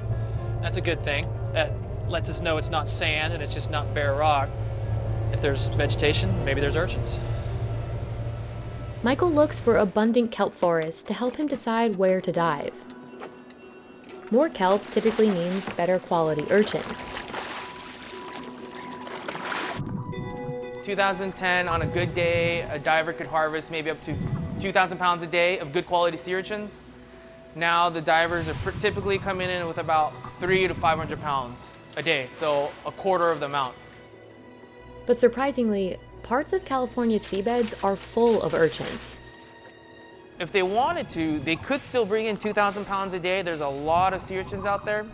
That's a good thing. That lets us know it's not sand and it's just not bare rock. If there's vegetation, maybe there's urchins. Michael looks for abundant kelp forests to help him decide where to dive. More kelp typically means better quality urchins. 2010, on a good day, a diver could harvest maybe up to 2,000 pounds a day of good quality sea urchins. Now the divers are typically coming in with about 300 to 500 pounds a day, so a quarter of the amount. But surprisingly, parts of California's seabeds are full of urchins. If they wanted to, they could still bring in 2,000 pounds a day. There's a lot of sea urchins out there,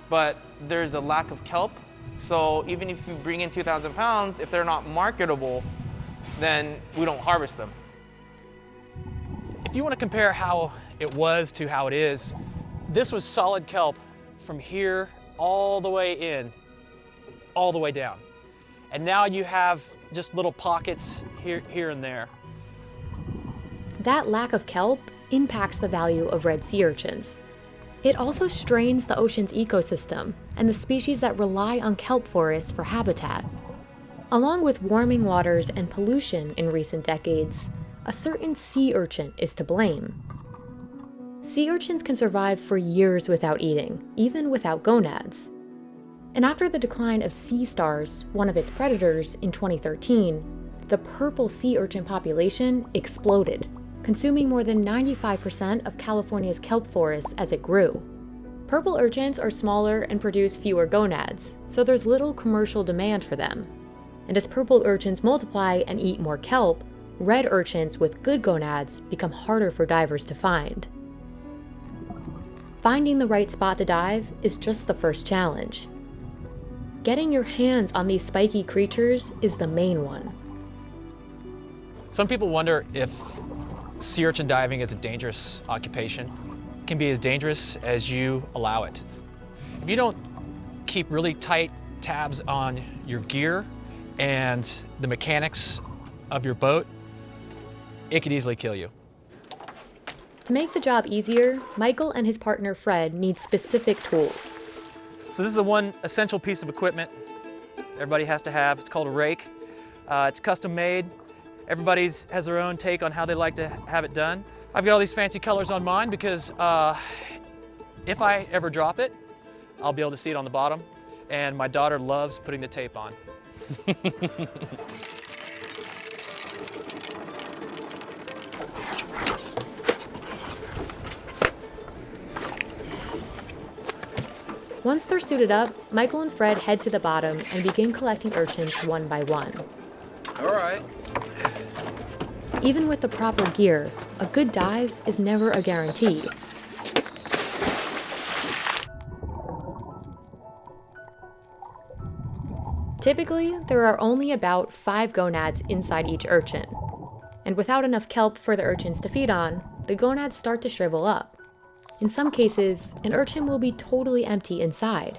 but there's a lack of kelp. So even if you bring in 2,000 pounds, if they're not marketable, then we don't harvest them. If you want to compare how it was to how it is, this was solid kelp from here all the way in, all the way down. And now you have just little pockets here and there. That lack of kelp impacts the value of red sea urchins. It also strains the ocean's ecosystem and the species that rely on kelp forests for habitat. Along with warming waters and pollution in recent decades, a certain sea urchin is to blame. Sea urchins can survive for years without eating, even without gonads. And after the decline of sea stars, one of its predators, in 2013, the purple sea urchin population exploded, consuming more than 95% of California's kelp forests as it grew. Purple urchins are smaller and produce fewer gonads, so there's little commercial demand for them. And as purple urchins multiply and eat more kelp, red urchins with good gonads become harder for divers to find. Finding the right spot to dive is just the first challenge. Getting your hands on these spiky creatures is the main one. Some people wonder if sea urchin diving is a dangerous occupation. It can be as dangerous as you allow it. If you don't keep really tight tabs on your gear and the mechanics of your boat, it could easily kill you. To make the job easier, Michael and his partner Fred need specific tools. So this is the one essential piece of equipment everybody has to have. It's called a rake. It's custom made. Everybody has their own take on how they like to have it done. I've got all these fancy colors on mine because if I ever drop it, I'll be able to see it on the bottom. And my daughter loves putting the tape on. Once they're suited up, Michael and Fred head to the bottom and begin collecting urchins one by one. All right. Even with the proper gear, a good dive is never a guarantee. Typically, there are only about 5 gonads inside each urchin. And without enough kelp for the urchins to feed on, the gonads start to shrivel up. In some cases, an urchin will be totally empty inside.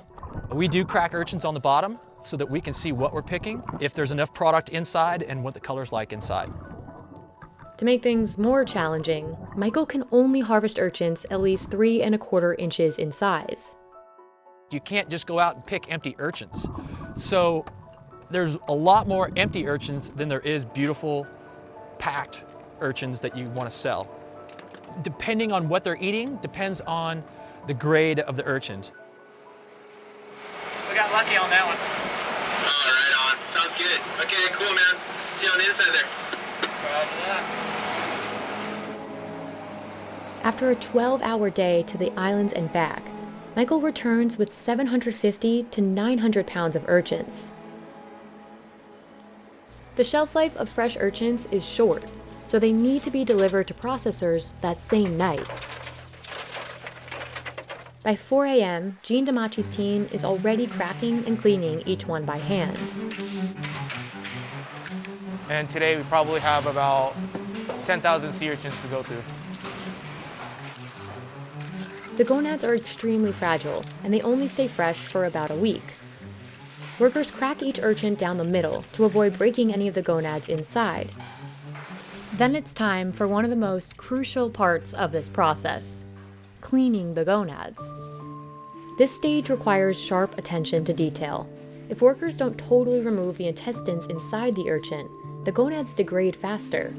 We do crack urchins on the bottom so that we can see what we're picking, if there's enough product inside and what the color's like inside. To make things more challenging, Michael can only harvest urchins at least 3 1/4 inches in size. You can't just go out and pick empty urchins. So there's a lot more empty urchins than there is beautiful, packed urchins that you want to sell. Depending on what they're eating, depends on the grade of the urchin. We got lucky on that one. Oh, right on. Sounds good. Okay, cool, man. See you on the inside there. After a 12-hour day to the islands and back, Michael returns with 750 to 900 pounds of urchins. The shelf life of fresh urchins is short, so they need to be delivered to processors that same night. By 4 a.m., Gene Damachi's team is already cracking and cleaning each one by hand. And today we probably have about 10,000 sea urchins to go through. The gonads are extremely fragile, and they only stay fresh for about a week. workers crack each urchin down the middle to avoid breaking any of the gonads inside. Then it's time for one of the most crucial parts of this process, cleaning the gonads. This stage requires sharp attention to detail. If workers don't totally remove the intestines inside the urchin, the gonads degrade faster.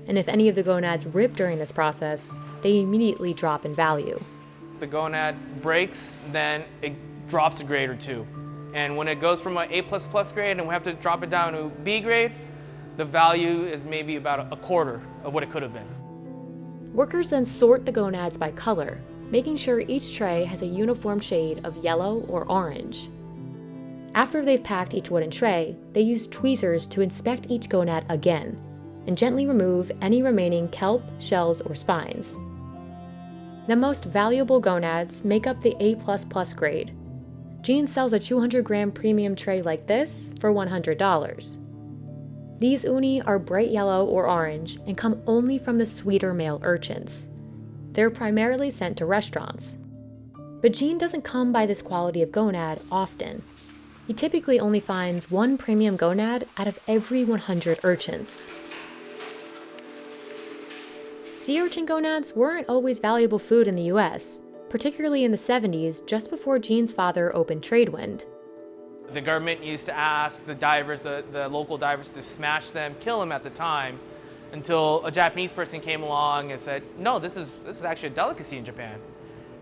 And if any of the gonads rip during this process, they immediately drop in value. If the gonad breaks, then it drops a grade or two. And when it goes from an A++ grade and we have to drop it down to B grade, the value is maybe about a quarter of what it could have been. Workers then sort the gonads by color, making sure each tray has a uniform shade of yellow or orange. After they've packed each wooden tray, they use tweezers to inspect each gonad again and gently remove any remaining kelp, shells, or spines. The most valuable gonads make up the A++ grade. Jean sells a 200-gram premium tray like this for $100. These uni are bright yellow or orange and come only from the sweeter male urchins. They're primarily sent to restaurants. But Jean doesn't come by this quality of gonad often. He typically only finds one premium gonad out of every 100 urchins. Sea urchin gonads weren't always valuable food in the US, particularly in the 70s, just before Jean's father opened Tradewind. The government used to ask the divers, the local divers, to smash them, kill them at the time, until a Japanese person came along and said, no, this is actually a delicacy in Japan.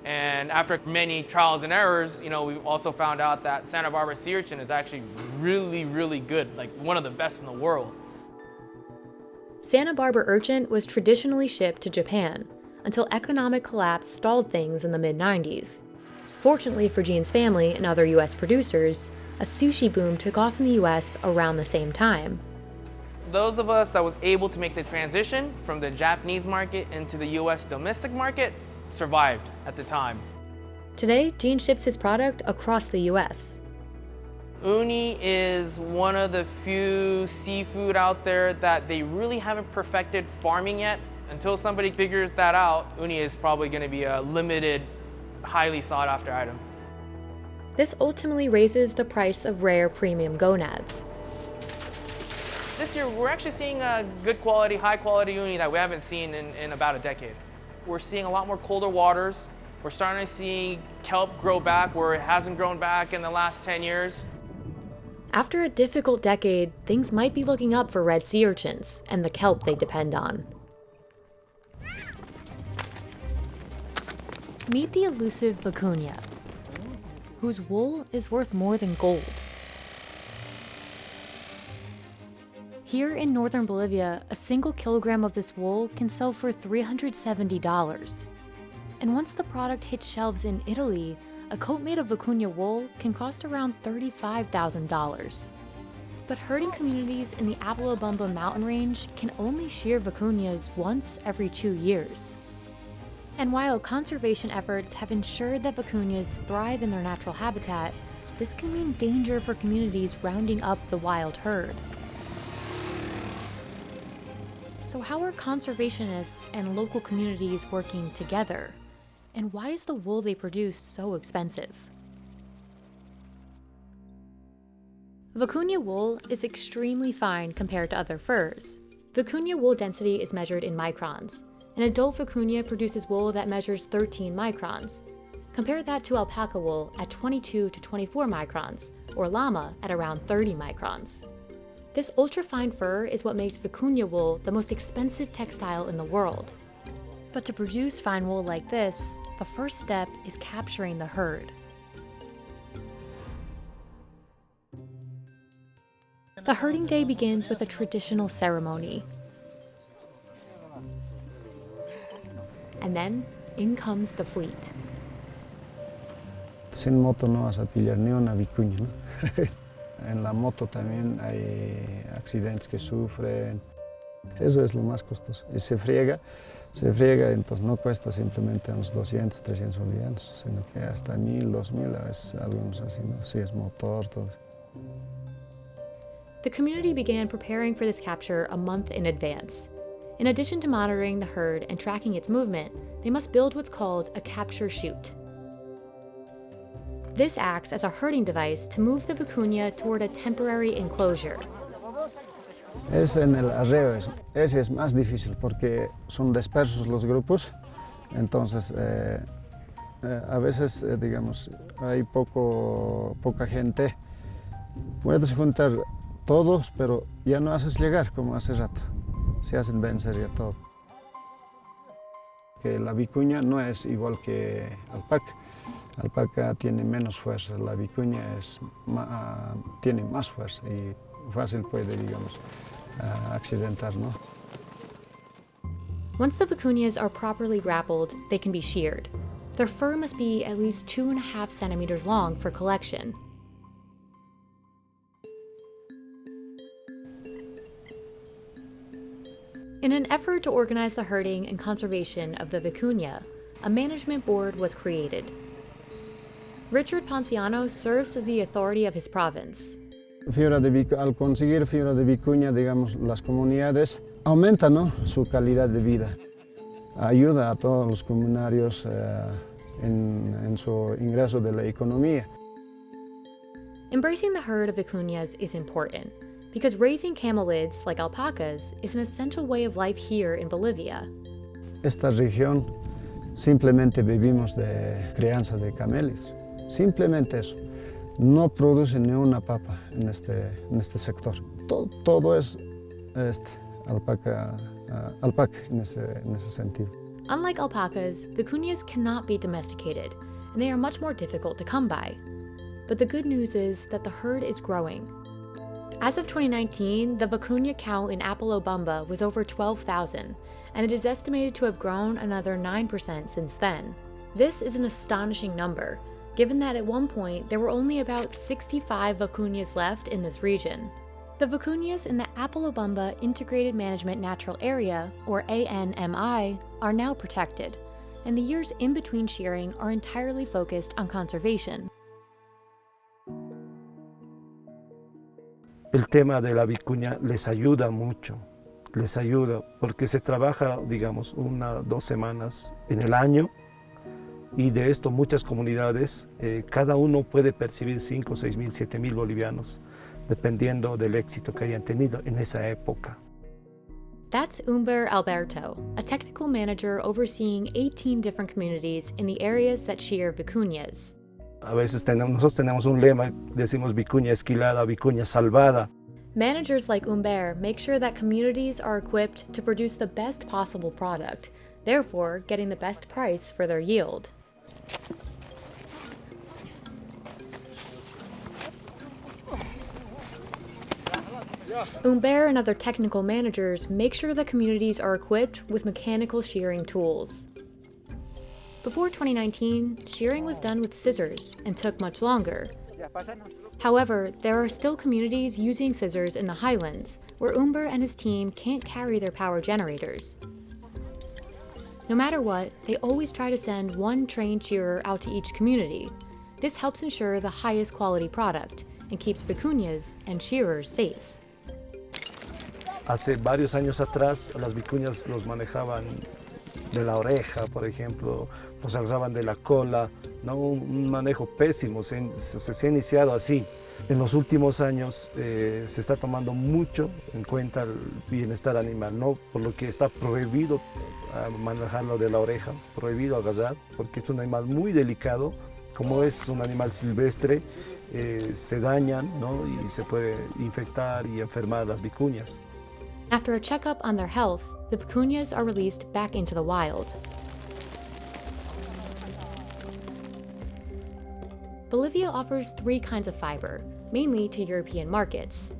And after many trials and errors, we also found out that Santa Barbara sea urchin is actually really, really good, like one of the best in the world. Santa Barbara urchin was traditionally shipped to Japan until economic collapse stalled things in the mid-90s. Fortunately for Jean's family and other US producers, a sushi boom took off in the US around the same time. Those of us that was able to make the transition from the Japanese market into the US domestic market survived at the time. Today, Jean ships his product across the US. Uni is one of the few seafood out there that they really haven't perfected farming yet. Until somebody figures that out, uni is probably going to be a limited, highly sought after item. This ultimately raises the price of rare premium gonads. This year, we're actually seeing a good quality, high quality uni that we haven't seen in about a decade. We're seeing a lot more colder waters. We're starting to see kelp grow back where it hasn't grown back in the last 10 years. After a difficult decade, things might be looking up for red sea urchins and the kelp they depend on. Meet the elusive Vicuña, whose wool is worth more than gold. Here in northern Bolivia, a single kilogram of this wool can sell for $370. And once the product hits shelves in Italy, a coat made of Vicuña wool can cost around $35,000. But herding communities in the Abalabamba mountain range can only shear Vicuñas once every 2 years. And while conservation efforts have ensured that Vicuñas thrive in their natural habitat, this can mean danger for communities rounding up the wild herd. So how are conservationists and local communities working together? And why is the wool they produce so expensive? Vicuña wool is extremely fine compared to other furs. Vicuña wool density is measured in microns. An adult Vicuña produces wool that measures 13 microns. Compare that to alpaca wool at 22 to 24 microns, or llama at around 30 microns. This ultra-fine fur is what makes Vicuña wool the most expensive textile in the world. But to produce fine wool like this, the first step is capturing the herd. The herding day begins with a traditional ceremony. And then, in comes the fleet. Sin moto no vas a pillar ni una vicuña, ¿no? En la moto también hay accidentes que sufren. Eso es lo más costoso. Y se friega, entonces no cuesta simplemente unos 200, 300 bolivianos, sino que hasta 1000, 2000, a veces algunos así, ¿no? Si es motor, todo. The community began preparing for this capture a month in advance. In addition to monitoring the herd and tracking its movement, they must build what's called a capture chute. This acts as a herding device to move the vicuña toward a temporary enclosure. Es en el arreo, ese es más difícil porque son dispersos los grupos, entonces a veces, digamos, hay poca gente. Puedes juntar todos, pero ya no haces llegar como hace rato, se hacen vencer ya todo. Que la vicuña no es igual que alpaca. Alpaca tiene menos fuerza, la vicuña tiene más fuerza y fácil puede, digamos, accidentar, ¿no? Once the vicuñas are properly grappled, they can be sheared. Their fur must be at least 2.5 centimeters long for collection. In an effort to organize the herding and conservation of the vicuña, a management board was created. Richard Ponciano serves as the authority of his province. Al conseguir fibra de vicuña, digamos, las comunidades aumentan, ¿no?, su calidad de vida. Ayuda a todos los comunarios en su ingreso de la economía. Embracing the herd of vicuñas is important because raising camelids like alpacas is an essential way of life here in Bolivia. Esta región simplemente vivimos de crianza de camellos, simplemente eso. No produce ni una papa en este sector. Todo es alpaca en ese sentido. Unlike alpacas, vicuñas cannot be domesticated, and they are much more difficult to come by. But the good news is that the herd is growing. As of 2019, the vicuña count in Apalobamba was over 12,000, and it is estimated to have grown another 9% since then. This is an astonishing number, given that at one point there were only about 65 vicuñas left in this region. The vicuñas in the Apalobamba Integrated Management Natural Area, or ANMI, are now protected, and the years in between shearing are entirely focused on conservation. El tema de la vicuña les ayuda mucho, les ayuda porque se trabaja, digamos, 1 o 2 semanas en el año. Y de esto muchas comunidades, cada uno puede percibir 5, 6 mil, 7 mil bolivianos, dependiendo del éxito que hayan tenido en esa época. That's Umber Alberto, a technical manager overseeing 18 different communities in the areas that shear vicuñas. A veces nosotros tenemos un lema, decimos vicuña esquilada, vicuña salvada. Managers like Umber make sure that communities are equipped to produce the best possible product, therefore getting the best price for their yield. Umber and other technical managers make sure that communities are equipped with mechanical shearing tools. Before 2019, shearing was done with scissors and took much longer. However, there are still communities using scissors in the highlands, where Umber and his team can't carry their power generators. No matter what, they always try to send one trained shearer out to each community. This helps ensure the highest quality product and keeps vicuñas and shearers safe. Hace varios años atrás, las vicuñas los manejaban de la oreja, por ejemplo, los agarraban de la cola, ¿no? Un manejo pésimo, se ha iniciado así. En los últimos años se está tomando mucho en cuenta el bienestar animal, ¿no? Por lo que está prohibido manejarlo de la oreja, prohibido agarrar, porque es un animal muy delicado, como es un animal silvestre, se dañan, ¿no? Y se puede infectar y enfermar las vicuñas. After a checkup on their health, the vicuñas are released back into the wild. Bolivia offers 3 kinds of fiber, mainly to European markets.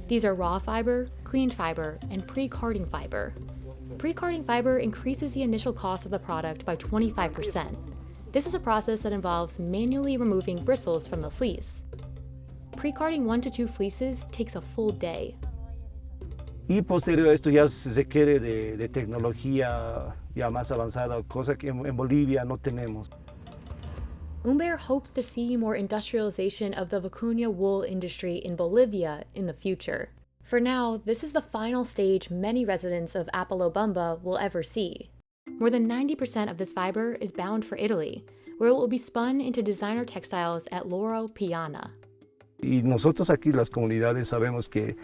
These are raw fiber, cleaned fiber, and pre-carding fiber. Pre-carding fiber increases the initial cost of the product by 25%. This is a process that involves manually removing bristles from the fleece. Pre-carding 1 to 2 fleeces takes a full day. Y posterior a esto ya se requiere de tecnología ya más avanzada, cosa que en Bolivia no tenemos. Umber hopes to see more industrialization of the Vicuña wool industry in Bolivia in the future. For now, this is the final stage many residents of Apalobamba will ever see. More than 90% of this fiber is bound for Italy, where it will be spun into designer textiles at Loro Piana. Y nosotros aquí las comunidades sabemos que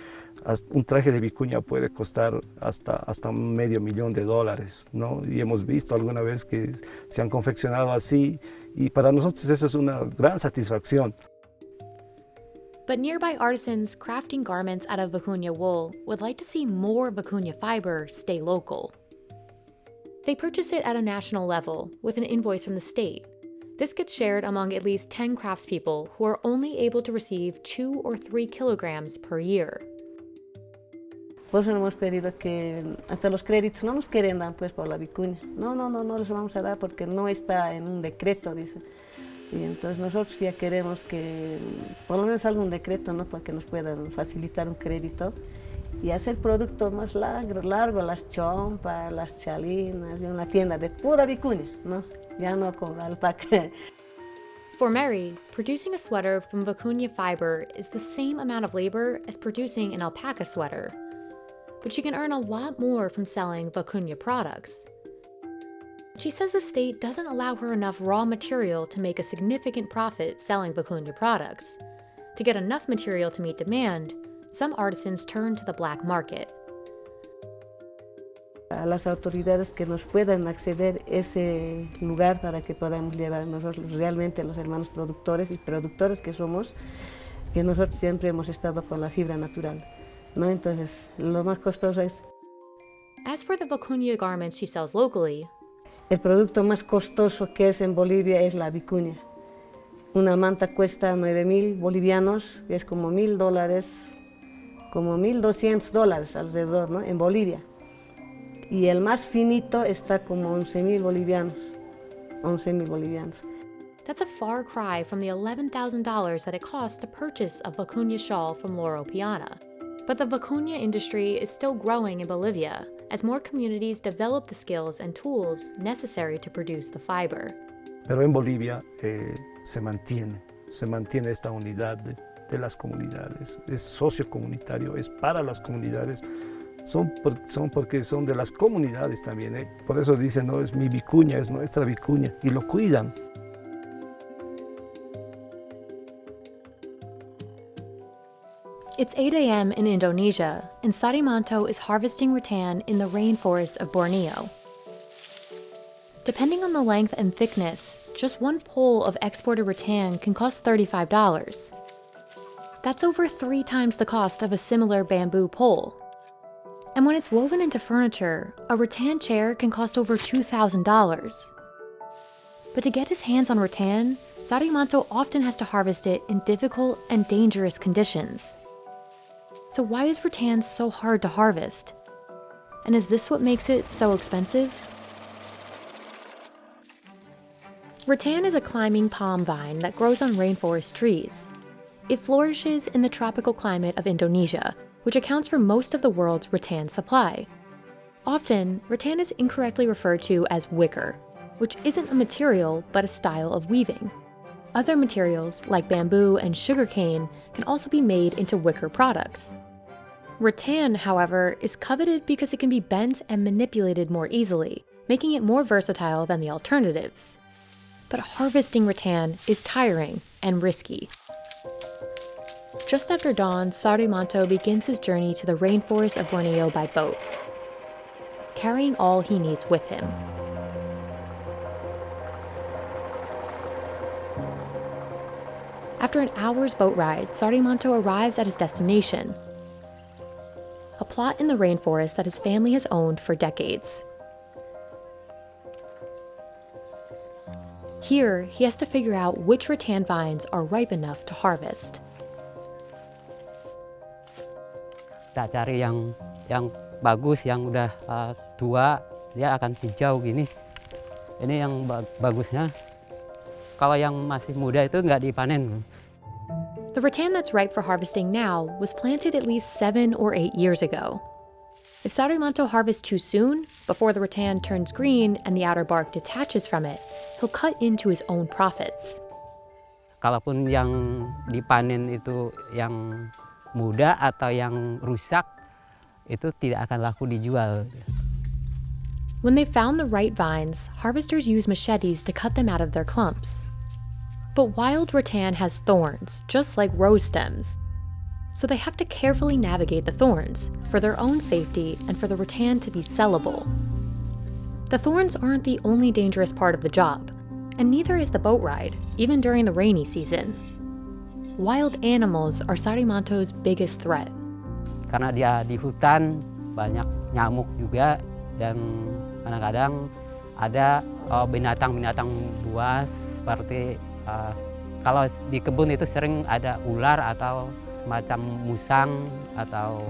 un traje de vicuña puede costar hasta $500,000, ¿no? Y hemos visto alguna vez que se han confeccionado así y para nosotros eso es una gran satisfacción. But nearby artisans crafting garments out of Vicuña wool would like to see more Vicuña fiber stay local. They purchase it at a national level with an invoice from the state. This gets shared among at least 10 craftspeople who are only able to receive 2 or 3 kilograms per year. Por eso hemos pedido que hasta los créditos no nos quieren dar pues por la vicuña. No les vamos a dar porque no está en un decreto, dice. Y entonces nosotros ya queremos que por lo menos salga un decreto, ¿no? Para que nos puedan facilitar un crédito y hacer productos más largos, las chompas, las chalinas, y una tienda de pura vicuña, ¿no? Ya no con alpaca. For Mary, producing a sweater from Vicuña fiber is the same amount of labor as producing an alpaca sweater. But she can earn a lot more from selling Vicuña products. She says the state doesn't allow her enough raw material to make a significant profit selling Vicuña products. To get enough material to meet demand, some artisans turn to the black market. A las autoridades que nos puedan acceder ese lugar para que podamos llevar nosotros realmente los hermanos productores y productores que somos, que nosotros siempre hemos estado con la fibra natural, ¿no? Entonces, lo más costoso es... As for the Vicuña garments she sells locally, el producto más costoso que es en Bolivia es la vicuña. Una manta cuesta 9,000 bolivianos, que es como $1,000, como $1,200 alrededor, ¿no? En Bolivia. Y el más finito está como 11,000 bolivianos. 11,000 bolivianos. That's a far cry from the $11,000 that it costs to purchase a Vicuña shawl from Loro Piana. But the Vicuña industry is still growing in Bolivia as more communities develop the skills and tools necessary to produce the fiber. Pero en Bolivia se mantiene esta unidad de las comunidades. Es sociocomunitario, es para las comunidades. Son porque son de las comunidades también, ¿eh? Por eso dicen, no, es mi vicuña, es nuestra vicuña, y lo cuidan. It's 8 a.m. in Indonesia, and Sadimanto is harvesting rattan in the rainforest of Borneo. Depending on the length and thickness, just one pole of exported rattan can cost $35. That's over 3 times the cost of a similar bamboo pole. And when it's woven into furniture, a rattan chair can cost over $2,000. But to get his hands on rattan, Sadimanto often has to harvest it in difficult and dangerous conditions. So why is rattan so hard to harvest? And is this what makes it so expensive? Rattan is a climbing palm vine that grows on rainforest trees. It flourishes in the tropical climate of Indonesia, which accounts for most of the world's rattan supply. Often, rattan is incorrectly referred to as wicker, which isn't a material but a style of weaving. Other materials, like bamboo and sugarcane, can also be made into wicker products. Rattan, however, is coveted because it can be bent and manipulated more easily, making it more versatile than the alternatives. But harvesting rattan is tiring and risky. Just after dawn, Sadimanto begins his journey to the rainforest of Borneo by boat, carrying all he needs with him. After an hour's boat ride, Sadimanto arrives at his destination, a plot in the rainforest that his family has owned for decades. Here, he has to figure out which rattan vines are ripe enough to harvest. Kita cari yang bagus, yang udah tua, dia akan hijau gini. Ini yang bagusnya. Kalau yang masih muda itu nggak dipanen. The rattan that's ripe for harvesting now was planted at least 7 or 8 years ago. If Sadimanto harvests too soon, before the rattan turns green and the outer bark detaches from it, he'll cut into his own profits. Kalaupun yang dipanen itu yang muda atau yang rusak, itu tidak akan laku dijual. When they found the right vines, harvesters use machetes to cut them out of their clumps. But wild rattan has thorns, just like rose stems. So they have to carefully navigate the thorns, for their own safety and for the rattan to be sellable. The thorns aren't the only dangerous part of the job, and neither is the boat ride, even during the rainy season. Wild animals are Sarimanto's biggest threat. Karena dia di hutan, banyak nyamuk juga, dan kadang-kadang ada binatang-binatang buas seperti kalau di kebun itu sering ada ular atau semacam musang atau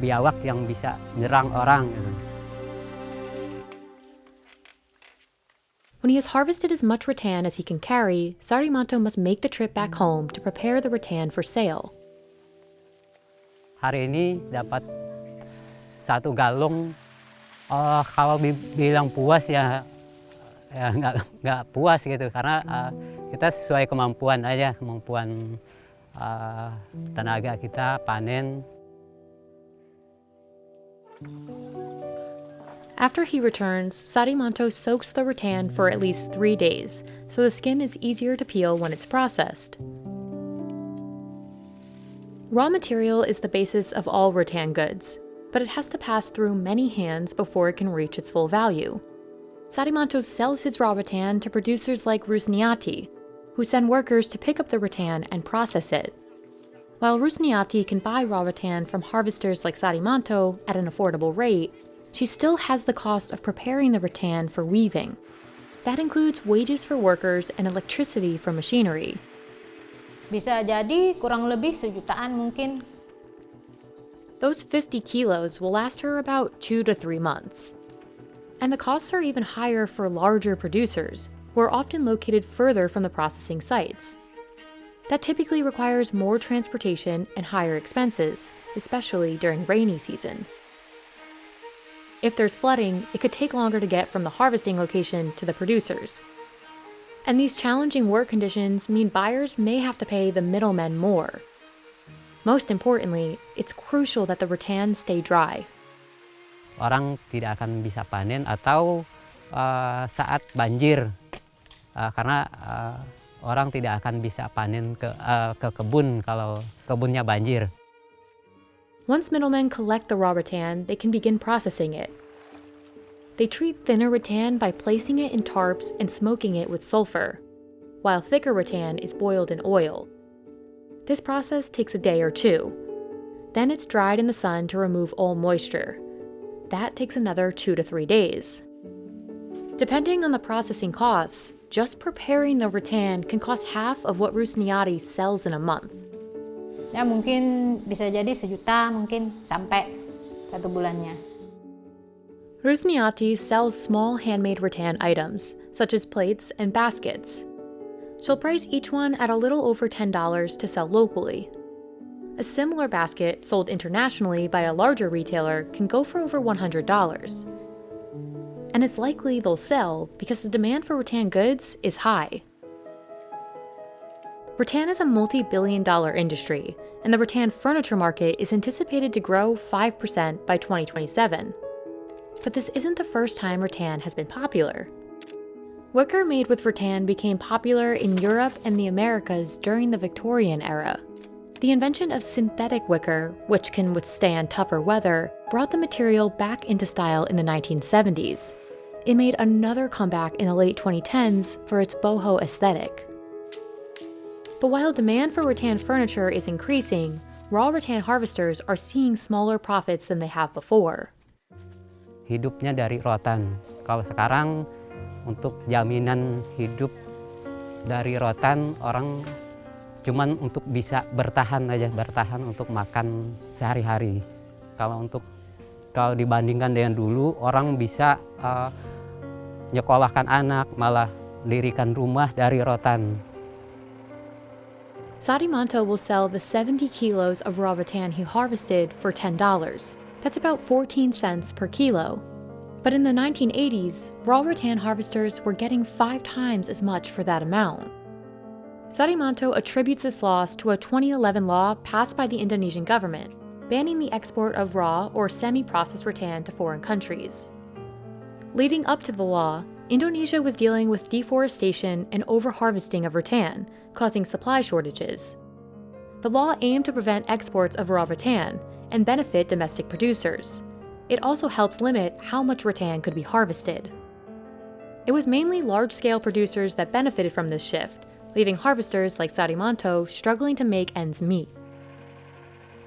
biawak yang bisa menyerang orang. When he has harvested as much rattan as he can carry, Sarimanto must make the trip back home to prepare the rattan for sale. Hari ini dapat 1 galung. Kalau bilang puas ya nggak puas gitu, karena kita sesuai kemampuan aja, kemampuan tenaga kita panen. After he returns, Sarimanto soaks the rattan for at least 3 days, so the skin is easier to peel when it's processed. Raw material is the basis of all rattan goods, but it has to pass through many hands before it can reach its full value. Sarimanto sells his raw rattan to producers like Rusniati, who send workers to pick up the rattan and process it. While Rusniati can buy raw rattan from harvesters like Sarimanto at an affordable rate, she still has the cost of preparing the rattan for weaving. That includes wages for workers and electricity for machinery. Bisa jadi kurang lebih 1 jutaan mungkin. Those 50 kilos will last her about 2 to 3 months. And the costs are even higher for larger producers, who are often located further from the processing sites. That typically requires more transportation and higher expenses, especially during rainy season. If there's flooding, it could take longer to get from the harvesting location to the producers. And these challenging work conditions mean buyers may have to pay the middlemen more. Most importantly, it's crucial that the rattan stay dry. Orang tidak akan bisa panen atau saat banjir, karena orang tidak akan bisa panen ke kebun kalau kebunnya banjir. Once middlemen collect the raw rattan, they can begin processing it. They treat thinner rattan by placing it in tarps and smoking it with sulfur, while thicker rattan is boiled in oil. This process takes a day or 2. Then it's dried in the sun to remove all moisture. That takes another 2 to 3 days. Depending on the processing costs, just preparing the rattan can cost half of what Rusniati sells in a month. Ya mungkin bisa jadi 1 juta mungkin sampai 1 bulannya. Rusniati sells small handmade rattan items, such as plates and baskets. She'll price each one at a little over $10 to sell locally. A similar basket sold internationally by a larger retailer can go for over $100. And it's likely they'll sell because the demand for rattan goods is high. Rattan is a multi-billion-dollar industry, and the rattan furniture market is anticipated to grow 5% by 2027. But this isn't the first time rattan has been popular. Wicker made with rattan became popular in Europe and the Americas during the Victorian era. The invention of synthetic wicker, which can withstand tougher weather, brought the material back into style in the 1970s. It made another comeback in the late 2010s for its boho aesthetic. But while demand for rattan furniture is increasing, raw rattan harvesters are seeing smaller profits than they have before. Hidupnya dari rotan. Kalau sekarang untuk jaminan hidup dari rotan, orang cuman untuk bisa bertahan aja, bertahan untuk makan sehari-hari. Kalau dibandingkan dengan dulu, orang bisa nyekolahkan anak, malah dirikan rumah dari rotan. Sarimanto will sell the 70 kilos of raw rattan he harvested for $10. That's about 14 cents per kilo. But in the 1980s, raw rattan harvesters were getting 5 times as much for that amount. Sarimanto attributes this loss to a 2011 law passed by the Indonesian government, banning the export of raw or semi-processed rattan to foreign countries. Leading up to the law, Indonesia was dealing with deforestation and overharvesting of rattan, causing supply shortages. The law aimed to prevent exports of raw rattan and benefit domestic producers. It also helped limit how much rattan could be harvested. It was mainly large-scale producers that benefited from this shift, leaving harvesters like Sadimanto struggling to make ends meet.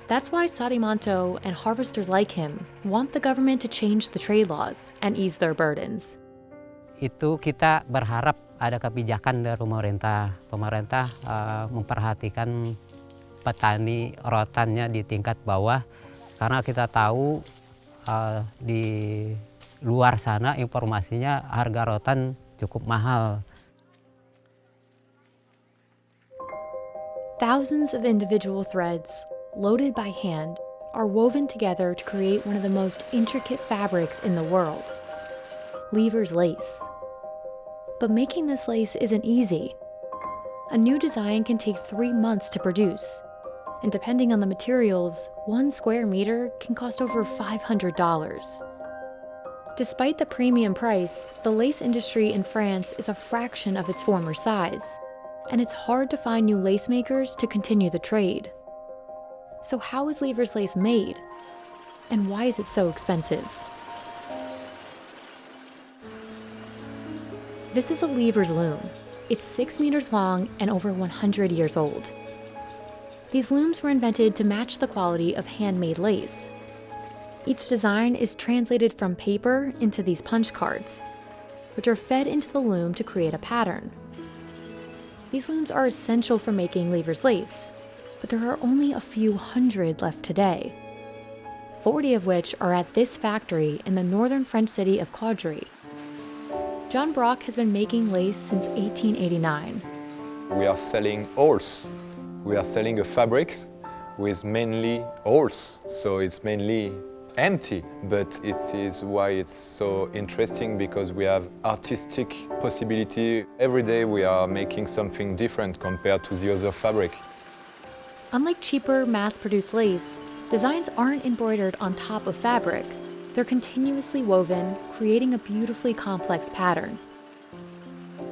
That's why Sadimanto and harvesters like him want the government to change the trade laws and ease their burdens. Itu kita berharap ada kebijakan dari pemerintah. Pemerintah memperhatikan petani rotannya di tingkat bawah, karena kita tahu di luar sana informasinya harga rotan cukup mahal. Thousands of individual threads, loaded by hand, are woven together to create one of the most intricate fabrics in the world, Lever's lace. But making this lace isn't easy. A new design can take 3 months to produce, and depending on the materials, 1 square meter can cost over $500. Despite the premium price, the lace industry in France is a fraction of its former size, and it's hard to find new lace makers to continue the trade. So how is Lever's lace made? And why is it so expensive? This is a Lever's loom. It's 6 meters long and over 100 years old. These looms were invented to match the quality of handmade lace. Each design is translated from paper into these punch cards, which are fed into the loom to create a pattern. These looms are essential for making Lever's lace, but there are only a few hundred left today, 40 of which are at this factory in the northern French city of Caudry. John Brock has been making lace since 1889. We are selling hulls. We are selling a fabrics with mainly hulls, so it's mainly empty, but it is why it's so interesting, because we have artistic possibility. Every day we are making something different compared to the other fabric. Unlike cheaper, mass-produced lace, designs aren't embroidered on top of fabric. They're continuously woven, creating a beautifully complex pattern.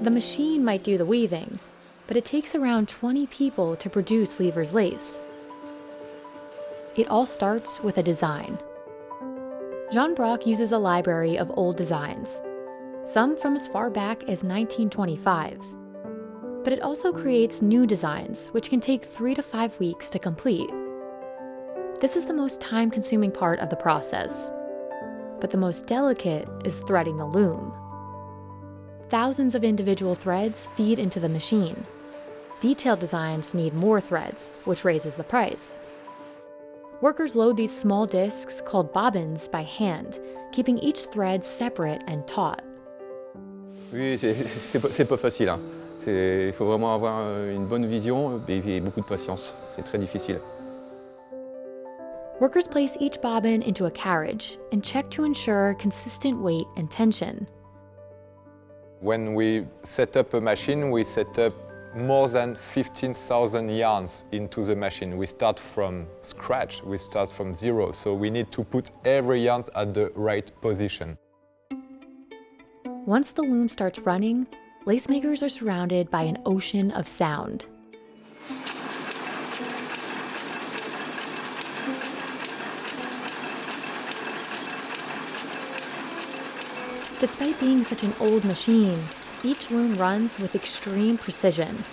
The machine might do the weaving, but it takes around 20 people to produce Lever's lace. It all starts with a design. Jean Brock uses a library of old designs, some from as far back as 1925. But it also creates new designs, which can take 3 to 5 weeks to complete. This is the most time-consuming part of the process, but the most delicate is threading the loom. Thousands of individual threads feed into the machine. Detailed designs need more threads, which raises the price. Workers load these small discs, called bobbins, by hand, keeping each thread separate and taut. Oui, c'est pas facile. Hein. Il faut vraiment avoir une bonne vision et beaucoup de patience. C'est très difficile. Workers place each bobbin into a carriage and check to ensure consistent weight and tension. When we set up a machine, we set up more than 15,000 yarns into the machine. We start from scratch, we start from zero, so we need to put every yarn at the right position. Once the loom starts running, lace makers are surrounded by an ocean of sound. Despite being such an old machine, each loom runs with extreme precision.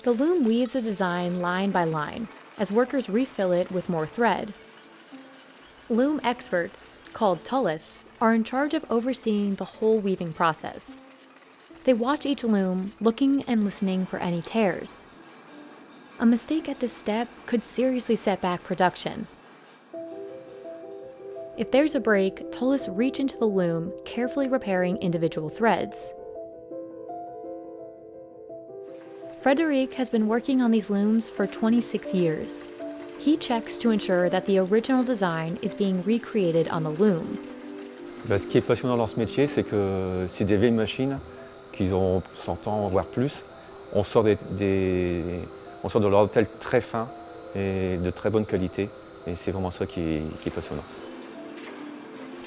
The loom weaves a design line by line as workers refill it with more thread. Loom experts, called tullis, are in charge of overseeing the whole weaving process. They watch each loom, looking and listening for any tears. A mistake at this step could seriously set back production. If there's a break, tullis reach into the loom, carefully repairing individual threads. Frederic has been working on these looms for 26 years. He checks to ensure that the original design is being recreated on the loom. Ce qui est passionnant dans ce métier, c'est que c'est des vieilles machines qui ont 100 ans, voire plus. On sort de leur dentelle très fin et de très bonne qualité. Et c'est vraiment ça qui est passionnant.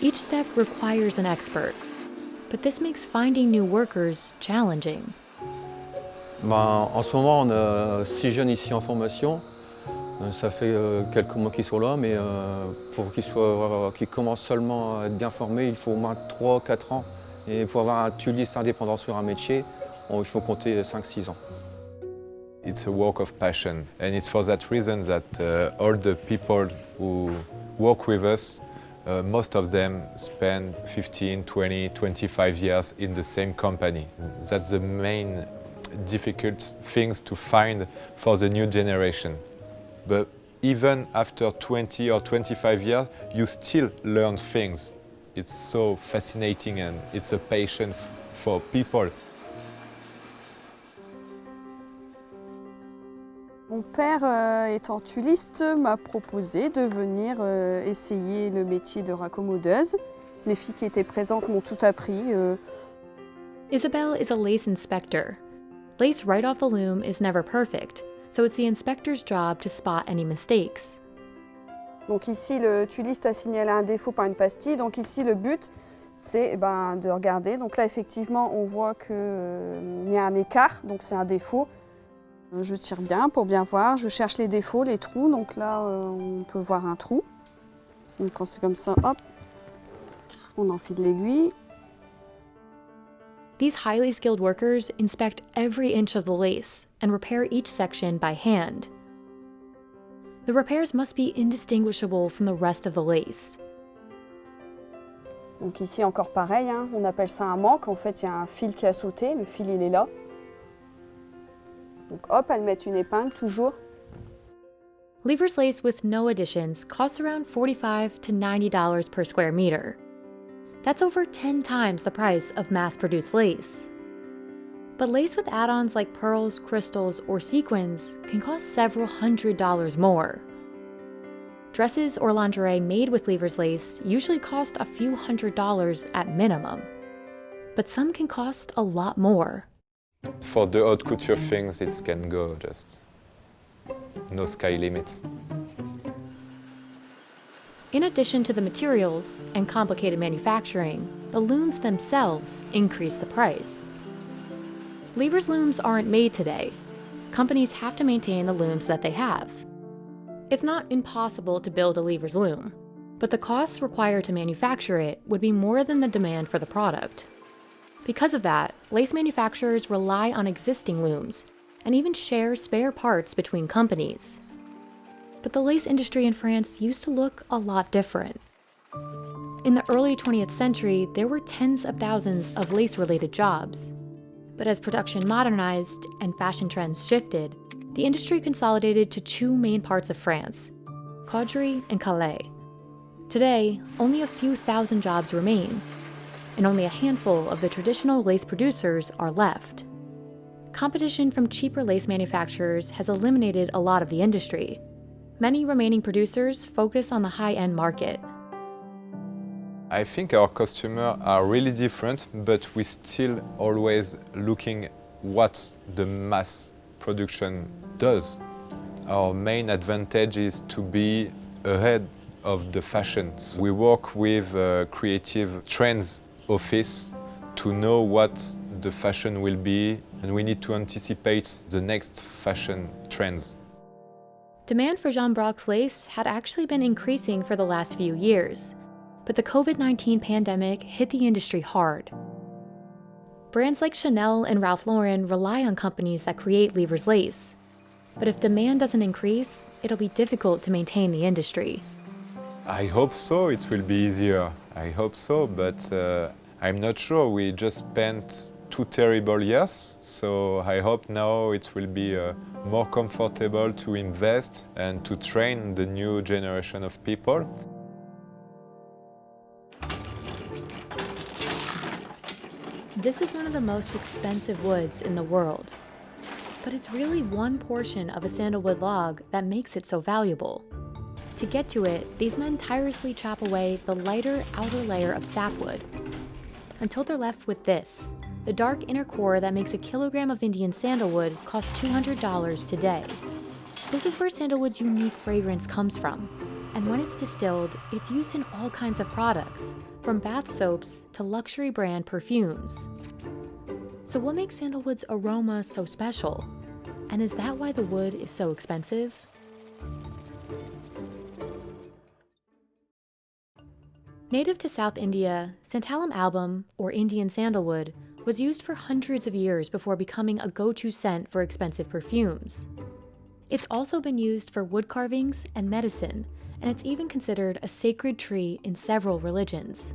Each step requires an expert, but this makes finding new workers challenging. En ce moment, on a 6 jeunes ici en formation. Ça fait quelques mois qu'ils sont là, mais pour qu'ils commencent seulement à être bien formés, il faut au moins 3-4 ans. Et pour avoir un tuliste indépendant sur un métier, il faut compter 5-6 ans. It's a work of passion, and it's for that reason that all the people who work with us, most of them spend 15, 20, 25 years in the same company. That's the main difficult things to find for the new generation. But even after 20 or 25 years, you still learn things. It's so fascinating and it's a passion for people. Mon père, étant tuliste, m'a proposé de venir essayer le métier de raccommodeuse. Les filles qui étaient présentes m'ont tout appris. Isabel is a lace inspector. Lace right off the loom is never perfect, so it's the inspector's job to spot any mistakes. Donc ici, le tuliste a signalé un défaut par une pastille. Donc ici, le but, c'est de regarder. Donc là, effectivement, on voit qu'il y a un écart, donc c'est un défaut. Je tire bien pour bien voir, je cherche les défauts, les trous. Donc là, on peut voir un trou. Donc quand c'est comme ça, hop, on enfile l'aiguille. These highly skilled workers inspect every inch of the lace and repair each section by hand. The repairs must be indistinguishable from the rest of the lace. Donc ici encore pareil, hein, on appelle ça un manque. En fait, il y a un fil qui a sauté, le fil il est là. Donc hop, elles mettent une épingle toujours. Lever's lace with no additions costs around $45 to $90 per square meter. That's over 10 times the price of mass-produced lace. But lace with add-ons like pearls, crystals, or sequins can cost several $100s more. Dresses or lingerie made with Lever's lace usually cost a few $100s at minimum. But some can cost a lot more. For the haute couture things, it can go just no sky limits. In addition to the materials and complicated manufacturing, the looms themselves increase the price. Lever's looms aren't made today. Companies have to maintain the looms that they have. It's not impossible to build a Lever's loom, but the costs required to manufacture it would be more than the demand for the product. Because of that, lace manufacturers rely on existing looms and even share spare parts between companies. But the lace industry in France used to look a lot different. In the early 20th century, there were tens of thousands of lace-related jobs. But as production modernized and fashion trends shifted, the industry consolidated to two main parts of France, Caudry and Calais. Today, only a few thousand jobs remain, and only a handful of the traditional lace producers are left. Competition from cheaper lace manufacturers has eliminated a lot of the industry. Many remaining producers focus on the high-end market. I think our customers are really different, but we still always looking what the mass production does. Our main advantage is to be ahead of the fashions. We work with creative trends office to know what the fashion will be, and we need to anticipate the next fashion trends. Demand for Jean Broc's lace had actually been increasing for the last few years, but the COVID-19 pandemic hit the industry hard. Brands like Chanel and Ralph Lauren rely on companies that create Lever's lace, but if demand doesn't increase, it'll be difficult to maintain the industry. I hope so, it will be easier. I hope so, but I'm not sure. We just spent 2 terrible years, so I hope now it will be more comfortable to invest and to train the new generation of people. This is one of the most expensive woods in the world, but it's really one portion of a sandalwood log that makes it so valuable. To get to it, these men tirelessly chop away the lighter outer layer of sapwood, until they're left with this, the dark inner core that makes a kilogram of Indian sandalwood cost $200 today. This is where sandalwood's unique fragrance comes from, And when it's distilled, it's used in all kinds of products, from bath soaps to luxury brand perfumes. So what makes sandalwood's aroma so special? And is that why the wood is so expensive? Native to South India, Santalum album, or Indian sandalwood, was used for hundreds of years before becoming a go-to scent for expensive perfumes. It's also been used for wood carvings and medicine, and it's even considered a sacred tree in several religions.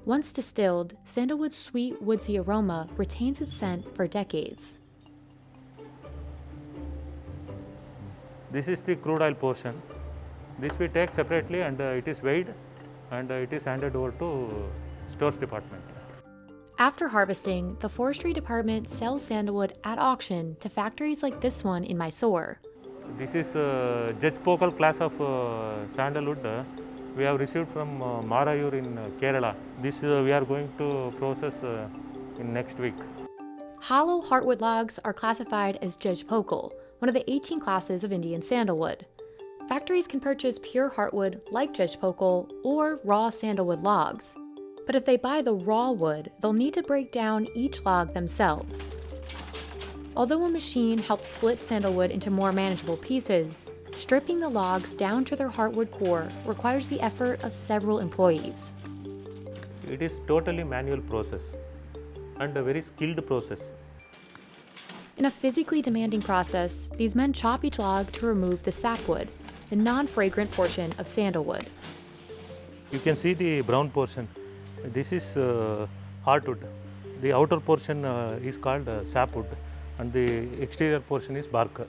Once distilled, sandalwood's sweet, woodsy aroma retains its scent for decades. This is the crude oil portion. This we take separately and it is weighed and it is handed over to stores department. After harvesting, the forestry department sells sandalwood at auction to factories like this one in Mysore. This is Judge Pokal class of sandalwood we have received from Marayur in Kerala. This we are going to process in next week. Hollow heartwood logs are classified as Judge Pokal, one of the 18 classes of Indian sandalwood. Factories can purchase pure heartwood like Judge Pokal or raw sandalwood logs. But if they buy the raw wood, they'll need to break down each log themselves. Although a machine helps split sandalwood into more manageable pieces, stripping the logs down to their heartwood core requires the effort of several employees. It is totally manual process and a very skilled process. In a physically demanding process, these men chop each log to remove the sapwood, the non-fragrant portion of sandalwood. You can see the brown portion. This is heartwood. The outer portion is called sapwood and the exterior portion is bark.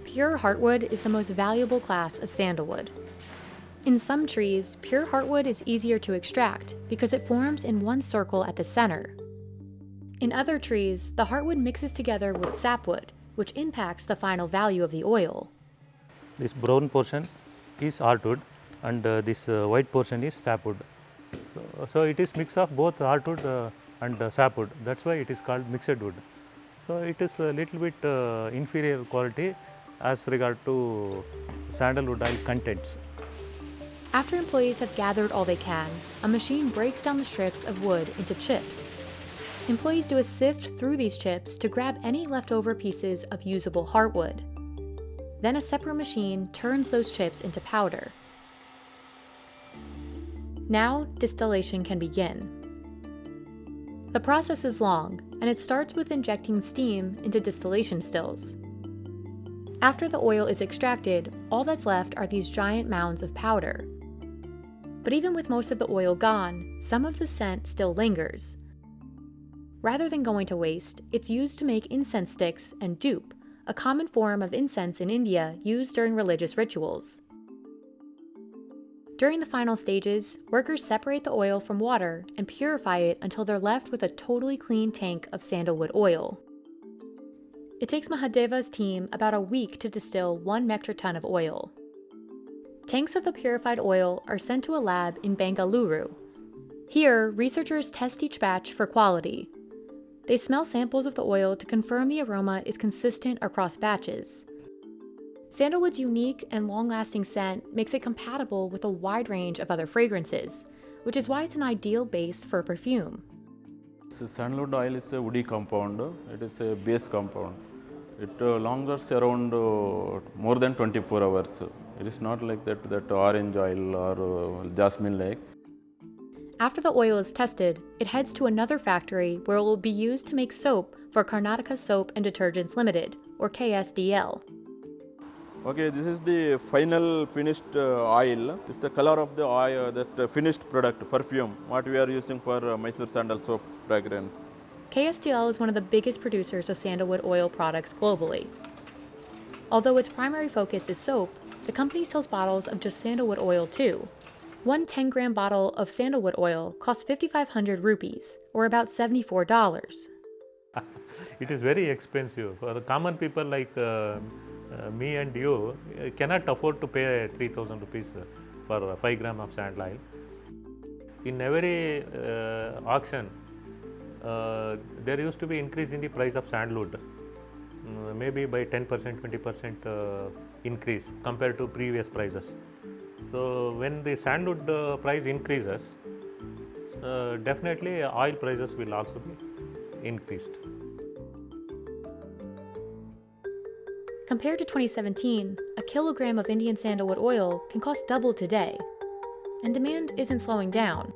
Pure heartwood is the most valuable class of sandalwood. In some trees, pure heartwood is easier to extract because it forms in one circle at the center. In other trees, the heartwood mixes together with sapwood, which impacts the final value of the oil. This brown portion is heartwood and this white portion is sapwood. So it is mix of both heartwood and sapwood. That's why it is called mixed wood. So it is a little bit inferior quality as regard to sandalwood oil contents. After employees have gathered all they can, a machine breaks down the strips of wood into chips. Employees do a sift through these chips to grab any leftover pieces of usable heartwood. Then a separate machine turns those chips into powder. Now, distillation can begin. The process is long, and it starts with injecting steam into distillation stills. After the oil is extracted, all that's left are these giant mounds of powder. But even with most of the oil gone, some of the scent still lingers. Rather than going to waste, it's used to make incense sticks and dupe, a common form of incense in India used during religious rituals. During the final stages, workers separate the oil from water and purify it until they're left with a totally clean tank of sandalwood oil. It takes Mahadeva's team about a week to distill 1 metric ton of oil. Tanks of the purified oil are sent to a lab in Bengaluru. Here, researchers test each batch for quality. They smell samples of the oil to confirm the aroma is consistent across batches. Sandalwood's unique and long-lasting scent makes it compatible with a wide range of other fragrances, which is why it's an ideal base for a perfume. So sandalwood oil is a woody compound. It is a base compound. It lingers around more than 24 hours. It is not like that orange oil or jasmine like. After the oil is tested, it heads to another factory where it will be used to make soap for Karnataka Soap and Detergents Limited, or KSDL. Okay, this is the final finished oil. This is the color of the oil, that finished product, perfume, what we are using for Mysore sandal soap fragrance. KSDL is one of the biggest producers of sandalwood oil products globally. Although its primary focus is soap, the company sells bottles of just sandalwood oil too. One 10-gram bottle of sandalwood oil costs 5,500 rupees, or about $74. It is very expensive. For the common people like me and you cannot afford to pay 3,000 rupees for 5 grams of sandal oil. In every auction, there used to be increase in the price of sandalwood, maybe by 10%, 20% increase compared to previous prices. So when the sandalwood price increases, definitely oil prices will also be increased. Compared to 2017, a kilogram of Indian sandalwood oil can cost double today. And demand isn't slowing down,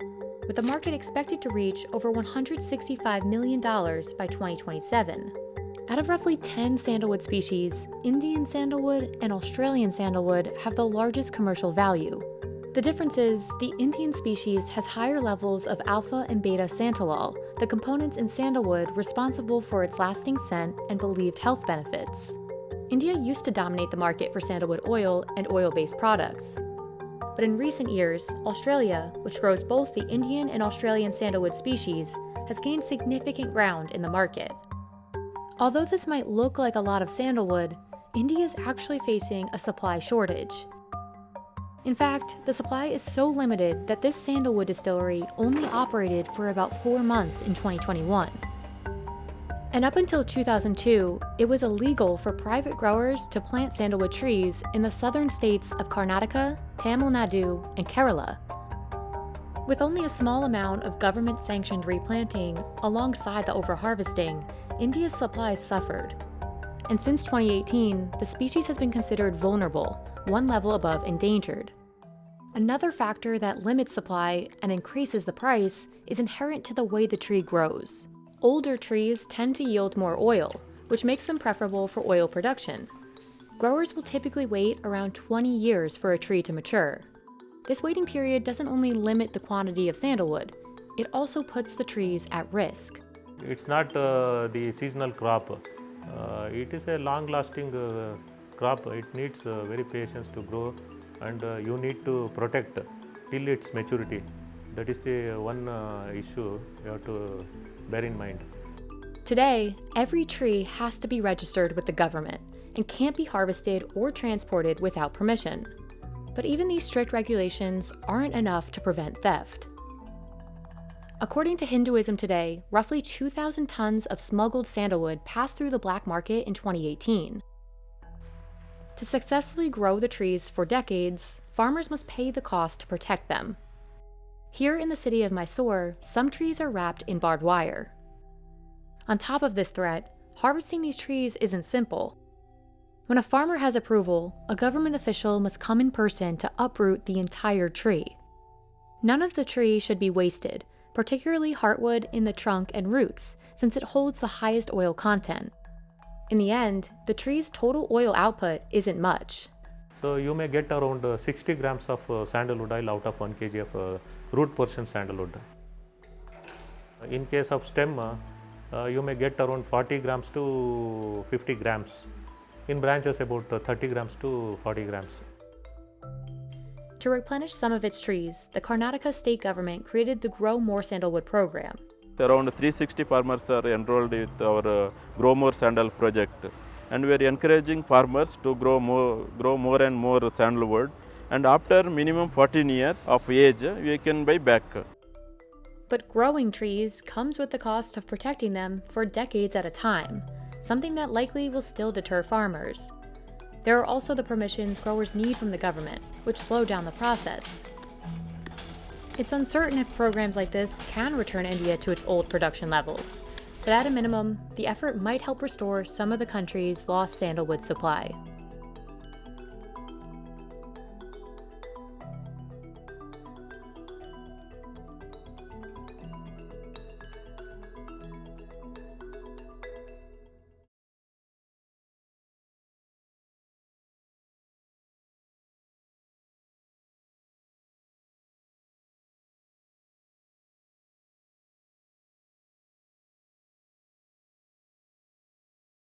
with the market expected to reach over $165 million by 2027. Out of roughly 10 sandalwood species, Indian sandalwood and Australian sandalwood have the largest commercial value. The difference is, the Indian species has higher levels of alpha and beta santalol, the components in sandalwood responsible for its lasting scent and believed health benefits. India used to dominate the market for sandalwood oil and oil-based products. But in recent years, Australia, which grows both the Indian and Australian sandalwood species, has gained significant ground in the market. Although this might look like a lot of sandalwood, India is actually facing a supply shortage. In fact, the supply is so limited that this sandalwood distillery only operated for about 4 months in 2021. And up until 2002, it was illegal for private growers to plant sandalwood trees in the southern states of Karnataka, Tamil Nadu, and Kerala. With only a small amount of government-sanctioned replanting alongside the overharvesting, India's supply suffered. And since 2018, the species has been considered vulnerable, one level above endangered. Another factor that limits supply and increases the price is inherent to the way the tree grows. Older trees tend to yield more oil, which makes them preferable for oil production. Growers will typically wait around 20 years for a tree to mature. This waiting period doesn't only limit the quantity of sandalwood, it also puts the trees at risk. It's not the seasonal crop. It is a long-lasting crop. It needs very patience to grow, and you need to protect till its maturity. That is the one issue you have to bear in mind. Today, every tree has to be registered with the government and can't be harvested or transported without permission. But even these strict regulations aren't enough to prevent theft. According to Hinduism Today, roughly 2,000 tons of smuggled sandalwood passed through the black market in 2018. To successfully grow the trees for decades, farmers must pay the cost to protect them. Here in the city of Mysore, some trees are wrapped in barbed wire. On top of this threat, harvesting these trees isn't simple. When a farmer has approval, a government official must come in person to uproot the entire tree. None of the tree should be wasted, particularly heartwood in the trunk and roots, since it holds the highest oil content. In the end, the tree's total oil output isn't much. So you may get around 60 grams of sandalwood oil out of 1 kg of root portion sandalwood. In case of stem, you may get around 40 grams to 50 grams. In branches, about 30 grams to 40 grams. To replenish some of its trees, the Karnataka state government created the Grow More Sandalwood program. Around 360 farmers are enrolled with our Grow More Sandal project. And we are encouraging farmers to grow more and more sandalwood, and after minimum 14 years of age we can buy back. But growing trees comes with the cost of protecting them for decades at a time, something that likely will still deter farmers. There are also the permissions growers need from the government, which slow down the process. It's uncertain if programs like this can return India to its old production levels. But at a minimum, the effort might help restore some of the country's lost sandalwood supply.